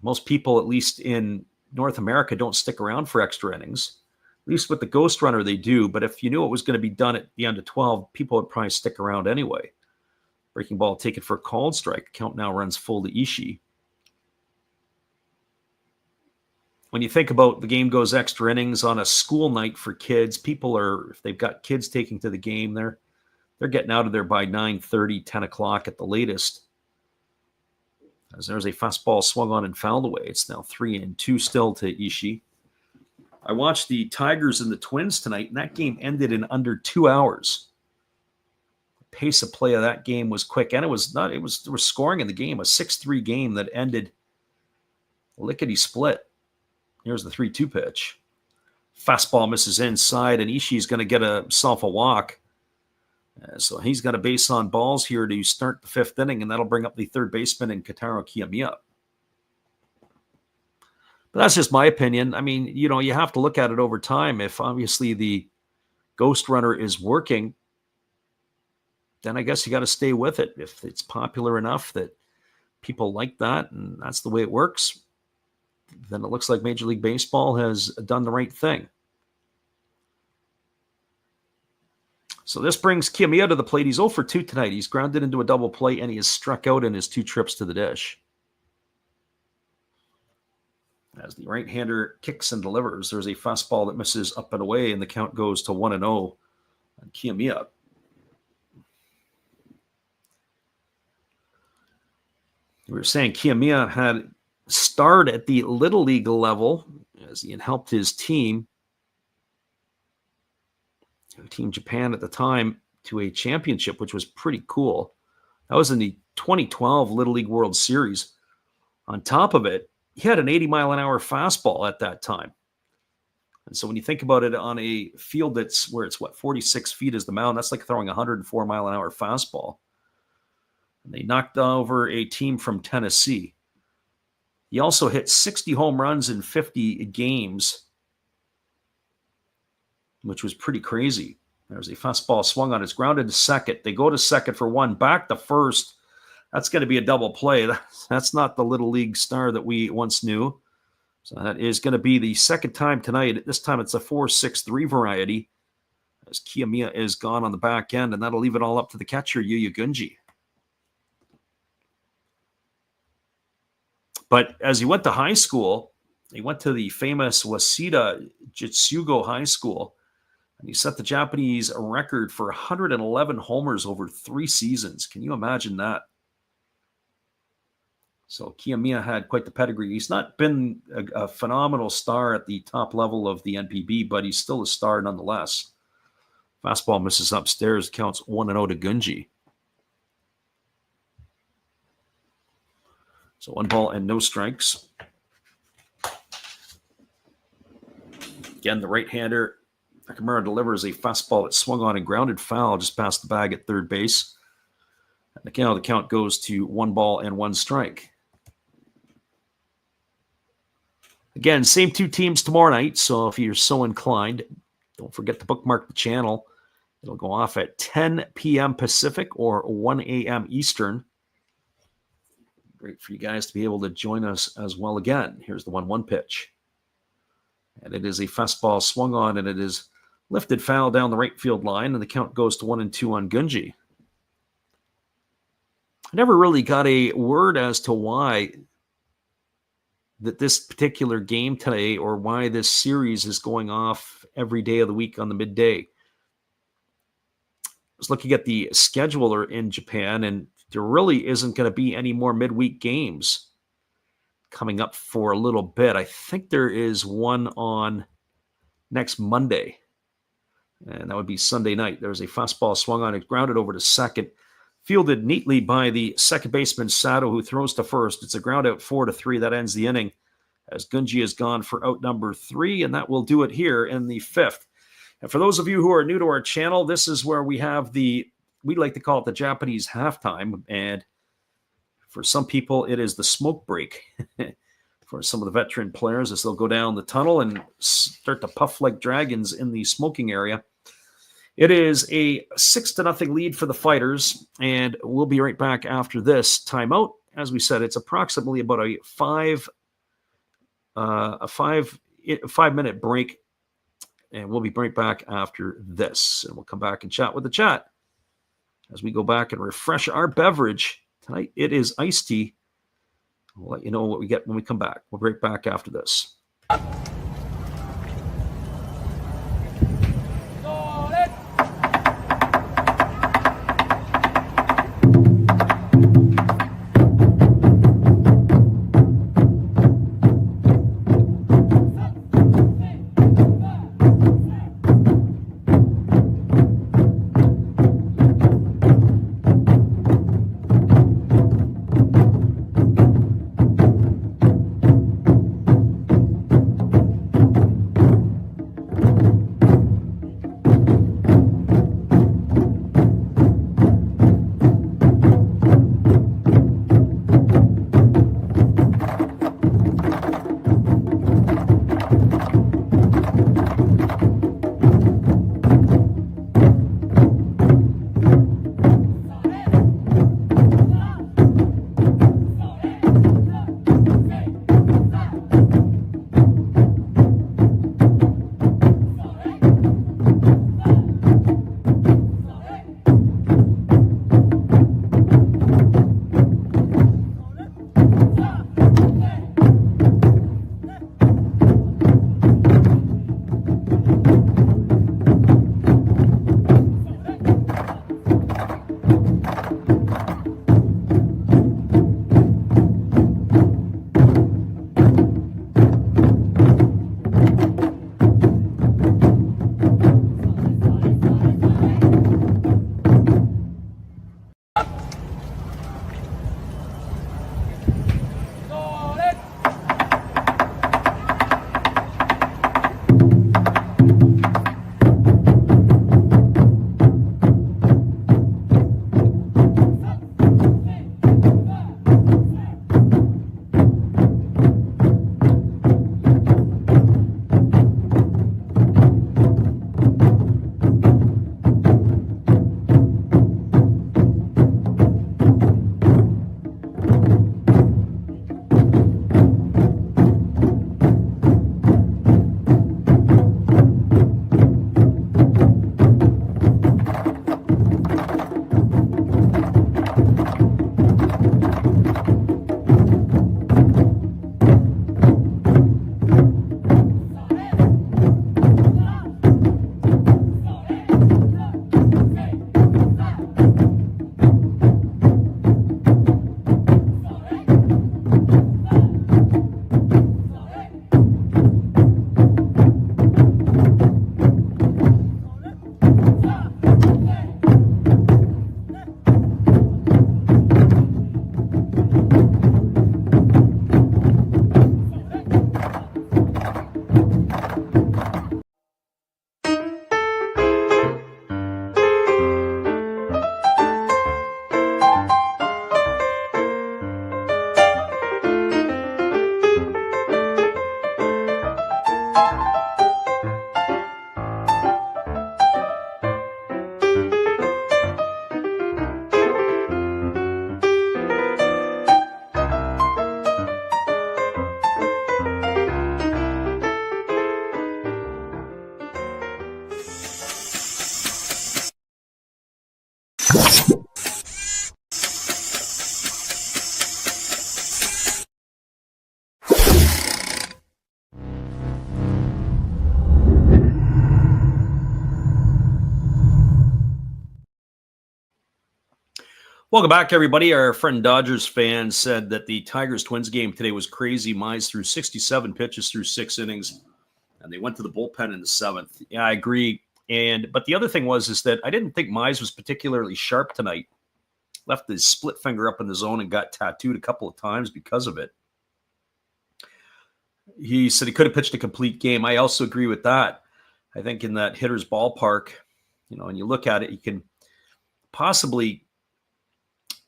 Most people, at least in North America, don't stick around for extra innings. At least with the ghost runner, they do. But if you knew it was going to be done at the end of 12, people would probably stick around anyway. Breaking ball taken for a called strike. Count now runs full to Ishii. When you think about the game goes extra innings on a school night for kids, people are, if they've got kids taking to the game, they're getting out of there by 9:30, 10 o'clock at the latest. As there's a fastball swung on and fouled away. It's now 3-2 still to Ishii. I watched the Tigers and the Twins tonight, and that game ended in under 2 hours. The pace of play of that game was quick, and there was scoring in the game, a 6-3 game that ended lickety split. Here's the 3-2 pitch. Fastball misses inside, and Ishii's going to get himself a walk. So he's got a base on balls here to start the fifth inning, and that'll bring up the third baseman in Kotaro Kiyomiya. But that's just my opinion. I mean, you have to look at it over time. If obviously the ghost runner is working, then I guess you got to stay with it. If it's popular enough that people like that, and that's the way it works, then it looks like Major League Baseball has done the right thing. So this brings Kiyomiya to the plate. He's 0 for 2 tonight. He's grounded into a double play, and he has struck out in his 2 trips to the dish. As the right-hander kicks and delivers, there's a fastball that misses up and away, and the count goes to 1-0 on Kiyomiya. We were saying Kiyomiya had starred at the Little League level as he had helped his team. Team Japan at the time to a championship, which was pretty cool. That was in the 2012 Little League World Series. On top of it, he had an 80-mile-an-hour fastball at that time. And so when you think about it on a field that's where it's 46 feet is the mound, that's like throwing a 104-mile-an-hour fastball. And they knocked over a team from Tennessee. He also hit 60 home runs in 50 games, which was pretty crazy. There's a fastball swung on. It's grounded to second. They go to second for one, back to first. That's going to be a double play. That's not the Little League star that we once knew. So that is going to be the second time tonight. This time it's a 4-6-3 variety, as Kiyomiya is gone on the back end, and that'll leave it all up to the catcher, Yuya Gunji. But as he went to high school, he went to the famous Waseda Jitsugo High School, and he set the Japanese record for 111 homers over 3 seasons. Can you imagine that? So Kiyomiya had quite the pedigree. He's not been a phenomenal star at the top level of the NPB, but he's still a star nonetheless. Fastball misses upstairs, counts 1-0 to Gunji. So 1 ball and no strikes. Again, the right-hander, Nakamura, delivers a fastball that swung on and grounded foul just past the bag at third base. And again, the count goes to 1 ball and 1 strike. Again, same 2 teams tomorrow night, so if you're so inclined, don't forget to bookmark the channel. It'll go off at 10 p.m. Pacific or 1 a.m. Eastern. Great for you guys to be able to join us as well again. Here's the 1-1 pitch. And it is a fastball swung on, and it is lifted foul down the right field line, and the count goes to 1-2 on Gunji. I never really got a word as to why that this particular game today, or why this series is going off every day of the week on the midday. I was looking at the scheduler in Japan, and there really isn't going to be any more midweek games coming up for a little bit. I think there is one on next Monday, and that would be Sunday night. There's a fastball swung on, it grounded over to second, fielded neatly by the second baseman Sato, who throws to first. It's a ground out 4-3. That ends the inning as Gunji is gone for out number 3, and that will do it here in the 5th. And for those of you who are new to our channel, this is where we have we like to call it the Japanese halftime, and for some people, it is the smoke break for some of the veteran players as they'll go down the tunnel and start to puff like dragons in the smoking area. It is a 6-0 lead for the Fighters, and we'll be right back after this timeout. As we said, it's approximately about a 5-minute break, and we'll be right back after this. And we'll come back and chat with the chat as we go back and refresh our beverage. Tonight it is iced tea. We'll let you know what we get when we come back. We'll be right back after this. Welcome back, everybody. Our friend Dodgers fan said that the Tigers-Twins game today was crazy. Mize threw 67 pitches through 6 innings, and they went to the bullpen in the 7th. Yeah, I agree. But the other thing is that I didn't think Mize was particularly sharp tonight. Left his split finger up in the zone and got tattooed a couple of times because of it. He said he could have pitched a complete game. I also agree with that. I think in that hitter's ballpark, and you look at it, you can possibly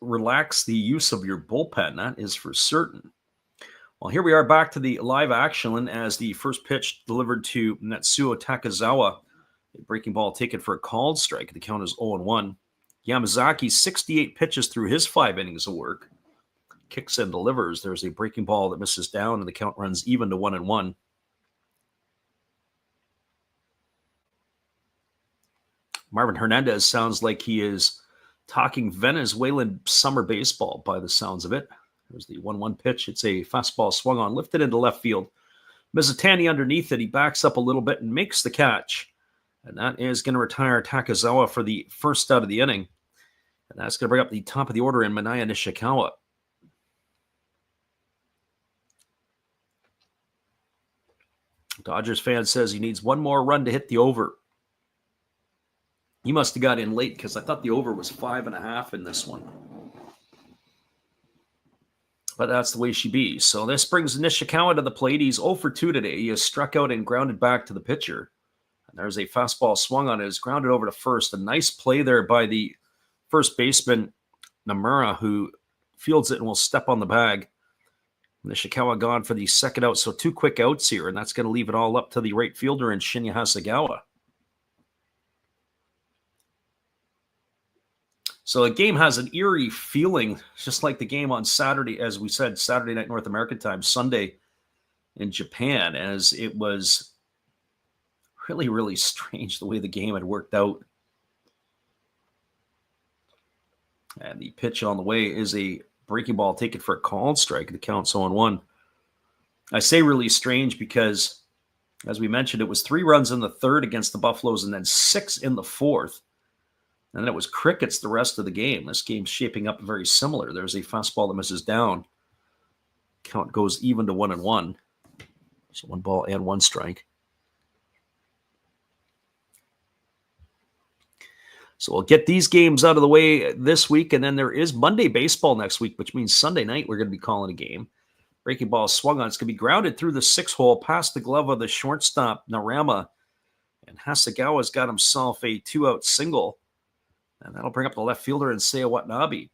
relax the use of your bullpen. That is for certain. Well, here we are back to the live action as the first pitch delivered to Natsuo Takezawa. A breaking ball taken for a called strike. The count is 0-1. Yamazaki, 68 pitches through his 5 innings of work. Kicks and delivers. There's a breaking ball that misses down, and the count runs even to 1-1. Marvin Hernandez sounds like he is talking Venezuelan summer baseball by the sounds of it. There's the 1-1 pitch. It's a fastball swung on, lifted into left field. Mizutani underneath it. He backs up a little bit and makes the catch. And that is going to retire Takezawa for the first out of the inning. And that's going to bring up the top of the order in Minaya Nishikawa. Dodgers fan says he needs one more run to hit the over. He must have got in late because I thought the over was 5.5 in this one. But that's the way she be. So this brings Nishikawa to the plate. He's 0 for 2 today. He has struck out and grounded back to the pitcher. And there's a fastball swung on it. It's grounded over to first. A nice play there by the first baseman, Namura, who fields it and will step on the bag. Nishikawa gone for the second out. So 2 quick outs here, and that's going to leave it all up to the right fielder in Shinya Hasegawa. So the game has an eerie feeling, just like the game on Saturday, as we said, Saturday night North American time, Sunday in Japan, as it was really, really strange the way the game had worked out. And the pitch on the way is a breaking ball taken for a called strike. The count's 0-1. I say really strange because, as we mentioned, it was 3 runs in the 3rd against the Buffaloes and then 6 in the 4th. And then it was crickets the rest of the game. This game's shaping up very similar. There's a fastball that misses down. Count goes even to 1-1. So 1 ball and 1 strike. So we'll get these games out of the way this week, and then there is Monday baseball next week, which means Sunday night we're going to be calling a game. Breaking ball swung on. It's going to be grounded through the 6 hole past the glove of the shortstop, Narama. And Hasegawa's got himself a 2-out single. And that'll bring up the left fielder and Seiya Watanabe.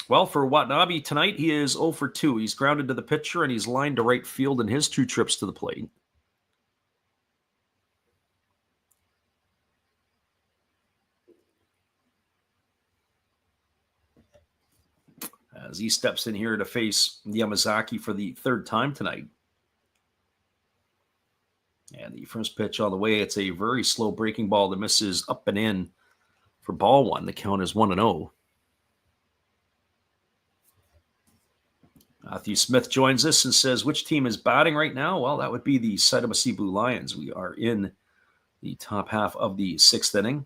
Well, for Watanabe tonight, he is 0 for 2. He's grounded to the pitcher, and he's lined to right field in his 2 trips to the plate. As he steps in here to face Yamazaki for the 3rd time tonight. And the first pitch on the way, it's a very slow breaking ball that misses up and in for ball 1. The count is 1-0. Matthew Smith joins us and says, which team is batting right now? Well, that would be the Saitama Seibu Lions. We are in the top half of the 6th inning.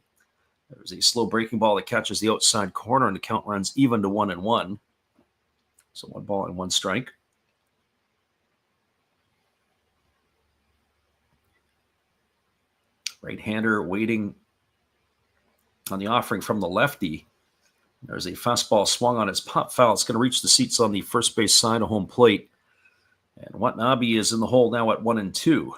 There's a slow breaking ball that catches the outside corner, and the count runs even to 1-1. So 1 ball and 1 strike. Right-hander waiting on the offering from the lefty. There's a fastball swung on. Its pop foul. It's going to reach the seats on the first base side of home plate. And Watanabe is in the hole now at 1-2.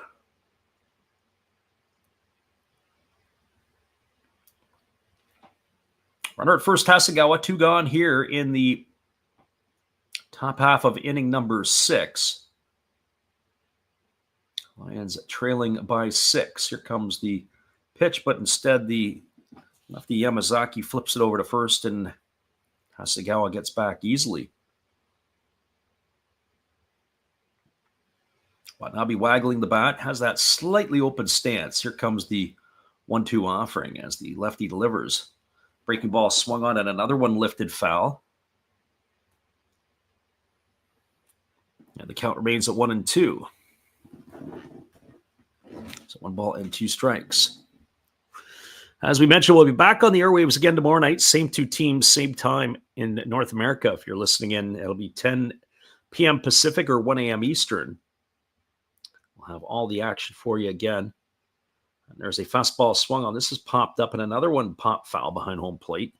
Runner at first, Hasegawa, 2 gone here in the top half of inning number 6. Lions trailing by 6. Here comes the pitch, but instead the lefty Yamazaki flips it over to first, and Hasegawa gets back easily. Watanabe waggling the bat, has that slightly open stance. Here comes the 1-2 offering as the lefty delivers. Breaking ball swung on, and another one lifted foul. And the count remains at 1-2. So So 1-2. As we mentioned, we'll be back on the airwaves again tomorrow night. Same two teams, same time in North America. If you're listening in, it'll be 10 p.m. Pacific or 1 a.m. Eastern. We'll have all the action for you again. And there's a fastball swung on. This has popped up, and another one pop foul behind home plate.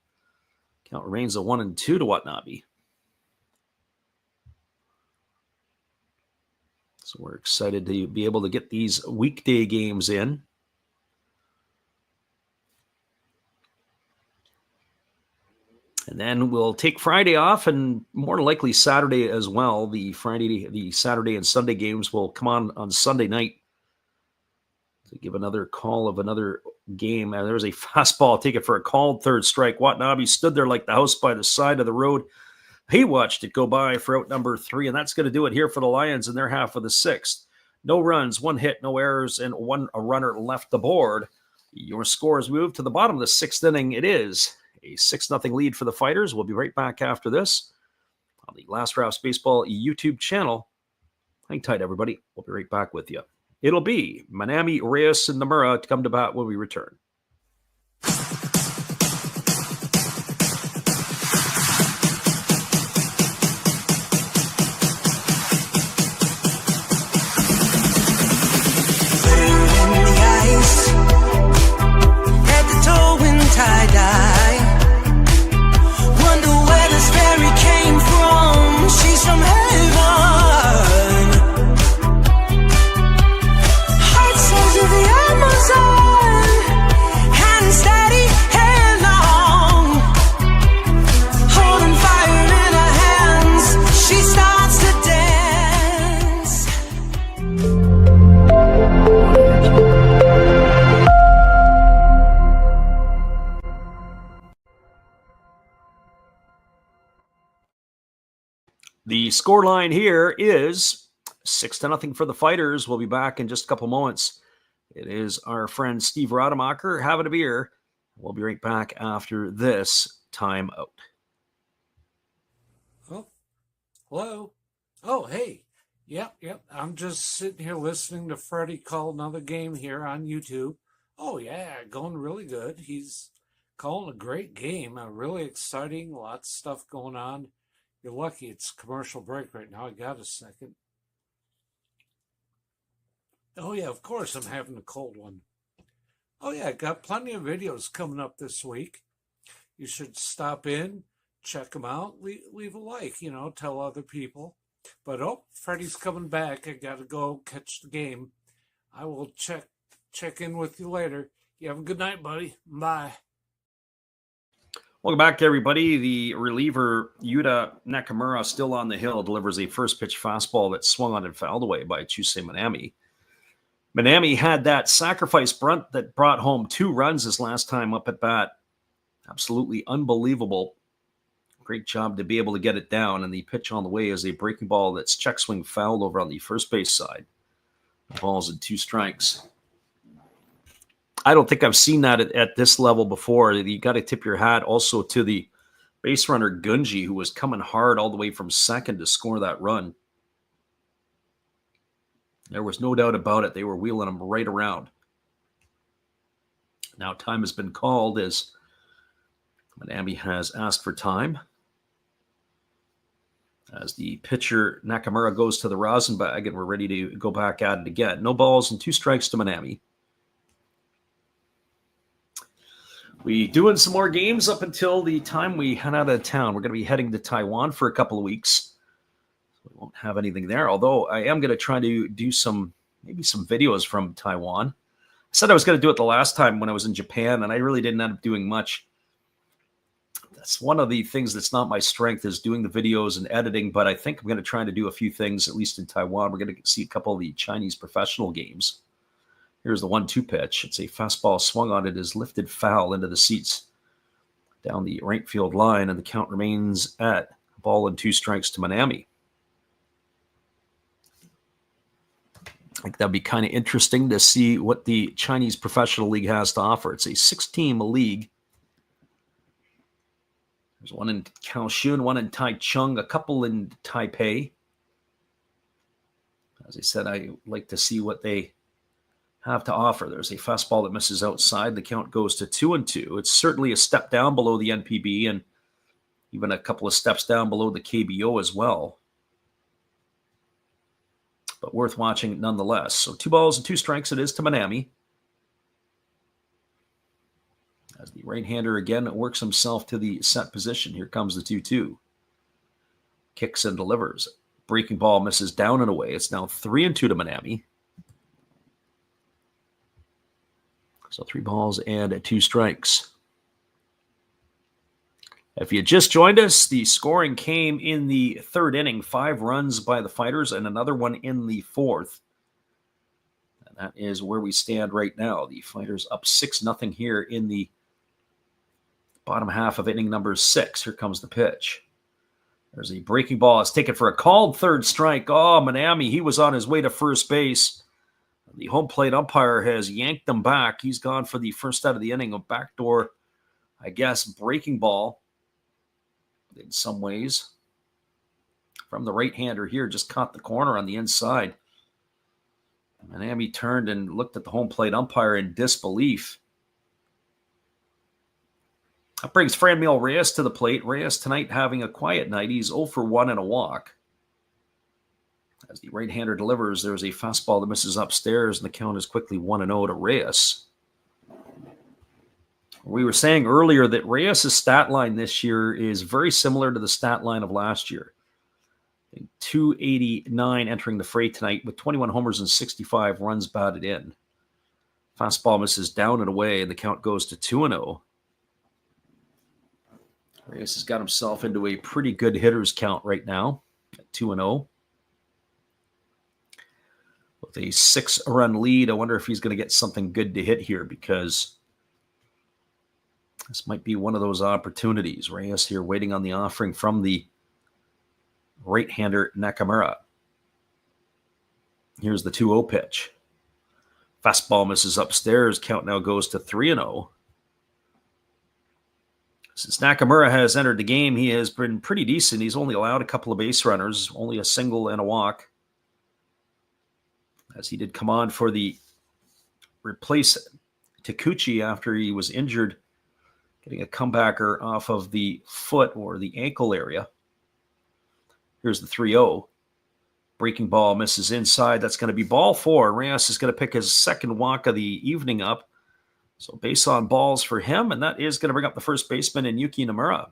Count remains a 1-2 to Watanabe. So we're excited to be able to get these weekday games in. And then we'll take Friday off, and more than likely Saturday as well. The Saturday and Sunday games will come on Sunday night to give another call of another game. There was a fastball taken for a called third strike. Watanabe stood there like the house by the side of the road. He watched it go by for out number 3, and that's going to do it here for the Lions in their half of the 6th. No runs, 1 hit, no errors, and a runner left the board. Your score has moved to the bottom of the 6th inning. It is a 6-0 lead for the Fighters. We'll be right back after this on the Last Raps Baseball YouTube channel. Hang tight, everybody. We'll be right back with you. It'll be Manami, Reyes, and Nomura to come to bat when we return. Tie-dye. Wonder where this fairy came from. She's from heaven. Heart says of the Amazon. Hand steady, hair long. Holding fire in her hands. She starts to dance. The scoreline here is 6-0 for the Fighters. We'll be back in just a couple moments. It is our friend Steve Rademacher having a beer. We'll be right back after this timeout. Oh, hello. Oh, hey. Yep. I'm just sitting here listening to Freddie call another game here on YouTube. Oh, yeah, going really good. He's calling a great game. Really exciting. Lots of stuff going on. You're lucky it's commercial break right now. I got a second. Oh, yeah, of course I'm having a cold one. Oh, yeah, got plenty of videos coming up this week. You should stop in, check them out, leave a like, tell other people. But, Freddie's coming back. I got to go catch the game. I will check in with you later. You have a good night, buddy. Bye. Welcome back, everybody. The reliever, Yuta Nakamura, still on the hill, delivers a first-pitch fastball that swung on and fouled away by Chusei Manami. Manami had that sacrifice bunt that brought home 2 runs his last time up at bat. Absolutely unbelievable. Great job to be able to get it down, and the pitch on the way is a breaking ball that's check swing fouled over on the first base side. The ball's in 2 strikes. I don't think I've seen that at this level before. You got to tip your hat also to the base runner Gunji, who was coming hard all the way from second to score that run. There was no doubt about it. They were wheeling him right around. Now time has been called as Manami has asked for time. As the pitcher Nakamura goes to the rosin bag, and we're ready to go back at it again. No balls and 2 strikes to Manami. We doing some more games up until the time we head out of town. We're going to be heading to Taiwan for a couple of weeks. So we won't have anything there, although I am going to try to do maybe some videos from Taiwan. I said I was going to do it the last time when I was in Japan, and I really didn't end up doing much. That's one of the things that's not my strength, is doing the videos and editing, but I think I'm going to try to do a few things, at least in Taiwan. We're going to see a couple of the Chinese professional games. Here's the 1-2 pitch. It's a fastball swung on. It is lifted foul into the seats down the right field line, and the count remains at 1-2 to Manami. I think that'd be kind of interesting to see what the Chinese Professional League has to offer. It's a 6-team league. There's one in Kaohsiung, one in Taichung, a couple in Taipei. As I said, I like to see what they have to offer. There's a fastball that misses outside. The count goes to 2-2. It's certainly a step down below the NPB and even a couple of steps down below the KBO as well. But worth watching nonetheless. So 2 balls and 2 strikes it is to Manami. As the right-hander again works himself to the set position. Here comes the 2-2. Kicks and delivers. Breaking ball misses down and away. It's now 3-2 to Manami. So 3 balls and 2 strikes. If you just joined us, the scoring came in the 3rd inning. 5 runs by the Fighters and another one in the 4th. And that is where we stand right now. The Fighters up 6-0 here in the bottom half of inning number 6. Here comes the pitch. There's a breaking ball. It's taken for a called 3rd strike. Oh, Manami, he was on his way to first base. The home plate umpire has yanked him back. He's gone for the first out of the inning, a backdoor, I guess, breaking ball in some ways. From the right-hander here, just caught the corner on the inside. Manami turned and looked at the home plate umpire in disbelief. That brings Franmil Reyes to the plate. Reyes tonight having a quiet night. He's 0 for 1 and a walk. As the right-hander delivers, there's a fastball that misses upstairs, and the count is quickly 1-0 to Reyes. We were saying earlier that Reyes' stat line this year is very similar to the stat line of last year. 289 entering the fray tonight with 21 homers and 65 runs batted in. Fastball misses down and away, and the count goes to 2-0. Reyes has got himself into a pretty good hitters count right now at 2-0. With a 6-run lead, I wonder if he's going to get something good to hit here, because this might be one of those opportunities. Reyes here waiting on the offering from the right-hander Nakamura. Here's the 2-0 pitch. Fastball misses upstairs. Count now goes to 3-0. Since Nakamura has entered the game, he has been pretty decent. He's only allowed a couple of base runners, only a single and a walk, as he did come on for the replace Takuchi after he was injured, getting a comebacker off of the foot or the ankle area. Here's the 3-0. Breaking ball misses inside. That's going to be ball 4. Reyes is going to pick his 2nd walk of the evening up. So base on balls for him, and that is going to bring up the first baseman in Yuki Nomura.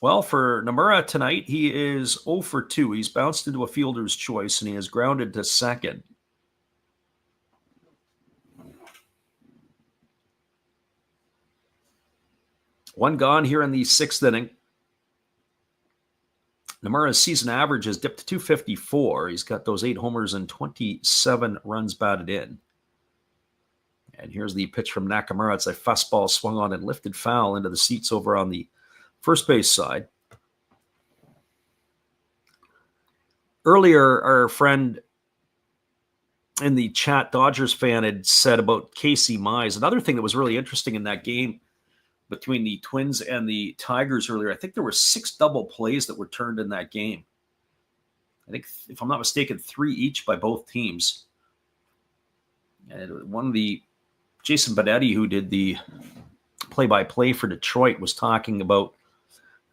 Well, for Nomura tonight, he is 0 for 2. He's bounced into a fielder's choice, and he is grounded to second. One gone here in the 6th inning. Nomura's season average has dipped to 254. He's got those 8 homers and 27 runs batted in. And here's the pitch from Nakamura. It's a fastball swung on and lifted foul into the seats over on the first base side. Earlier, our friend in the chat, Dodgers fan, had said about Casey Mize. Another thing that was really interesting in that game between the Twins and the Tigers earlier, I think there were 6 double plays that were turned in that game. I think, if I'm not mistaken, 3 each by both teams. And one of the Jason Benetti, who did the play-by-play for Detroit, was talking about,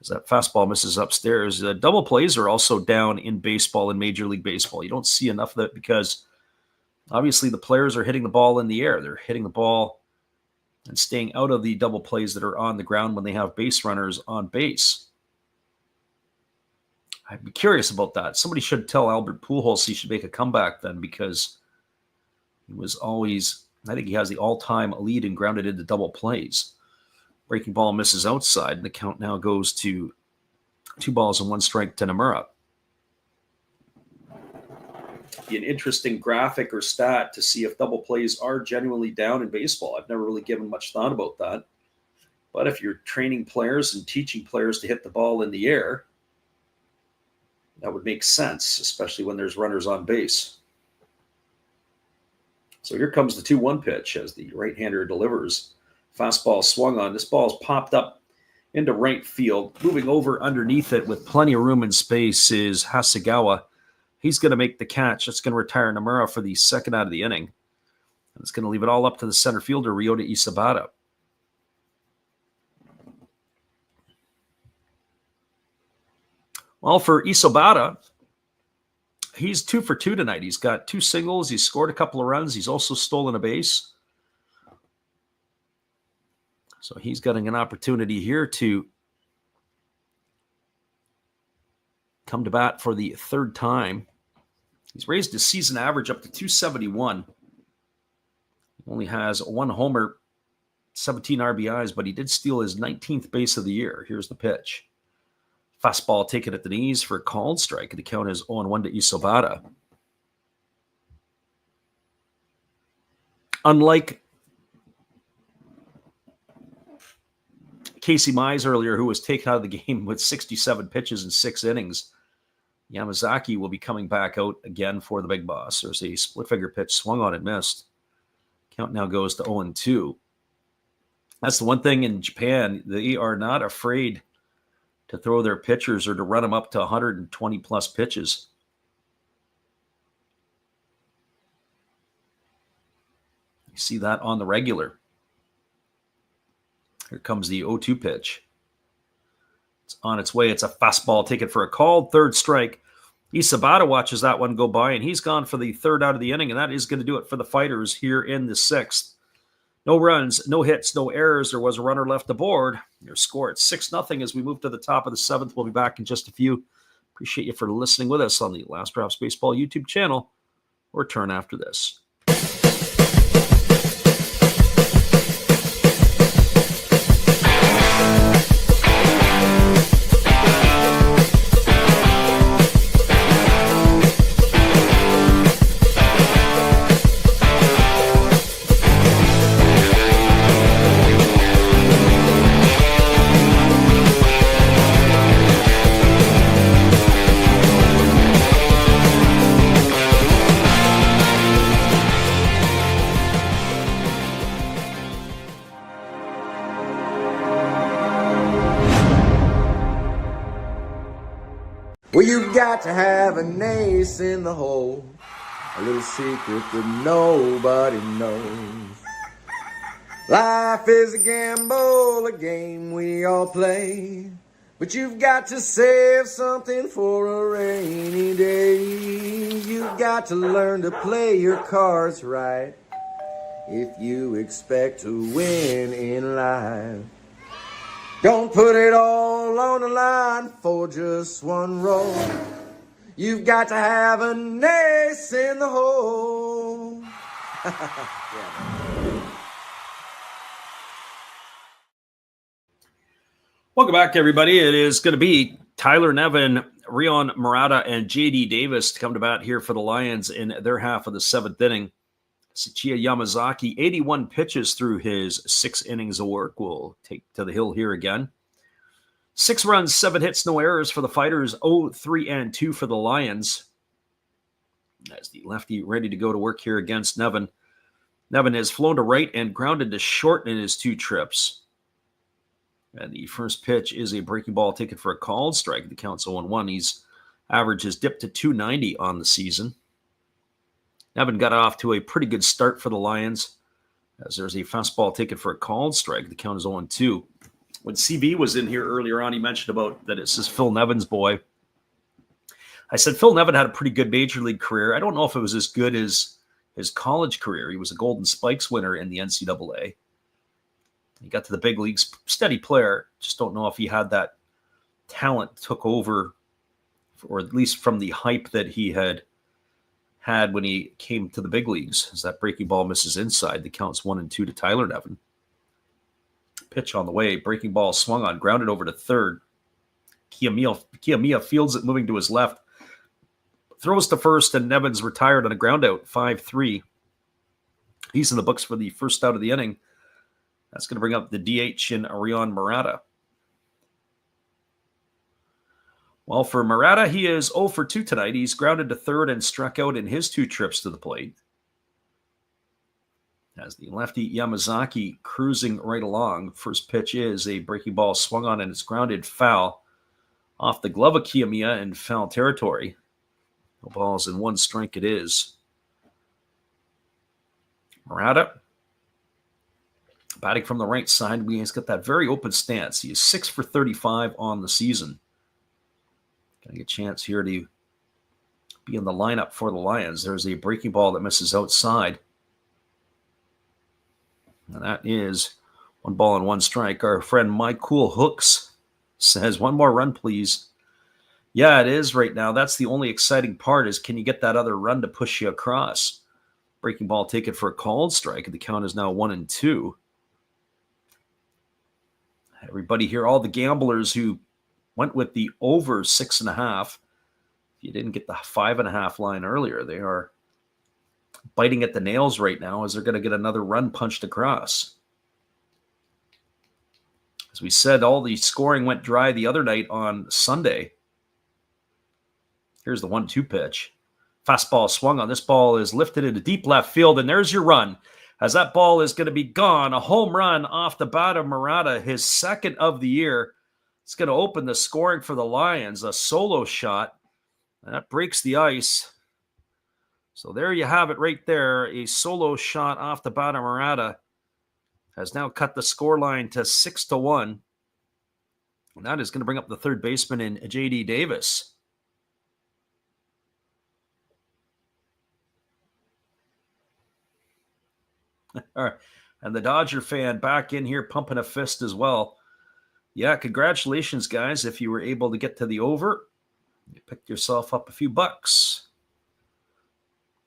as that fastball misses upstairs, double plays are also down in baseball, in Major League Baseball. You don't see enough of that because obviously the players are hitting the ball in the air. They're hitting the ball and staying out of the double plays that are on the ground when they have base runners on base. I'd be curious about that. Somebody should tell Albert Pujols he should make a comeback then, because he was always, I think he has the all-time lead in grounded into double plays. Breaking ball misses outside, and the count now goes to 2 balls and 1 strike to Nomura. Be an interesting graphic or stat to see if double plays are genuinely down in baseball. I've never really given much thought about that. But if you're training players and teaching players to hit the ball in the air, that would make sense, especially when there's runners on base. So here comes the 2-1 pitch as the right-hander delivers. Fastball swung on. This ball's popped up into right field. Moving over underneath it with plenty of room and space is Hasegawa. He's going to make the catch. That's going to retire Nomura for the second out of the inning. And it's going to leave it all up to the center fielder, Ryota Isabata. Well, for Isabata, he's 2 for 2 tonight. He's got 2 singles. He's scored a couple of runs. He's also stolen a base. So he's getting an opportunity here to come to bat for the third time. He's raised his season average up to 271. He only has 1 homer, 17 RBIs, but he did steal his 19th base of the year. Here's the pitch. Fastball taken at the knees for a called strike. The count is 0-1 to Isabata. Unlike Casey Mize earlier, who was taken out of the game with 67 pitches in 6 innings, Yamazaki will be coming back out again for the big boss. There's a split-finger pitch swung on and missed. Count now goes to 0-2. That's the one thing in Japan. They are not afraid to throw their pitchers or to run them up to 120-plus pitches. You see that on the regular. Here comes the 0-2 pitch. It's on its way. It's a fastball taken for a called third strike. Isabata watches that one go by, and he's gone for the third out of the inning, and that is going to do it for the Fighters here in the 6th. No runs, no hits, no errors. There was a runner left aboard. Your score at 6-0 as we move to the top of the 7th. We'll be back in just a few. Appreciate you for listening with us on the Last Drops Baseball YouTube channel. We'll return after this. Well, you've got to have an ace in the hole, a little secret that nobody knows. Life is a gamble, a game we all play, but you've got to save something for a rainy day. You've got to learn to play your cards right if you expect to win in life. Don't put it all on the line for just one roll. You've got to have an ace in the hole. Welcome back, everybody. It is going to be Tyler Nevin, Rion Murata, and J.D. Davis to come to bat here for the Lions in their half of the 7th inning. Sachiya Yamazaki, 81 pitches through his 6 innings of work, will take to the hill here again. 6 runs, 7 hits, no errors for the Fighters, 0-3-2 for the Lions. As the lefty ready to go to work here against Nevin. Nevin has flown to right and grounded to short in his 2 trips. And the first pitch is a breaking ball taken for a called strike. The count's 0-1. His average has dipped to 290 on the season. Nevin got off to a pretty good start for the Lions, as there's a fastball taken for a called strike. The count is 0-2. When CB was in here earlier on, he mentioned about that this is Phil Nevin's boy. I said Phil Nevin had a pretty good major league career. I don't know if it was as good as his college career. He was a Golden Spikes winner in the NCAA. He got to the big leagues, steady player. Just don't know if he had that talent took over, or at least from the hype that he had when he came to the big leagues. As that breaking ball misses inside, the count's 1-2 to Tyler Nevin. Pitch on the way, breaking ball swung on, grounded over to third. Kiyomiya fields it, moving to his left. Throws to first, and Nevin's retired on a ground out, 5-3. He's in the books for the first out of the inning. That's going to bring up the DH in Rion Murata. Well, for Murata, he is 0 for 2 tonight. He's grounded to third and struck out in his 2 trips to the plate. As the lefty Yamazaki cruising right along. First pitch is a breaking ball swung on, and it's grounded foul off the glove of Kiyomiya in foul territory. No balls and 1 strike it is. Murata batting from the right side. He's got that very open stance. He is 6 for 35 on the season. Getting a chance here to be in the lineup for the Lions. There's a breaking ball that misses outside. And that is 1 ball and 1 strike. Our friend My Cool Hooks says, 1 more run, please. Yeah, it is right now. That's the only exciting part is can you get that other run to push you across? Breaking ball taken for a called strike, and the count is now 1-2. Everybody here, all the gamblers who went with the over 6.5. If you didn't get the 5.5 line earlier, they are biting at the nails right now as they're going to get another run punched across. As we said, all the scoring went dry the other night on Sunday. Here's the 1-2 pitch. Fastball swung on. This ball is lifted into deep left field, and there's your run. As that ball is going to be gone, a home run off the bat of Murata, his 2nd of the year. It's going to open the scoring for the Lions, a solo shot. That breaks the ice. So there you have it right there. A solo shot off the bat of Murata has now cut the score line to 6-1. And that is going to bring up the third baseman in J.D. Davis. All right. And the Dodger fan back in here pumping a fist as well. Yeah, congratulations, guys. If you were able to get to the over, you picked yourself up a few bucks.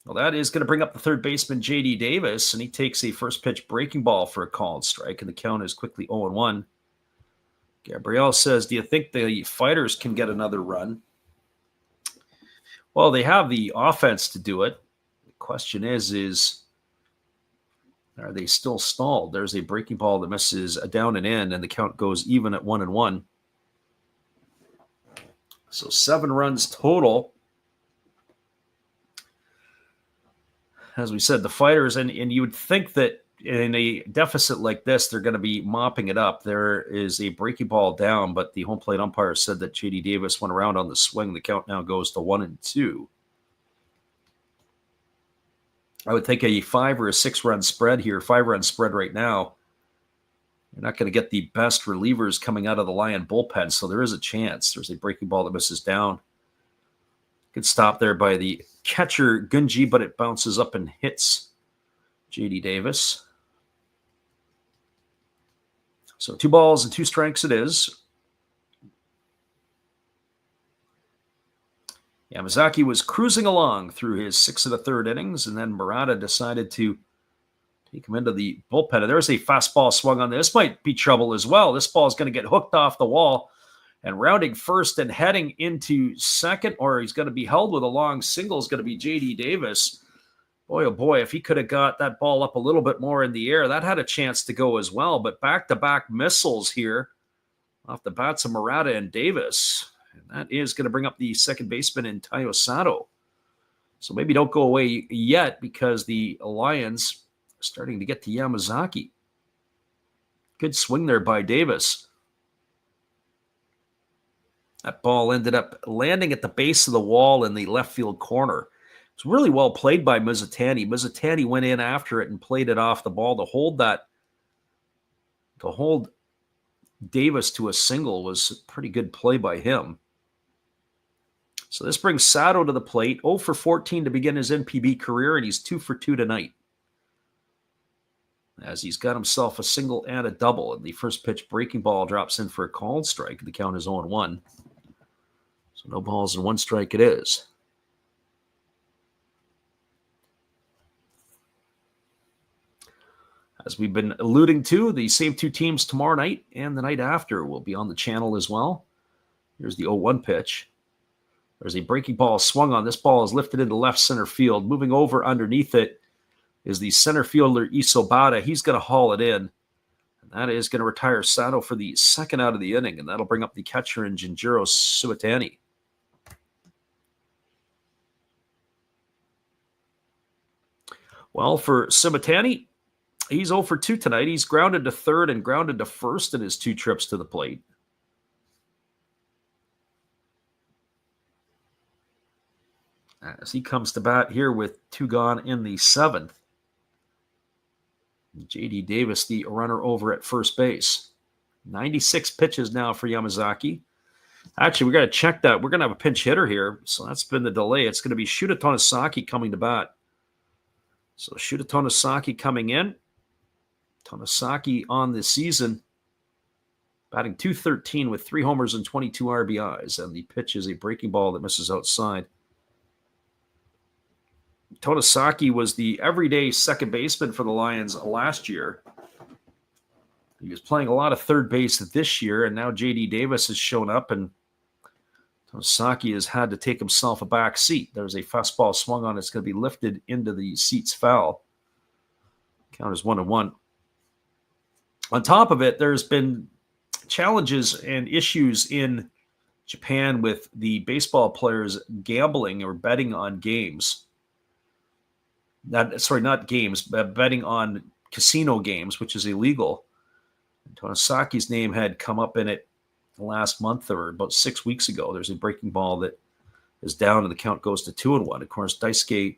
Well, that is going to bring up the third baseman, J.D. Davis, and he takes a first pitch breaking ball for a called strike, and the count is quickly 0-1. Gabrielle says, do you think the Fighters can get another run? Well, they have the offense to do it. The question is are they still stalled? There's a breaking ball that misses a down and in, and the count goes even at 1-1. So 7 runs total. As we said, the Fighters, and you would think that in a deficit like this, they're going to be mopping it up. There is a breaking ball down, but the home plate umpire said that J.D. Davis went around on the swing. The count now goes to 1-2. I would think a 5 or a 6 run spread here, 5-run spread right now. You're not going to get the best relievers coming out of the Lion bullpen, so there is a chance. There's a breaking ball that misses down. Good stop there by the catcher, Gunji, but it bounces up and hits J.D. Davis. So 2 balls and 2 strikes it is. Yamazaki was cruising along through his 6 1/3 innings, and then Murata decided to take him into the bullpen. And there's a fastball swung on this. Might be trouble as well. This ball is going to get hooked off the wall, and rounding first and heading into second, or he's going to be held with a long single, is going to be J.D. Davis. Boy, oh boy, if he could have got that ball up a little bit more in the air, that had a chance to go as well. But back-to-back missiles here off the bats of Murata and Davis. And that is going to bring up the second baseman in Tayo Sato. So maybe don't go away yet because the Lions are starting to get to Yamazaki. Good swing there by Davis. That ball ended up landing at the base of the wall in the left field corner. It was really well played by Mizutani. Mizutani went in after it and played it off the ball to hold Davis to a single was a pretty good play by him. So this brings Sato to the plate, 0 for 14 to begin his NPB career, and he's 2 for 2 tonight. As he's got himself a single and a double, and the first pitch breaking ball drops in for a called strike. The count is 0-1. So no balls and 1 strike it is. As we've been alluding to, the same 2 teams tomorrow night and the night after will be on the channel as well. Here's the 0-1 pitch. There's a breaking ball swung on. This ball is lifted into left center field. Moving over underneath it is the center fielder Isobata. He's going to haul it in. And that is going to retire Sato for the second out of the inning, and that'll bring up the catcher in Jinjiro Suwatani. Well, for Suwatani, he's 0 for 2 tonight. He's grounded to third and grounded to first in his 2 trips to the plate. as he comes to bat here with 2 gone in the 7th. J.D. Davis, the runner over at first base. 96 pitches now for Yamazaki. Actually, we got to check that. We're going to have a pinch hitter here, so that's been the delay. It's going to be Shuta Tonosaki coming to bat. So Shuta Tonosaki coming in. Tonosaki on the season, batting .213 with 3 homers and 22 RBIs. And the pitch is a breaking ball that misses outside. Tonosaki was the everyday second baseman for the Lions last year. He was playing a lot of third base this year, and now J.D. Davis has shown up, and Tonosaki has had to take himself a back seat. There's a fastball swung on. It's going to be lifted into the seats foul. Count is 1-1. On top of it, there's been challenges and issues in Japan with the baseball players gambling or betting on games. Not games, but betting on casino games, which is illegal. Tonosaki's name had come up in it last month or about 6 weeks ago. There's a breaking ball that is down and the count goes to 2-1. Of course, Taisuke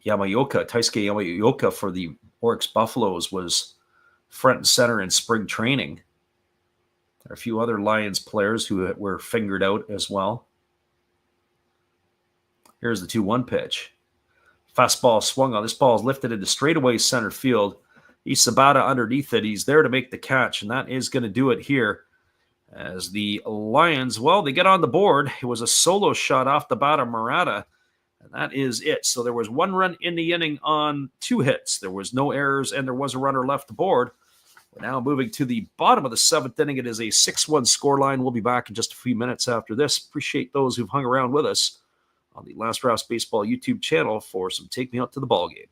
Yamaoka for the Oryx Buffaloes was front and center in spring training. There are a few other Lions players who were fingered out as well. Here's the 2-1 pitch. Fastball swung on. This ball is lifted into straightaway center field. Isabata underneath it. He's there to make the catch, and that is going to do it here. As the Lions, they get on the board. It was a solo shot off the bat of Murata, and that is it. So there was 1 run in the inning on 2 hits. There was no errors, and there was a runner left aboard. We're now moving to the bottom of the 7th inning. It is a 6-1 scoreline. We'll be back in just a few minutes after this. Appreciate those who've hung around with us on the Last Rouse Baseball YouTube channel for some Take Me Out to the Ball Game.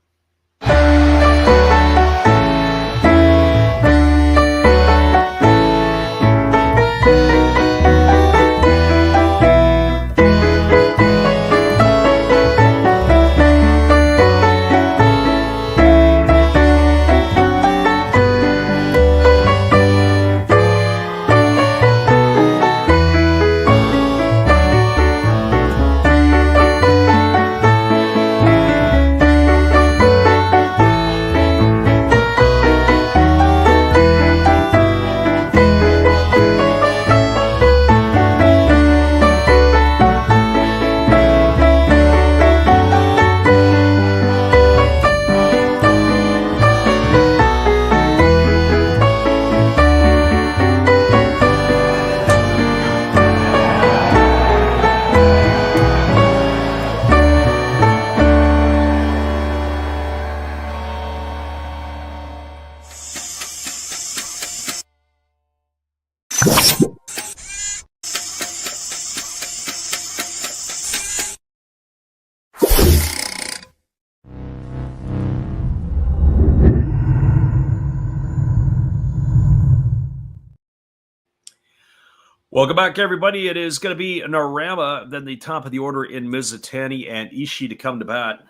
Welcome back, everybody. It is going to be Narama, then the top of the order in Mizutani and Ishii to come to bat.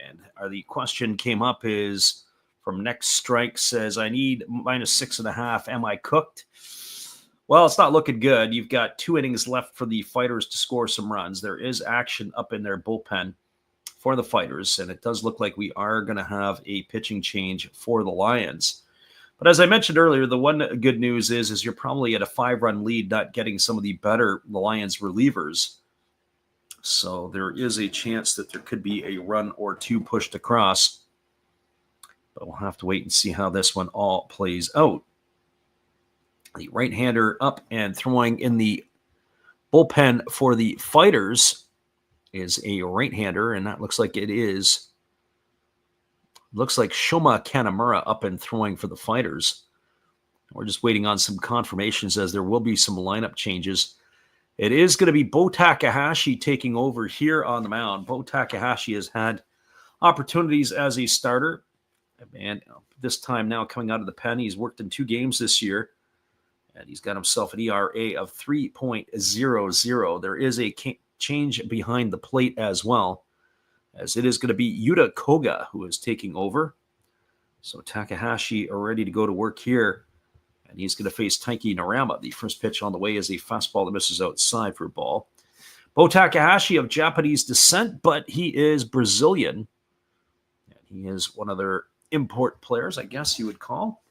And the question came up is from Next Strike says, I need -6.5. Am I cooked? Well, it's not looking good. You've got 2 innings left for the Fighters to score some runs. There is action up in their bullpen for the Fighters, and it does look like we are going to have a pitching change for the Lions. But as I mentioned earlier, the one good news is you're probably at a 5-run lead, not getting some of the Lions relievers. So there is a chance that there could be a run or 2 pushed across. But we'll have to wait and see how this one all plays out. The right-hander up and throwing in the bullpen for the Fighters is a right-hander, and that looks like it is. Looks like Shoma Kanamura up and throwing for the Fighters. We're just waiting on some confirmations as there will be some lineup changes. It is going to be Bo Takahashi taking over here on the mound. Bo Takahashi has had opportunities as a starter. And this time now coming out of the pen, he's worked in 2 games this year. And he's got himself an ERA of 3.00. There is a change behind the plate as well, as it is going to be Yuta Koga who is taking over. So Takahashi are ready to go to work here, and he's going to face Taiki Narama. The first pitch on the way is a fastball that misses outside for a ball. Bo Takahashi of Japanese descent, but he is Brazilian. And he is one of their import players, I guess you would call.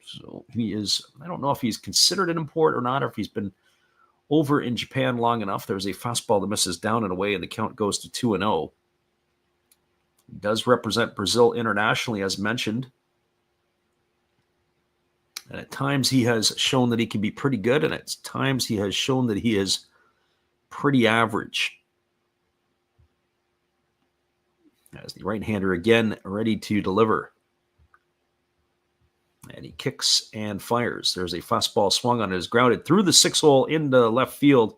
So he is, I don't know if he's considered an import or not, or if he's been over in Japan long enough. There's a fastball that misses down and away, and the count goes to 2-0. He does represent Brazil internationally, as mentioned. And at times he has shown that he can be pretty good, and at times he has shown that he is pretty average. As the right-hander again ready to deliver. And he kicks and fires. There's a fastball swung on it, is grounded through the 6-hole into left field.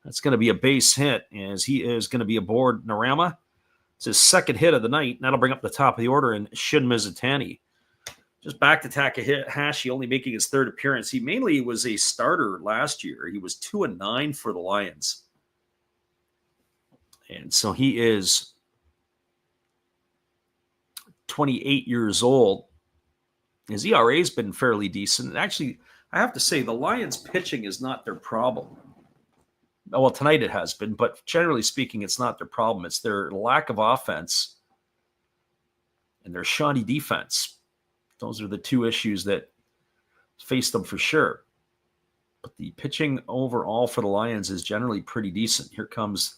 That's going to be a base hit, as he is going to be aboard Narama. It's his second hit of the night, and that'll bring up the top of the order in Shin Mizutani. Just back to Takahashi, only making his third appearance. He mainly was a starter last year. He was 2-9 for the Lions. And so he is 28 years old. His ERA has been fairly decent. Actually, I have to say, the Lions' pitching is not their problem. Well, tonight it has been, but generally speaking, it's not their problem. It's their lack of offense and their shoddy defense. Those are the two issues that face them for sure. But the pitching overall for the Lions is generally pretty decent. Here comes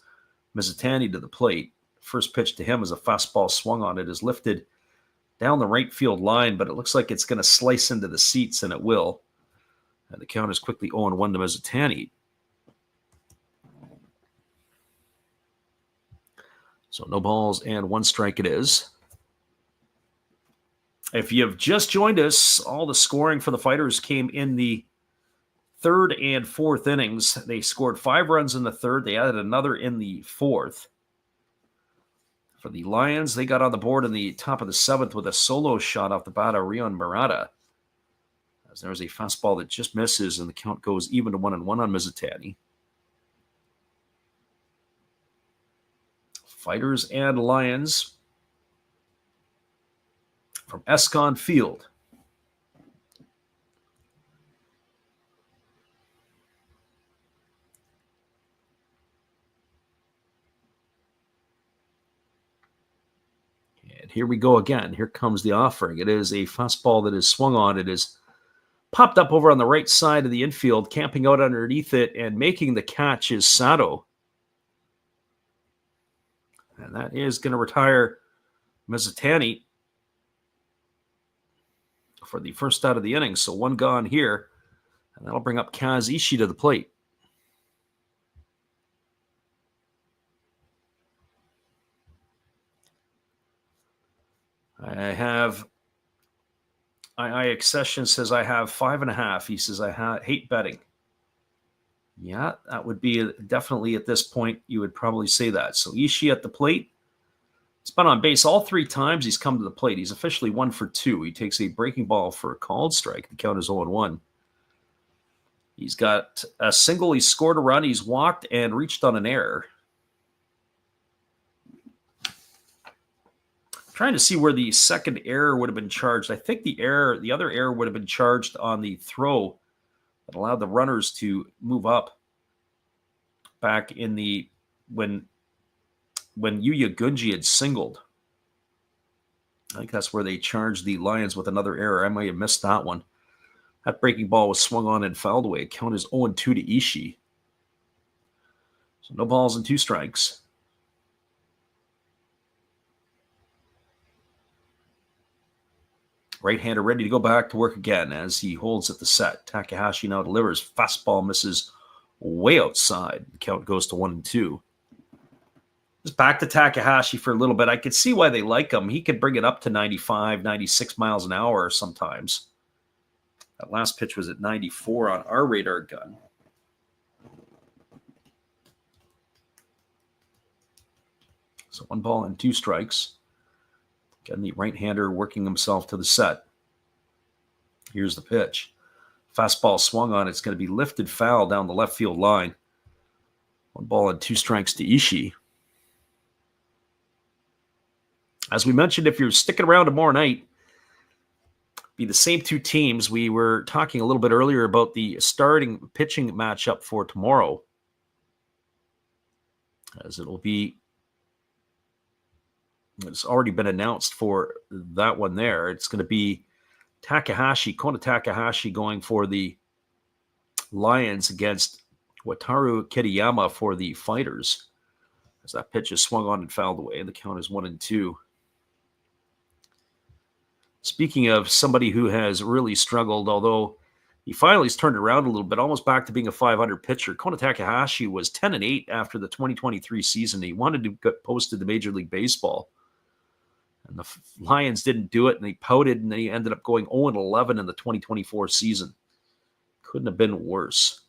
Mizutani to the plate. First pitch to him is a fastball swung on. It is lifted down the right field line, but it looks like it's going to slice into the seats, and it will. And the count is quickly 0-1 to Mizutani. So no balls and one strike it is. If you have just joined us, all the scoring for the Fighters came in the third and fourth innings. They scored 5 runs in the third. They added another in the fourth. For the Lions, they got on the board in the top of the seventh with a solo shot off the bat of Rion Murata. As there's a fastball that just misses, and the count goes even to 1-1 on Mizutani. Fighters and Lions from Escon Field. And here we go again. Here comes the offering. It is a fastball that is swung on. It is popped up over on the right side of the infield, camping out underneath it, and making the catch is Sato. And that is going to retire Mizutani for the first out of the inning. So 1 gone here. And that'll bring up Kaz Ishii to the plate. I have Accession says I have 5.5. He says I hate betting. Yeah, that would be definitely at this point, you would probably say that. So Ishii at the plate. He's been on base all 3 times he's come to the plate. He's officially 1 for 2. He takes a breaking ball for a called strike. The count is 0-1. He's got a single. He's scored a run. He's walked and reached on an error. Trying to see where the second error would have been charged. I think the other error would have been charged on the throw that allowed the runners to move up back in the when Yuya Gunji had singled. I think that's where they charged the Lions with another error. I might have missed that one. That breaking ball was swung on and fouled away. Count is 0-2 to Ishii. So no balls and 2 strikes. Right-hander ready to go back to work again as he holds at the set. Takahashi now delivers. Fastball misses way outside. The count goes to 1-2. Just back to Takahashi for a little bit. I could see why they like him. He could bring it up to 95, 96 miles an hour sometimes. That last pitch was at 94 on our radar gun. So 1 ball and 2 strikes. Again, the right-hander working himself to the set. Here's the pitch. Fastball swung on. It's going to be lifted foul down the left field line. 1 ball and 2 strikes to Ishii. As we mentioned, if you're sticking around tomorrow night, be the same 2 teams. We were talking a little bit earlier about the starting pitching matchup for tomorrow. as it's already been announced for that one there. It's going to be Kona Takahashi going for the Lions against Wataru Kitayama for the Fighters. As that pitch is swung on and fouled away, and the count is 1-2. Speaking of somebody who has really struggled, although he finally has turned around a little bit, almost back to being a 500 pitcher. Kona Takahashi was 10-8 after the 2023 season. He wanted to get posted to Major League Baseball, and the Lions didn't do it, and he pouted, and then he ended up going 0-11 in the 2024 season. Couldn't have been worse.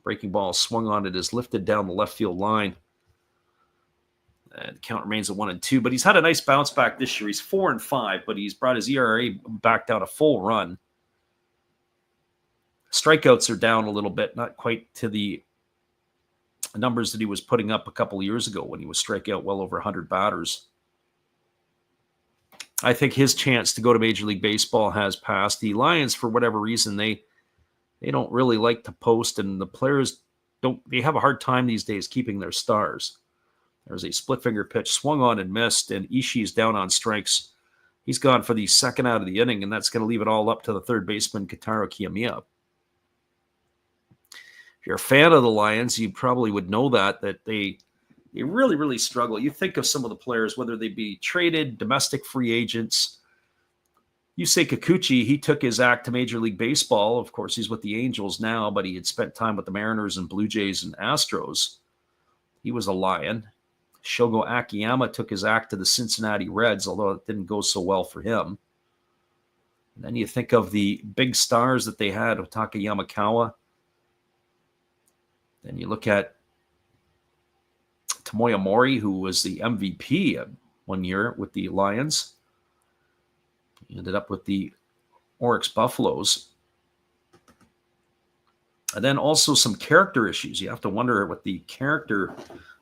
Breaking ball swung on it, is lifted down the left field line. And the count remains at 1-2, but he's had a nice bounce back this year. He's 4-5, but he's brought his ERA back down a full run. Strikeouts are down a little bit, not quite to the numbers that he was putting up a couple of years ago when he was striking out well over 100 batters. I think his chance to go to Major League Baseball has passed. The Lions, for whatever reason, they don't really like to post, and the players they have a hard time these days keeping their stars. There's a split finger pitch swung on and missed, and Ishii's down on strikes. He's gone for the second out of the inning, and that's going to leave it all up to the third baseman, Kotaro Kiyomiya. If you're a fan of the Lions, you probably would know that they really, really struggle. You think of some of the players, whether they be traded, domestic free agents. Yusei Kikuchi, he took his act to Major League Baseball. Of course, he's with the Angels now, but he had spent time with the Mariners and Blue Jays and Astros. He was a Lion. Shogo Akiyama took his act to the Cincinnati Reds, although it didn't go so well for him. And then you think of the big stars that they had, Otaka Yamakawa. Then you look at Tomoya Mori, who was the MVP one year with the Lions. He ended up with the Oryx Buffaloes. And then also some character issues. You have to wonder what the character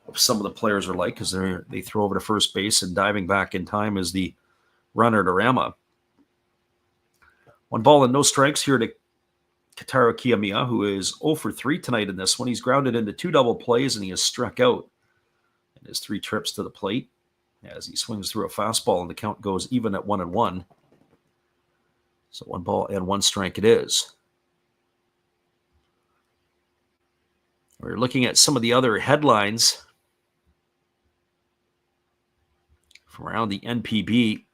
of some of the players are like, because they throw over to first base, and diving back in time is the runner to Rama. 1 ball and no strikes here to Kotaro Kiyomiya, who is 0 for 3 tonight in this one. He's grounded into 2 double plays, and he has struck out in his 3 trips to the plate as he swings through a fastball, and the count goes even at 1-1. So 1 ball and 1 strike it is. We're looking at some of the other headlines from around the NPB.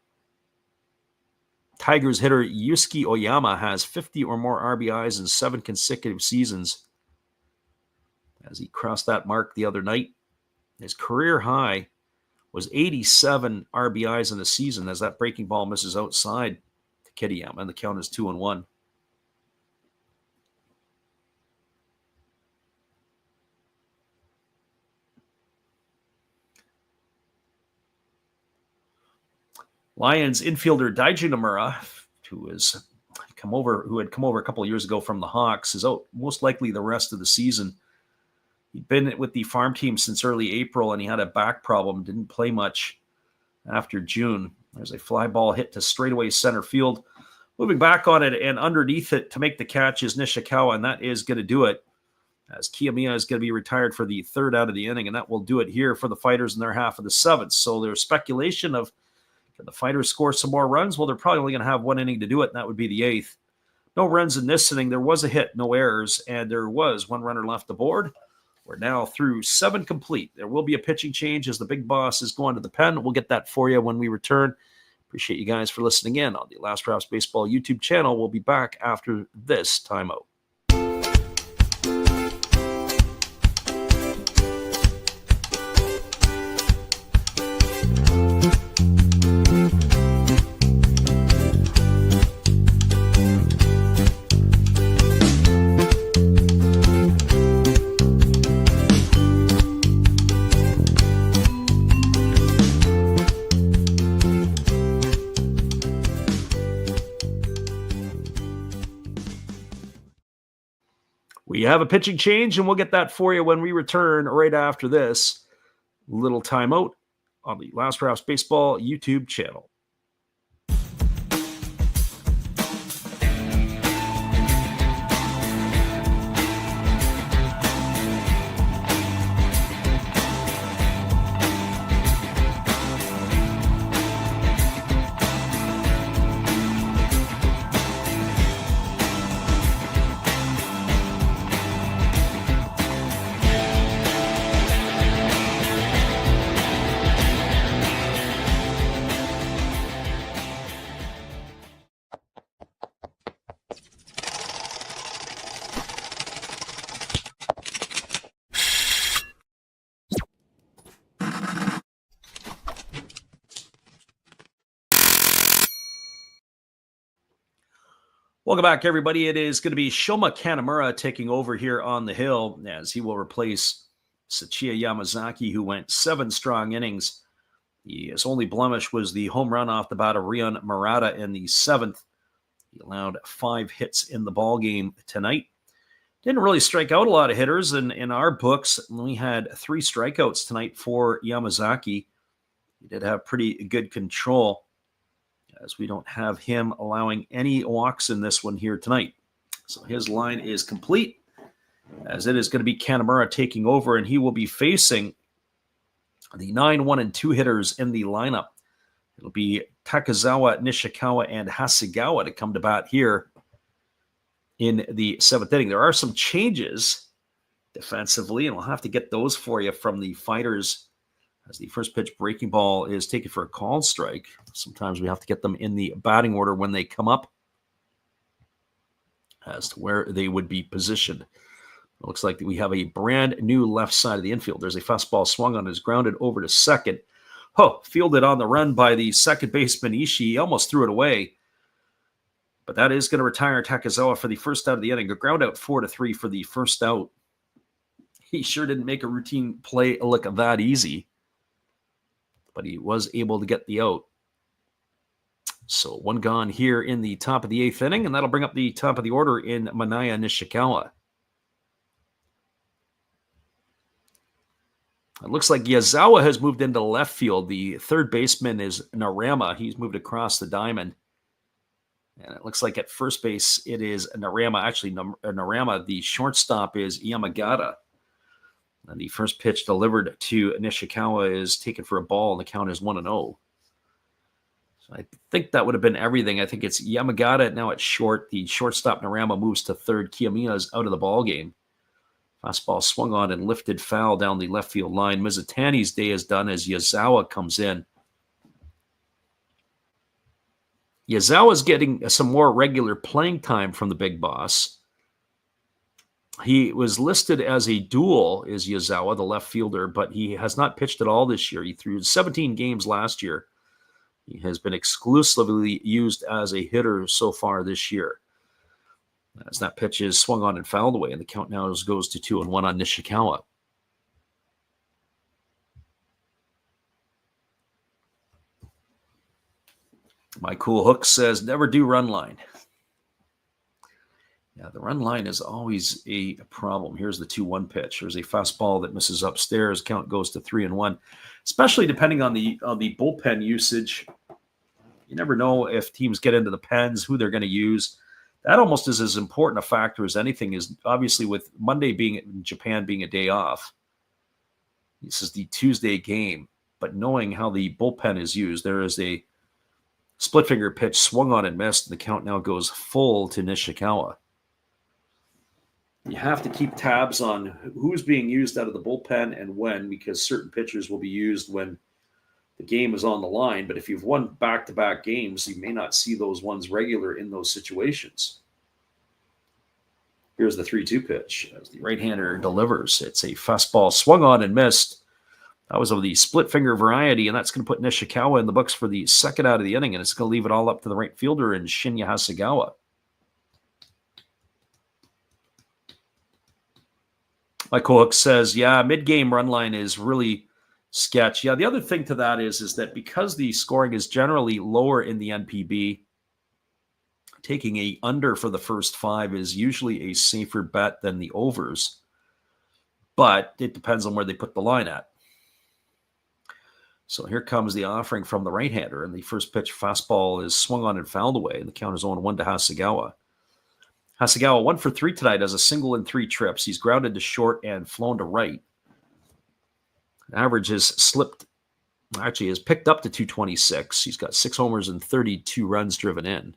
Tigers hitter Yusuke Oyama has 50 or more RBIs in 7 consecutive seasons, as he crossed that mark the other night. His career high was 87 RBIs in a season, as that breaking ball misses outside to Kitayama, and the count is 2-1. Lions infielder Daiji Nomura, who had come over a couple of years ago from the Hawks, is out most likely the rest of the season. He'd been with the farm team since early April, and he had a back problem, didn't play much after June. There's a fly ball hit to straightaway center field. Moving back on it and underneath it to make the catch is Nishikawa, and that is going to do it, as Kiyomiya is going to be retired for the 3rd out of the inning, and that will do it here for the Fighters in their half of the 7th. So there's speculation of, can the Fighters score some more runs? Well, they're probably only going to have 1 inning to do it, and that would be the 8th. No runs in this inning. There was a hit, no errors, and there was 1 runner left aboard. We're now through 7 complete. There will be a pitching change as the big boss is going to the pen. We'll get that for you when we return. Appreciate you guys for listening in on the Last Drafts Baseball YouTube channel. We'll be back after this timeout. We have a pitching change, and we'll get that for you when we return right after this little timeout on the Last Drafts Baseball YouTube channel. Welcome back, everybody. It is going to be Shoma Kanamura taking over here on the hill as he will replace Sachiya Yamazaki, who went 7 strong innings. His only blemish was the home run off the bat of Rion Murata in the 7th. He allowed 5 hits in the ball game tonight. Didn't really strike out a lot of hitters. In our books, we had 3 strikeouts tonight for Yamazaki. He did have pretty good control, as we don't have him allowing any walks in this one here tonight. So his line is complete, as it is going to be Kanamura taking over, and he will be facing the 9, 1, and 2 hitters in the lineup. It'll be Takezawa, Nishikawa, and Hasegawa to come to bat here in the 7th inning. There are some changes defensively, and we'll have to get those for you from the Fighters, as the first pitch breaking ball is taken for a called strike. Sometimes we have to get them in the batting order when they come up as to where they would be positioned. It looks like we have a brand new left side of the infield. There's a fastball swung on, is grounded over to second. Fielded on the run by the second baseman Ishii. He almost threw it away. But that is going to retire Takezawa for the first out of the inning. A ground out 4-3 for the first out. He sure didn't make a routine play look that easy, but he was able to get the out. So 1 gone here in the top of the 8th inning, and that'll bring up the top of the order in Manaya Nishikawa. It looks like Yazawa has moved into left field. The third baseman is Narama. He's moved across the diamond. And it looks like at first base it is Narama. Actually, Narama, the shortstop, is Yamagata. And the first pitch delivered to Nishikawa is taken for a ball, and the count is 1-0. So I think that would have been everything. I think it's Yamagata now at short. The shortstop Narama moves to third. Kiyomiya is out of the ball game. Fastball swung on and lifted foul down the left field line. Mizutani's day is done as Yazawa comes in. Yazawa's getting some more regular playing time from the big boss. He was listed as a dual, is Yazawa, the left fielder, but he has not pitched at all this year. He threw 17 games last year. He has been exclusively used as a hitter so far this year. As that pitch is swung on and fouled away, and the count now goes to 2-1 on Nishikawa. My Cool Hook says, never do run line. Yeah, the run line is always a problem. Here's the 2-1 pitch. There's a fastball that misses upstairs. Count goes to 3-1. Especially depending on the bullpen usage. You never know if teams get into the pens, who they're going to use. That almost is as important a factor as anything, is obviously with Monday being in Japan being a day off. This is the Tuesday game. But knowing how the bullpen is used, there is a split finger pitch swung on and missed. And the count now goes full to Nishikawa. You have to keep tabs on who's being used out of the bullpen and when, because certain pitchers will be used when the game is on the line. But if you've won back-to-back games, you may not see those ones regular in those situations. Here's the 3-2 pitch as the right-hander delivers. It's a fastball swung on and missed. That was of the split finger variety, and that's going to put Nishikawa in the books for the second out of the inning, and it's going to leave it all up to the right fielder in Shinya Hasegawa. Michael Hook says, yeah, mid-game run line is really sketch. Yeah, the other thing to that is that because the scoring is generally lower in the NPB, taking a under for the first 5 is usually a safer bet than the overs. But it depends on where they put the line at. So here comes the offering from the right-hander, and the first pitch fastball is swung on and fouled away, and the count is 0-1 to Hasegawa. Hasegawa 1 for 3 tonight, has a single in 3 trips. He's grounded to short and flown to right. Average has picked up to 226. He's got 6 homers and 32 runs driven in.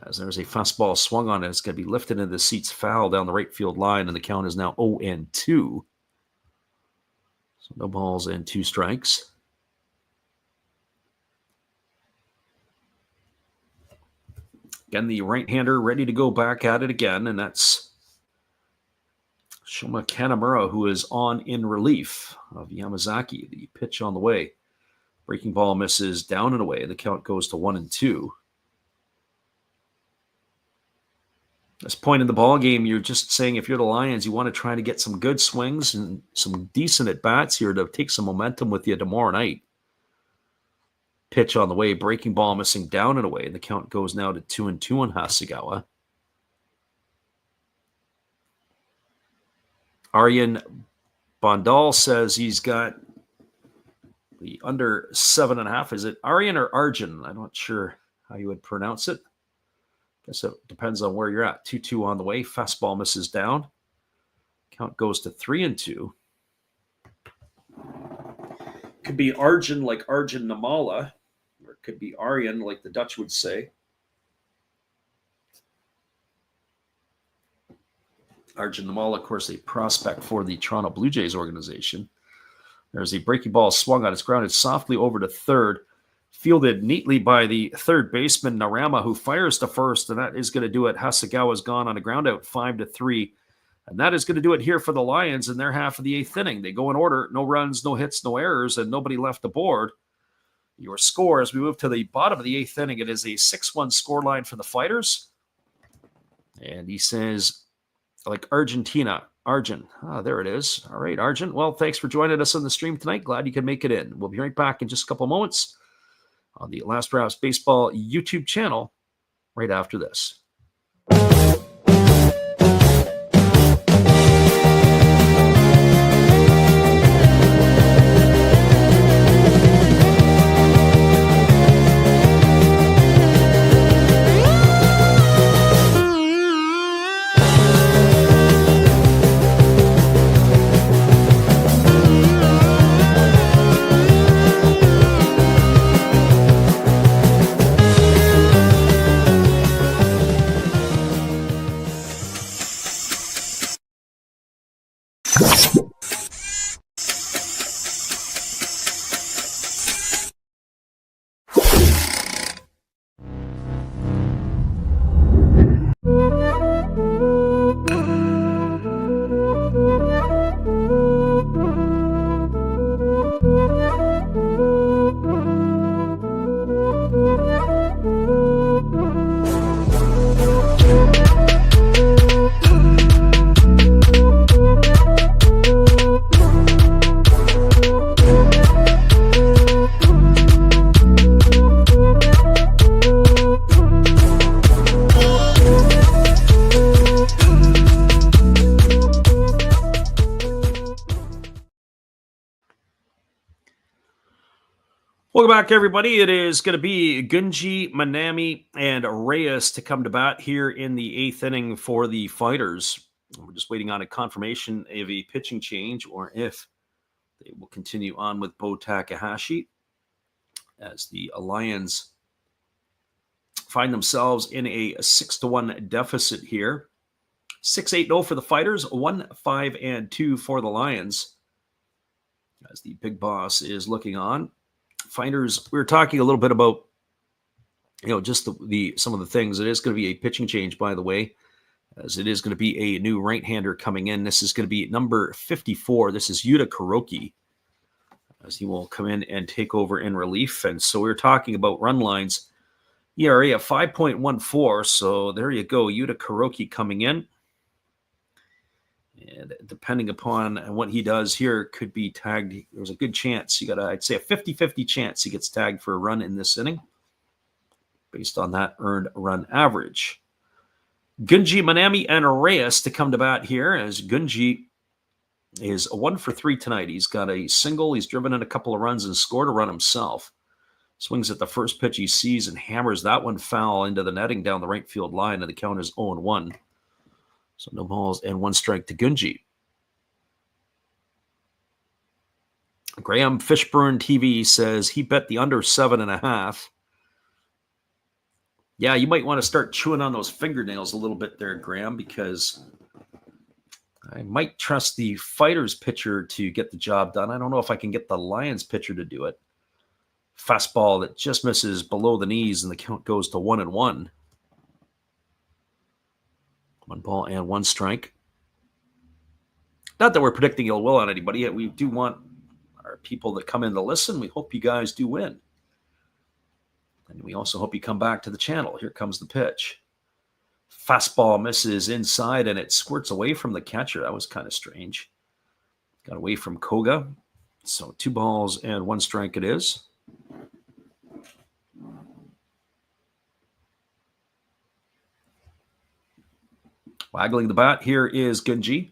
As there's a fastball swung on it, it's going to be lifted into the seats foul down the right field line, and the count is now 0-2. So no balls and 2 strikes. Again, the right-hander ready to go back at it again, and that's Shoma Kanamura, who is on in relief of Yamazaki. The pitch on the way. Breaking ball misses down and away. The count goes to 1-2. this point in the ball game, you're just saying if you're the Lions, you want to try to get some good swings and some decent at-bats here to take some momentum with you tomorrow night. Pitch on the way, breaking ball missing down and away. And the count goes now to 2-2 on Hasegawa. Aryan Bondal says he's got the under 7.5. Is it Aryan or Arjun? I'm not sure how you would pronounce it. Guess it depends on where you're at. 2-2 on the way. Fastball misses down. Count goes to 3-2. Could be Arjun like Arjun Namala, or it could be Aryan like the Dutch would say. Arjun Namala, of course, a prospect for the Toronto Blue Jays organization. There's a breaking ball swung on. It's grounded softly over to third. Fielded neatly by the third baseman, Narama, who fires to first, and that is going to do it. Hasegawa's gone on a ground out 5-3. And that is going to do it here for the Lions in their half of the eighth inning. They go in order, no runs, no hits, no errors, and nobody left aboard. Your score as we move to the bottom of the eighth inning, it is a 6-1 scoreline for the Fighters. And he says, like Argentina, Arjun. There it is. All right, Arjun. Well, thanks for joining us on the stream tonight. Glad you could make it in. We'll be right back in just a couple moments on the Last Rouse Baseball YouTube channel right after this. Welcome back, everybody. It is going to be Gunji, Manami, and Reyes to come to bat here in the eighth inning for the Fighters. We're just waiting on a confirmation of a pitching change or if they will continue on with Bo Takahashi as the Lions find themselves in a 6-1 deficit here. 6-8-0 for the Fighters, 1-5-2 for the Lions as the big boss is looking on. Fighters, we were talking a little bit about, just the some of the things. It is going to be a pitching change, by the way, as it is going to be a new right-hander coming in. This is going to be number 54. This is Yuta Kuroki, as he will come in and take over in relief. And so we were talking about run lines. ERA of 5.14. So there you go, Yuta Kuroki coming in. And depending upon what he does here, could be tagged. There's a good chance. I'd say a 50-50 chance he gets tagged for a run in this inning based on that earned run average. Gunji, Manami, and Reyes to come to bat here as Gunji is 1 for 3 tonight. He's got a single. He's driven in a couple of runs and scored a run himself. Swings at the first pitch he sees and hammers that one foul into the netting down the right field line, and the count is 0-1. So no balls and 1 strike to Gunji. Graham Fishburne TV says he bet the under 7.5. Yeah, you might want to start chewing on those fingernails a little bit there, Graham, because I might trust the Fighters pitcher to get the job done. I don't know if I can get the Lions pitcher to do it. Fastball that just misses below the knees, and the count goes to 1-1. 1 ball and 1 strike. Not that we're predicting ill will on anybody. We do want our people that come in to listen. We hope you guys do win. And we also hope you come back to the channel. Here comes the pitch. Fastball misses inside, and it squirts away from the catcher. That was kind of strange. Got away from Koga. So 2 balls and 1 strike it is. Waggling the bat here is Gunji.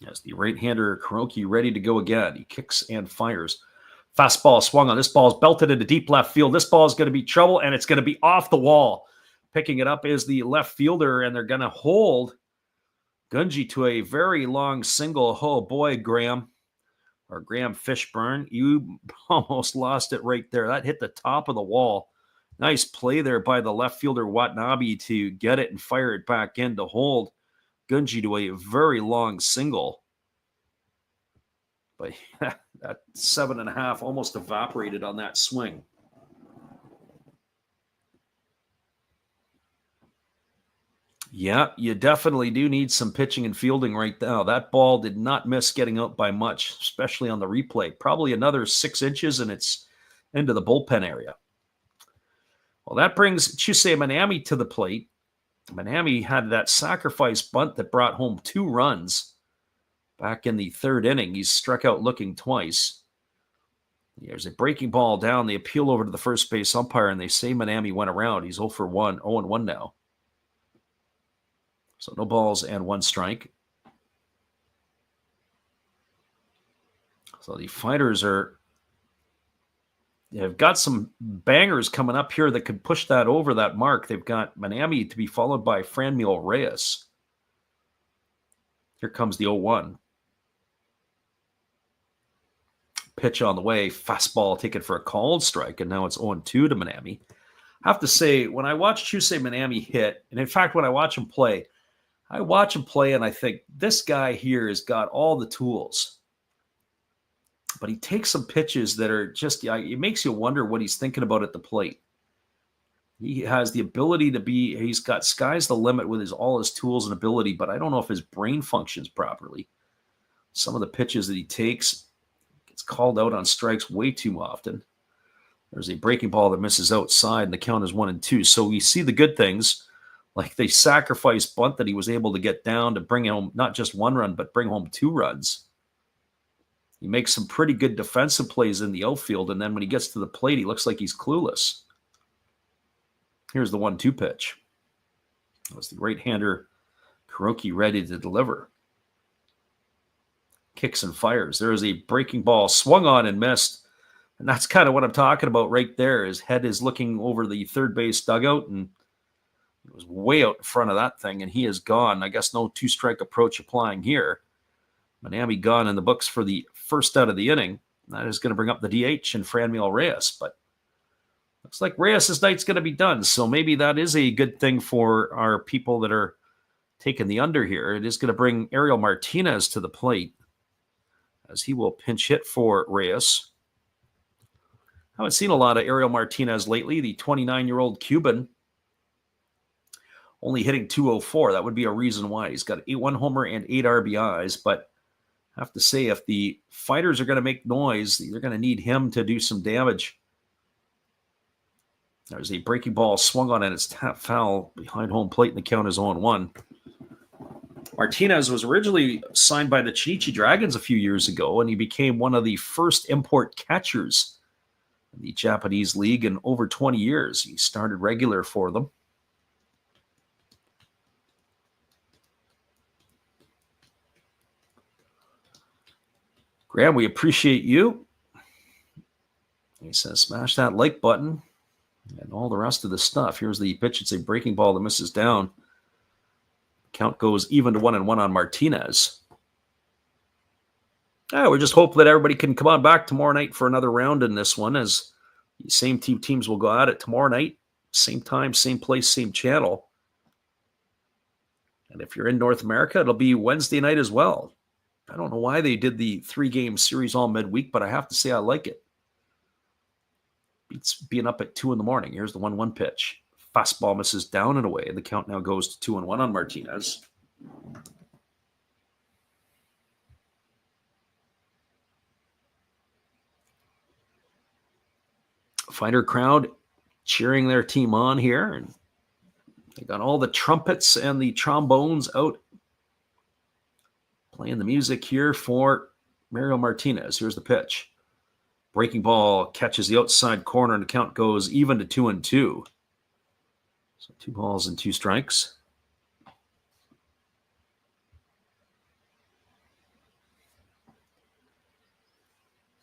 As the right-hander Kuroki ready to go again. He kicks and fires. Fastball swung on. This ball is belted into deep left field. This ball is going to be trouble, and it's going to be off the wall. Picking it up is the left fielder, and they're going to hold Gunji to a very long single. Oh, boy, Graham Fishburne. You almost lost it right there. That hit the top of the wall. Nice play there by the left fielder Watanabe to get it and fire it back in to hold Gunji to a very long single. But that 7.5 almost evaporated on that swing. Yeah, you definitely do need some pitching and fielding right now. That ball did not miss getting out by much, especially on the replay. Probably another 6 inches and it's into the bullpen area. Well, that brings Chusei Minami to the plate. Minami had that sacrifice bunt that brought home 2 runs back in the 3rd inning. He's struck out looking twice. There's a breaking ball down. They appeal over to the first base umpire, and they say Minami went around. He's 0-1 now. So no balls and 1 strike. So the Fighters they've got some bangers coming up here that could push that over that mark. They've got Minami to be followed by Franmil Reyes. Here comes the 0-1. Pitch on the way. Fastball taken for a called strike, and now it's 0-2 to Minami. I have to say, when I watch Chusei Minami hit, and in fact, when I watch him play and I think, this guy here has got all the tools. But he takes some pitches that are just, it makes you wonder what he's thinking about at the plate. He has the ability he's got sky's the limit with all his tools and ability, but I don't know if his brain functions properly. Some of the pitches that he takes gets called out on strikes way too often. There's a breaking ball that misses outside, and the count is 1-2. So we see the good things, like the sacrifice bunt that he was able to get down to bring home not just 1 run, but bring home 2 runs. He makes some pretty good defensive plays in the outfield, and then when he gets to the plate, he looks like he's clueless. Here's the 1-2 pitch. That was the right-hander Kuroki ready to deliver. Kicks and fires. There is a breaking ball swung on and missed, and that's kind of what I'm talking about right there. His head is looking over the third base dugout, and it was way out in front of that thing, and he is gone. I guess no 2-strike approach applying here. Minami gone in the books for the first out of the inning. That is going to bring up the DH and Franmil Reyes, but looks like Reyes' night's going to be done. So maybe that is a good thing for our people that are taking the under here. It is going to bring Ariel Martinez to the plate as he will pinch hit for Reyes. I haven't seen a lot of Ariel Martinez lately. The 29-year-old Cuban only hitting 204. That would be a reason why. He's got 1 homer and 8 RBIs, but I have to say, if the Fighters are going to make noise, they're going to need him to do some damage. There's a breaking ball swung on, and it's tapped foul behind home plate, and the count is 0-1. Martinez was originally signed by the Chinichi Dragons a few years ago, and he became one of the first import catchers in the Japanese league in over 20 years. He started regular for them. Graham, we appreciate you. He says, smash that like button and all the rest of the stuff. Here's the pitch. It's a breaking ball that misses down. Count goes even to 1-1 on Martinez. We're just hoping that everybody can come on back tomorrow night for another round in this one, as the same teams will go at it tomorrow night. Same time, same place, same channel. And if you're in North America, it'll be Wednesday night as well. I don't know why they did the 3-game series all midweek, but I have to say I like it. Beats being up at 2 in the morning. Here's the 1-1 pitch. Fastball misses down and away. The count now goes to 2-1 on Martinez. Fighter crowd cheering their team on here. And They got all the trumpets and the trombones out playing the music here for Mario Martinez. Here's the pitch. Breaking ball catches the outside corner, and the count goes even to 2-2. So 2 balls and 2 strikes.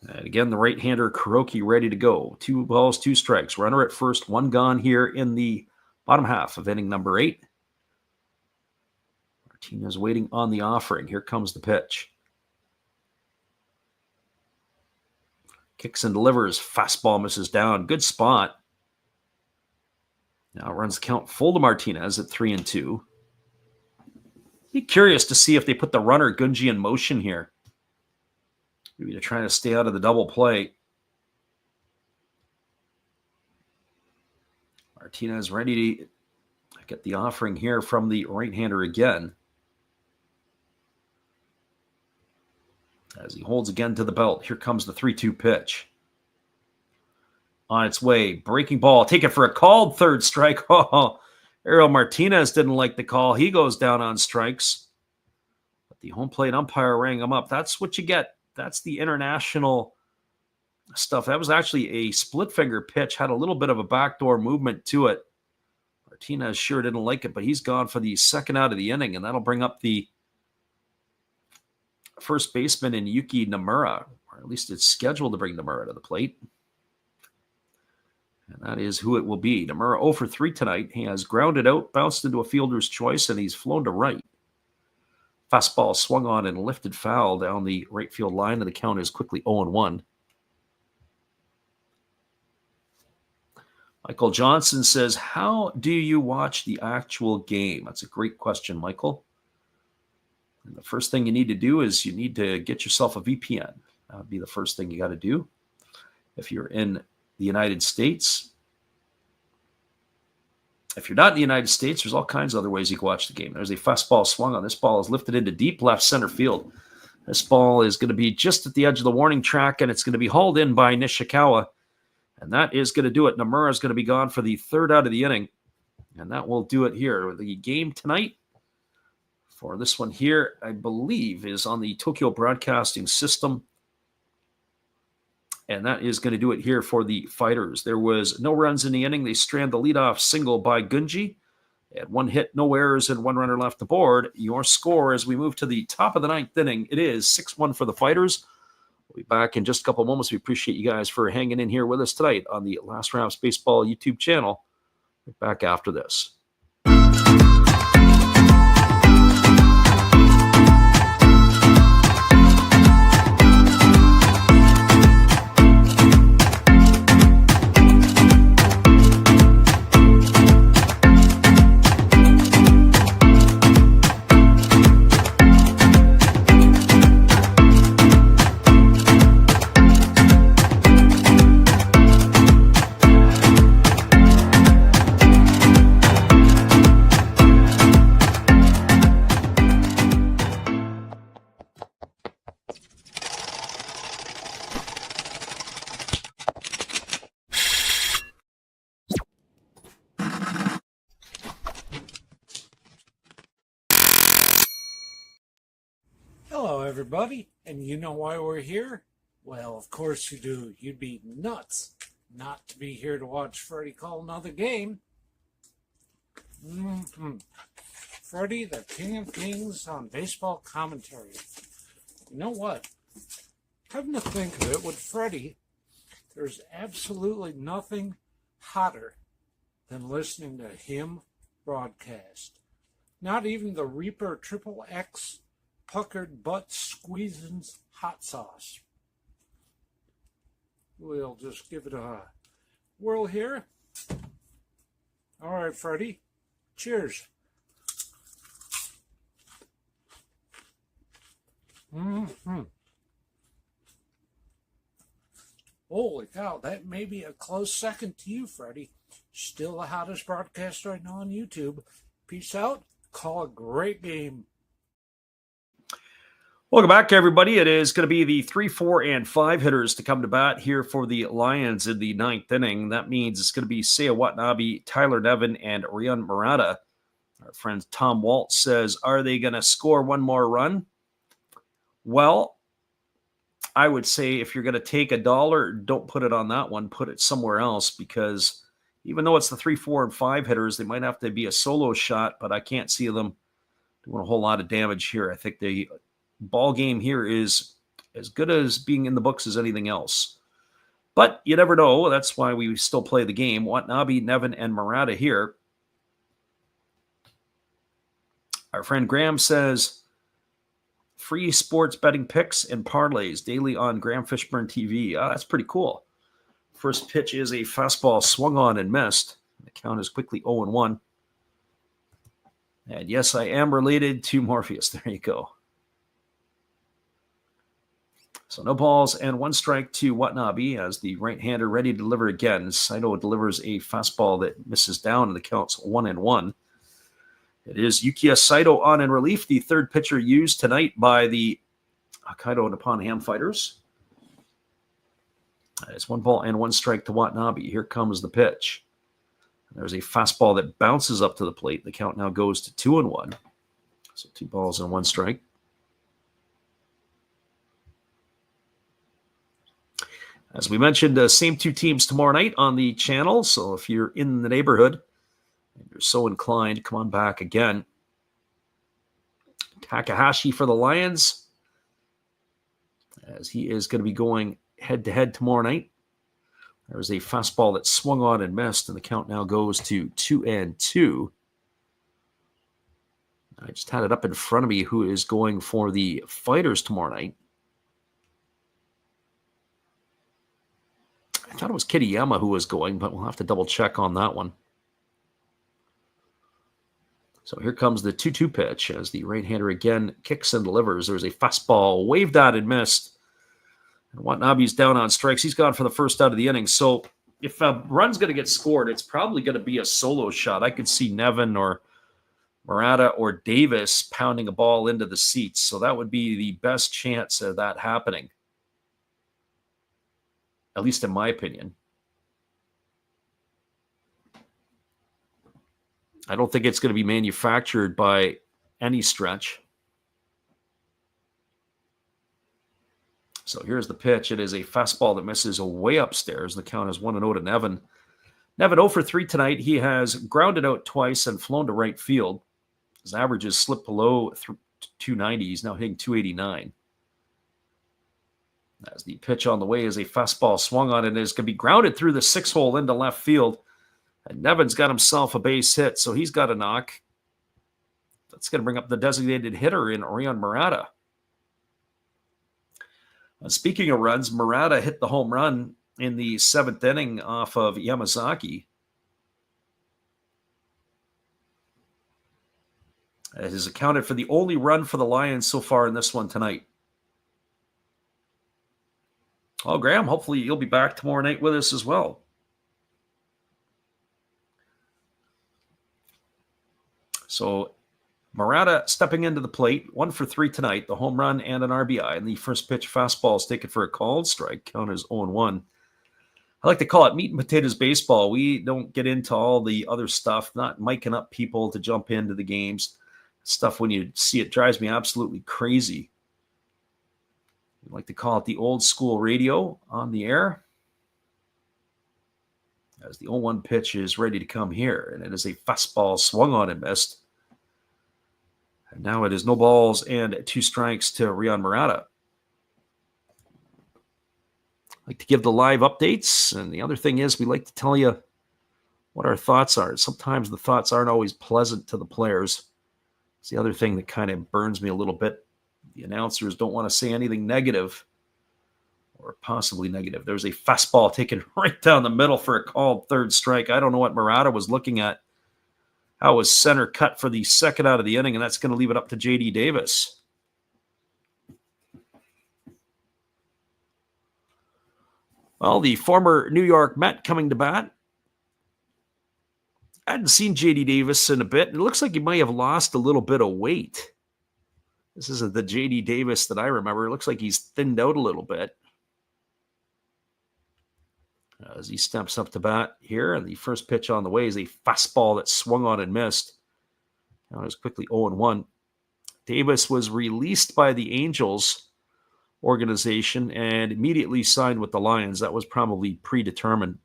And again, the right-hander Kuroki ready to go. 2 balls, 2 strikes. Runner at first, 1 gone here in the bottom half of inning number 8. Martinez waiting on the offering. Here comes the pitch. Kicks and delivers. Fastball misses down. Good spot. Now runs the count full to Martinez at 3-2. Be curious to see if they put the runner Gunji in motion here. Maybe they're trying to stay out of the double play. Martinez ready to get the offering here from the right-hander again. As he holds again to the belt. Here comes the 3-2 pitch. On its way. Breaking ball. Take it for a called third strike. Oh, Ariel Martinez didn't like the call. He goes down on strikes. But the home plate umpire rang him up. That's what you get. That's the international stuff. That was actually a split finger pitch. Had a little bit of a backdoor movement to it. Martinez sure didn't like it, but he's gone for the second out of the inning, and that'll bring up the first baseman in Yuki Nomura, or at least it's scheduled to bring Nomura to the plate. And that is who it will be. Nomura 0 for 3 tonight. He has grounded out, bounced into a fielder's choice, and he's flown to right. Fastball swung on and lifted foul down the right field line, and the count is quickly 0-1. Michael Johnson says, how do you watch the actual game? That's a great question, Michael. And the first thing you need to do is you need to get yourself a VPN. That would be the first thing you got to do. If you're in the United States. If you're not in the United States, there's all kinds of other ways you can watch the game. There's a fastball swung on. This ball is lifted into deep left center field. This ball is going to be just at the edge of the warning track, and it's going to be hauled in by Nishikawa. And that is going to do it. Nomura is going to be gone for the third out of the inning. And that will do it here. The game tonight for this one here, I believe, is on the Tokyo Broadcasting System. And that is going to do it here for the Fighters. There was no runs in the inning. They strand the leadoff single by Gunji. They had 1 hit, no errors, and 1 runner left aboard. Your score as we move to the top of the 9th inning, it is 6-1 for the Fighters. We'll be back in just a couple moments. We appreciate you guys for hanging in here with us tonight on the Last Raps Baseball YouTube channel. We're back after this. Hello, everybody. And you know why we're here? Well, of course you do. You'd be nuts not to be here to watch Freddie call another game. Freddie, the king of kings on baseball commentary. You know what? Come to think of it, with Freddie, there's absolutely nothing hotter than listening to him broadcast. Not even the Reaper Triple X puckered butt squeezing hot sauce. We'll just give it a whirl here. All right, Freddie. Cheers. Holy cow, that may be a close second to you, Freddie. Still the hottest broadcast right now on YouTube. Peace out. Call a great game. Welcome back, everybody. It is going to be the 3, 4, and 5 hitters to come to bat here for the Lions in the 9th inning. That means it's going to be Seiya Watanabe, Tyler Nevin, and Ryan Murata. Our friend Tom Waltz says, are they going to score one more run? Well, I would say if you're going to take $1, don't put it on that one. Put it somewhere else, because even though it's the 3, 4, and 5 hitters, they might have to be a solo shot, but I can't see them doing a whole lot of damage here. I think the ball game here is as good as being in the books as anything else. But you never know. That's why we still play the game. Watanabe, Nevin, and Murata here. Our friend Graham says, free sports betting picks and parlays daily on Graham Fishburne TV. That's pretty cool. First pitch is a fastball swung on and missed. The count is quickly 0-1. And yes, I am related to Morpheus. There you go. So no balls and 1 strike to Watanabe as the right-hander ready to deliver again. Saito delivers a fastball that misses down, and the count's 1-1. It is Yukiya Saito on in relief, the third pitcher used tonight by the Hokkaido Nippon-Ham Fighters. It's 1 ball and 1 strike to Watanabe. Here comes the pitch. There's a fastball that bounces up to the plate. The count now goes to 2-1. So 2 balls and 1 strike. As we mentioned, same 2 teams tomorrow night on the channel. So if you're in the neighborhood, if you're so inclined, come on back again. Takahashi for the Lions, as he is going to be going head-to-head tomorrow night. There's a fastball that swung on and missed, and the count now goes to 2-2. I just had it up in front of me who is going for the Fighters tomorrow night. I thought it was Kitayama who was going, but we'll have to double-check on that one. So here comes the 2-2 pitch as the right-hander again kicks and delivers. There's a fastball waved at and missed. And Watanabe's down on strikes. He's gone for the first out of the inning. So if a run's going to get scored, it's probably going to be a solo shot. I could see Nevin or Murata or Davis pounding a ball into the seats. So that would be the best chance of that happening, at least in my opinion. I don't think it's going to be manufactured by any stretch. So here's the pitch. It is a fastball that misses way upstairs. The count is 1-0 to Nevin. Nevin 0 for 3 tonight. He has grounded out twice and flown to right field. His averages slipped below 290. He's now hitting 289. As the pitch on the way is a fastball swung on, and is going to be grounded through the 6-hole into left field. And Nevin's got himself a base hit, so he's got a knock. That's going to bring up the designated hitter in Orion Murata. Speaking of runs, Murata hit the home run in the 7th inning off of Yamazaki. It has accounted for the only run for the Lions so far in this one tonight. Well, Graham, hopefully you'll be back tomorrow night with us as well. So Murata stepping into the plate, 1 for 3 tonight, the home run and an RBI. And the first pitch fastball is taken for a called strike. Count is 0-1. I like to call it meat and potatoes baseball. We don't get into all the other stuff, not miking up people to jump into the games. Stuff when you see it drives me absolutely crazy. We like to call it the old school radio on the air. As the 0-1 pitch is ready to come here, and it is a fastball swung on and missed. And now it is no balls and 2 strikes to Rion Murata. I like to give the live updates, and the other thing is we like to tell you what our thoughts are. Sometimes the thoughts aren't always pleasant to the players. It's the other thing that kind of burns me a little bit. The announcers don't want to say anything negative or possibly negative. There's a fastball taken right down the middle for a called 3rd strike. I don't know what Murata was looking at. How was center cut for the 2nd out of the inning, and that's going to leave it up to J.D. Davis. Well, the former New York Met coming to bat. I hadn't seen J.D. Davis in a bit. It looks like he might have lost a little bit of weight. This isn't the J.D. Davis that I remember. It looks like he's thinned out a little bit. As he steps up to bat here, and the first pitch on the way is a fastball that swung on and missed. Now it was quickly 0-1. Davis was released by the Angels organization and immediately signed with the Lions. That was probably predetermined.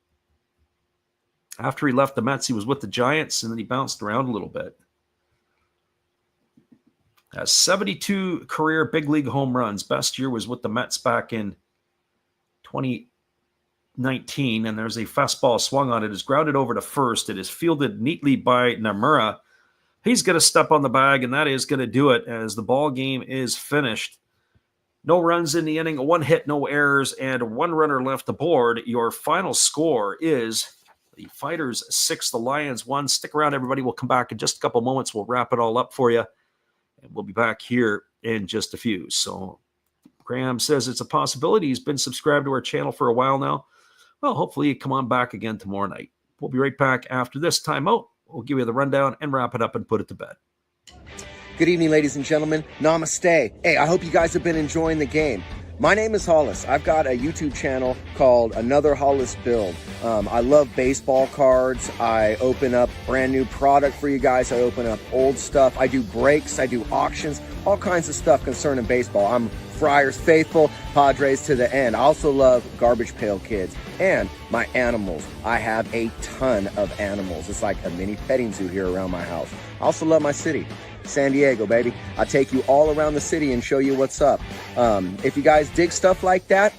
After he left the Mets, he was with the Giants, and then he bounced around a little bit. Has 72 career big league home runs. Best year was with the Mets back in 2019, and there's a fastball swung on it. It's grounded over to first. It is fielded neatly by Namura. He's going to step on the bag, and that is going to do it as the ball game is finished. No runs in the inning, 1 hit, no errors, and 1 runner left aboard. Your final score is the Fighters 6, the Lions 1. Stick around, everybody. We'll come back in just a couple moments. We'll wrap it all up for you, and we'll be back here in just a few. So Graham says it's a possibility. He's been subscribed to our channel for a while now. Well, hopefully you come on back again tomorrow night. We'll be right back after this timeout. We'll give you the rundown and wrap it up and put it to bed. Good evening, ladies and gentlemen. Namaste. Hey, I hope you guys have been enjoying the game. My name is Hollis. I've got a YouTube channel called Another Hollis Build. I love baseball cards. I open up brand new product for you guys. I open up old stuff. I do breaks. I do auctions. All kinds of stuff concerning baseball. I'm Friars faithful, Padres to the end. I also love Garbage Pail Kids and my animals. I have a ton of animals. It's like a mini petting zoo here around my house. I also love my city. San Diego, baby. I take you all around the city and show you what's up. If you guys dig stuff like that,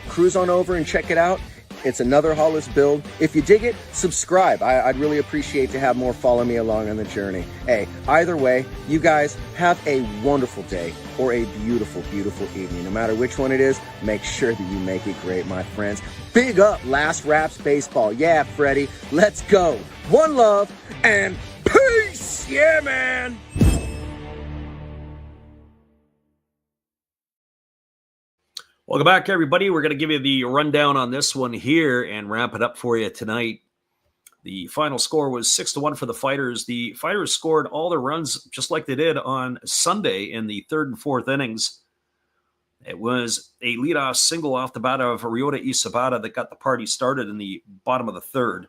cruise on over and check it out. It's Another Hollis Build. If you dig it, subscribe. I'd really appreciate to have more follow me along on the journey. Hey, either way, you guys have a wonderful day or a beautiful, beautiful evening. No matter which one it is, make sure that you make it great, my friends. Big up Last Raps Baseball. Yeah, Freddie, let's go. One love and peace. Yeah, man. Welcome back, everybody. We're going to give you the rundown on this one here and wrap it up for you tonight. The final score was 6-1 for the Fighters. The Fighters scored all their runs just like they did on Sunday in the 3rd and 4th innings. It was a leadoff single off the bat of Ryota Isabata that got the party started in the bottom of the 3rd.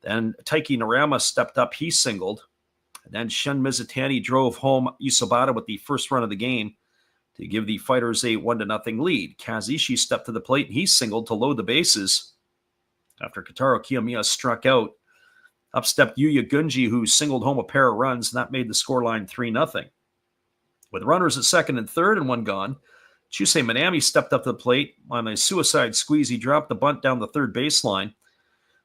Then Taiki Narama stepped up. He singled. And then Shun Mizutani drove home Isabata with the first run of the game to give the Fighters a 1-0 lead. Kazishi stepped to the plate and he singled to load the bases. After Kotaro Kiyomiya struck out, up stepped Yuya Gunji, who singled home a pair of runs, and that made the scoreline 3-0. With runners at second and third and one gone, Chusei Minami stepped up to the plate on a suicide squeeze. He dropped the bunt down the third baseline.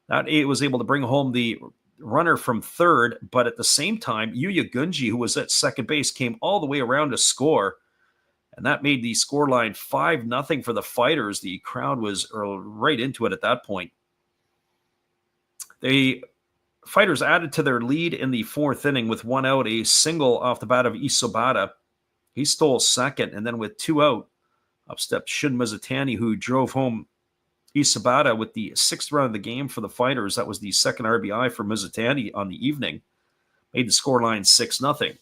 That was able to bring home the runner from third, but at the same time, Yuya Gunji, who was at second base, came all the way around to score. And that made the scoreline 5-0 for the Fighters. The crowd was right into it at that point. The Fighters added to their lead in the 4th inning with 1 out, a single off the bat of Isobata. He stole second, and then with 2 out, up stepped Shun Mizutani, who drove home Isobata with the 6th run of the game for the Fighters. That was the second RBI for Mizutani on the evening. Made the scoreline 6-0.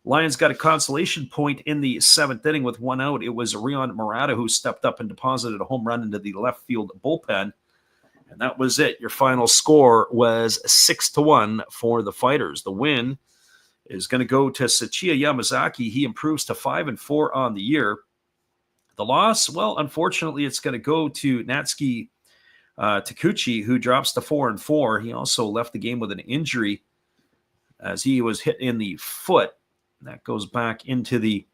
Lions got a consolation point in the 7th inning with 1 out. It was Rion Murata who stepped up and deposited a home run into the left field bullpen. And that was it. Your final score was 6-1 for the Fighters. The win is going to go to Sachiya Yamazaki. He improves to 5-4 on the year. The loss, well, unfortunately, it's going to go to Natsuki Takuchi, who drops to 4-4. He also left the game with an injury as he was hit in the foot. That goes back into the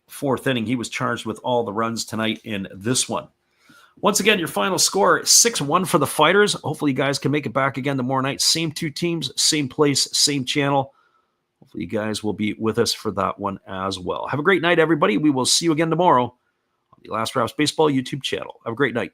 4th inning. He was charged with all the runs tonight in this one. Once again, your final score, 6-1 for the Fighters. Hopefully you guys can make it back again tomorrow night. Same 2 teams, same place, same channel. Hopefully you guys will be with us for that one as well. Have a great night, everybody. We will see you again tomorrow on the Last Raps Baseball YouTube channel. Have a great night.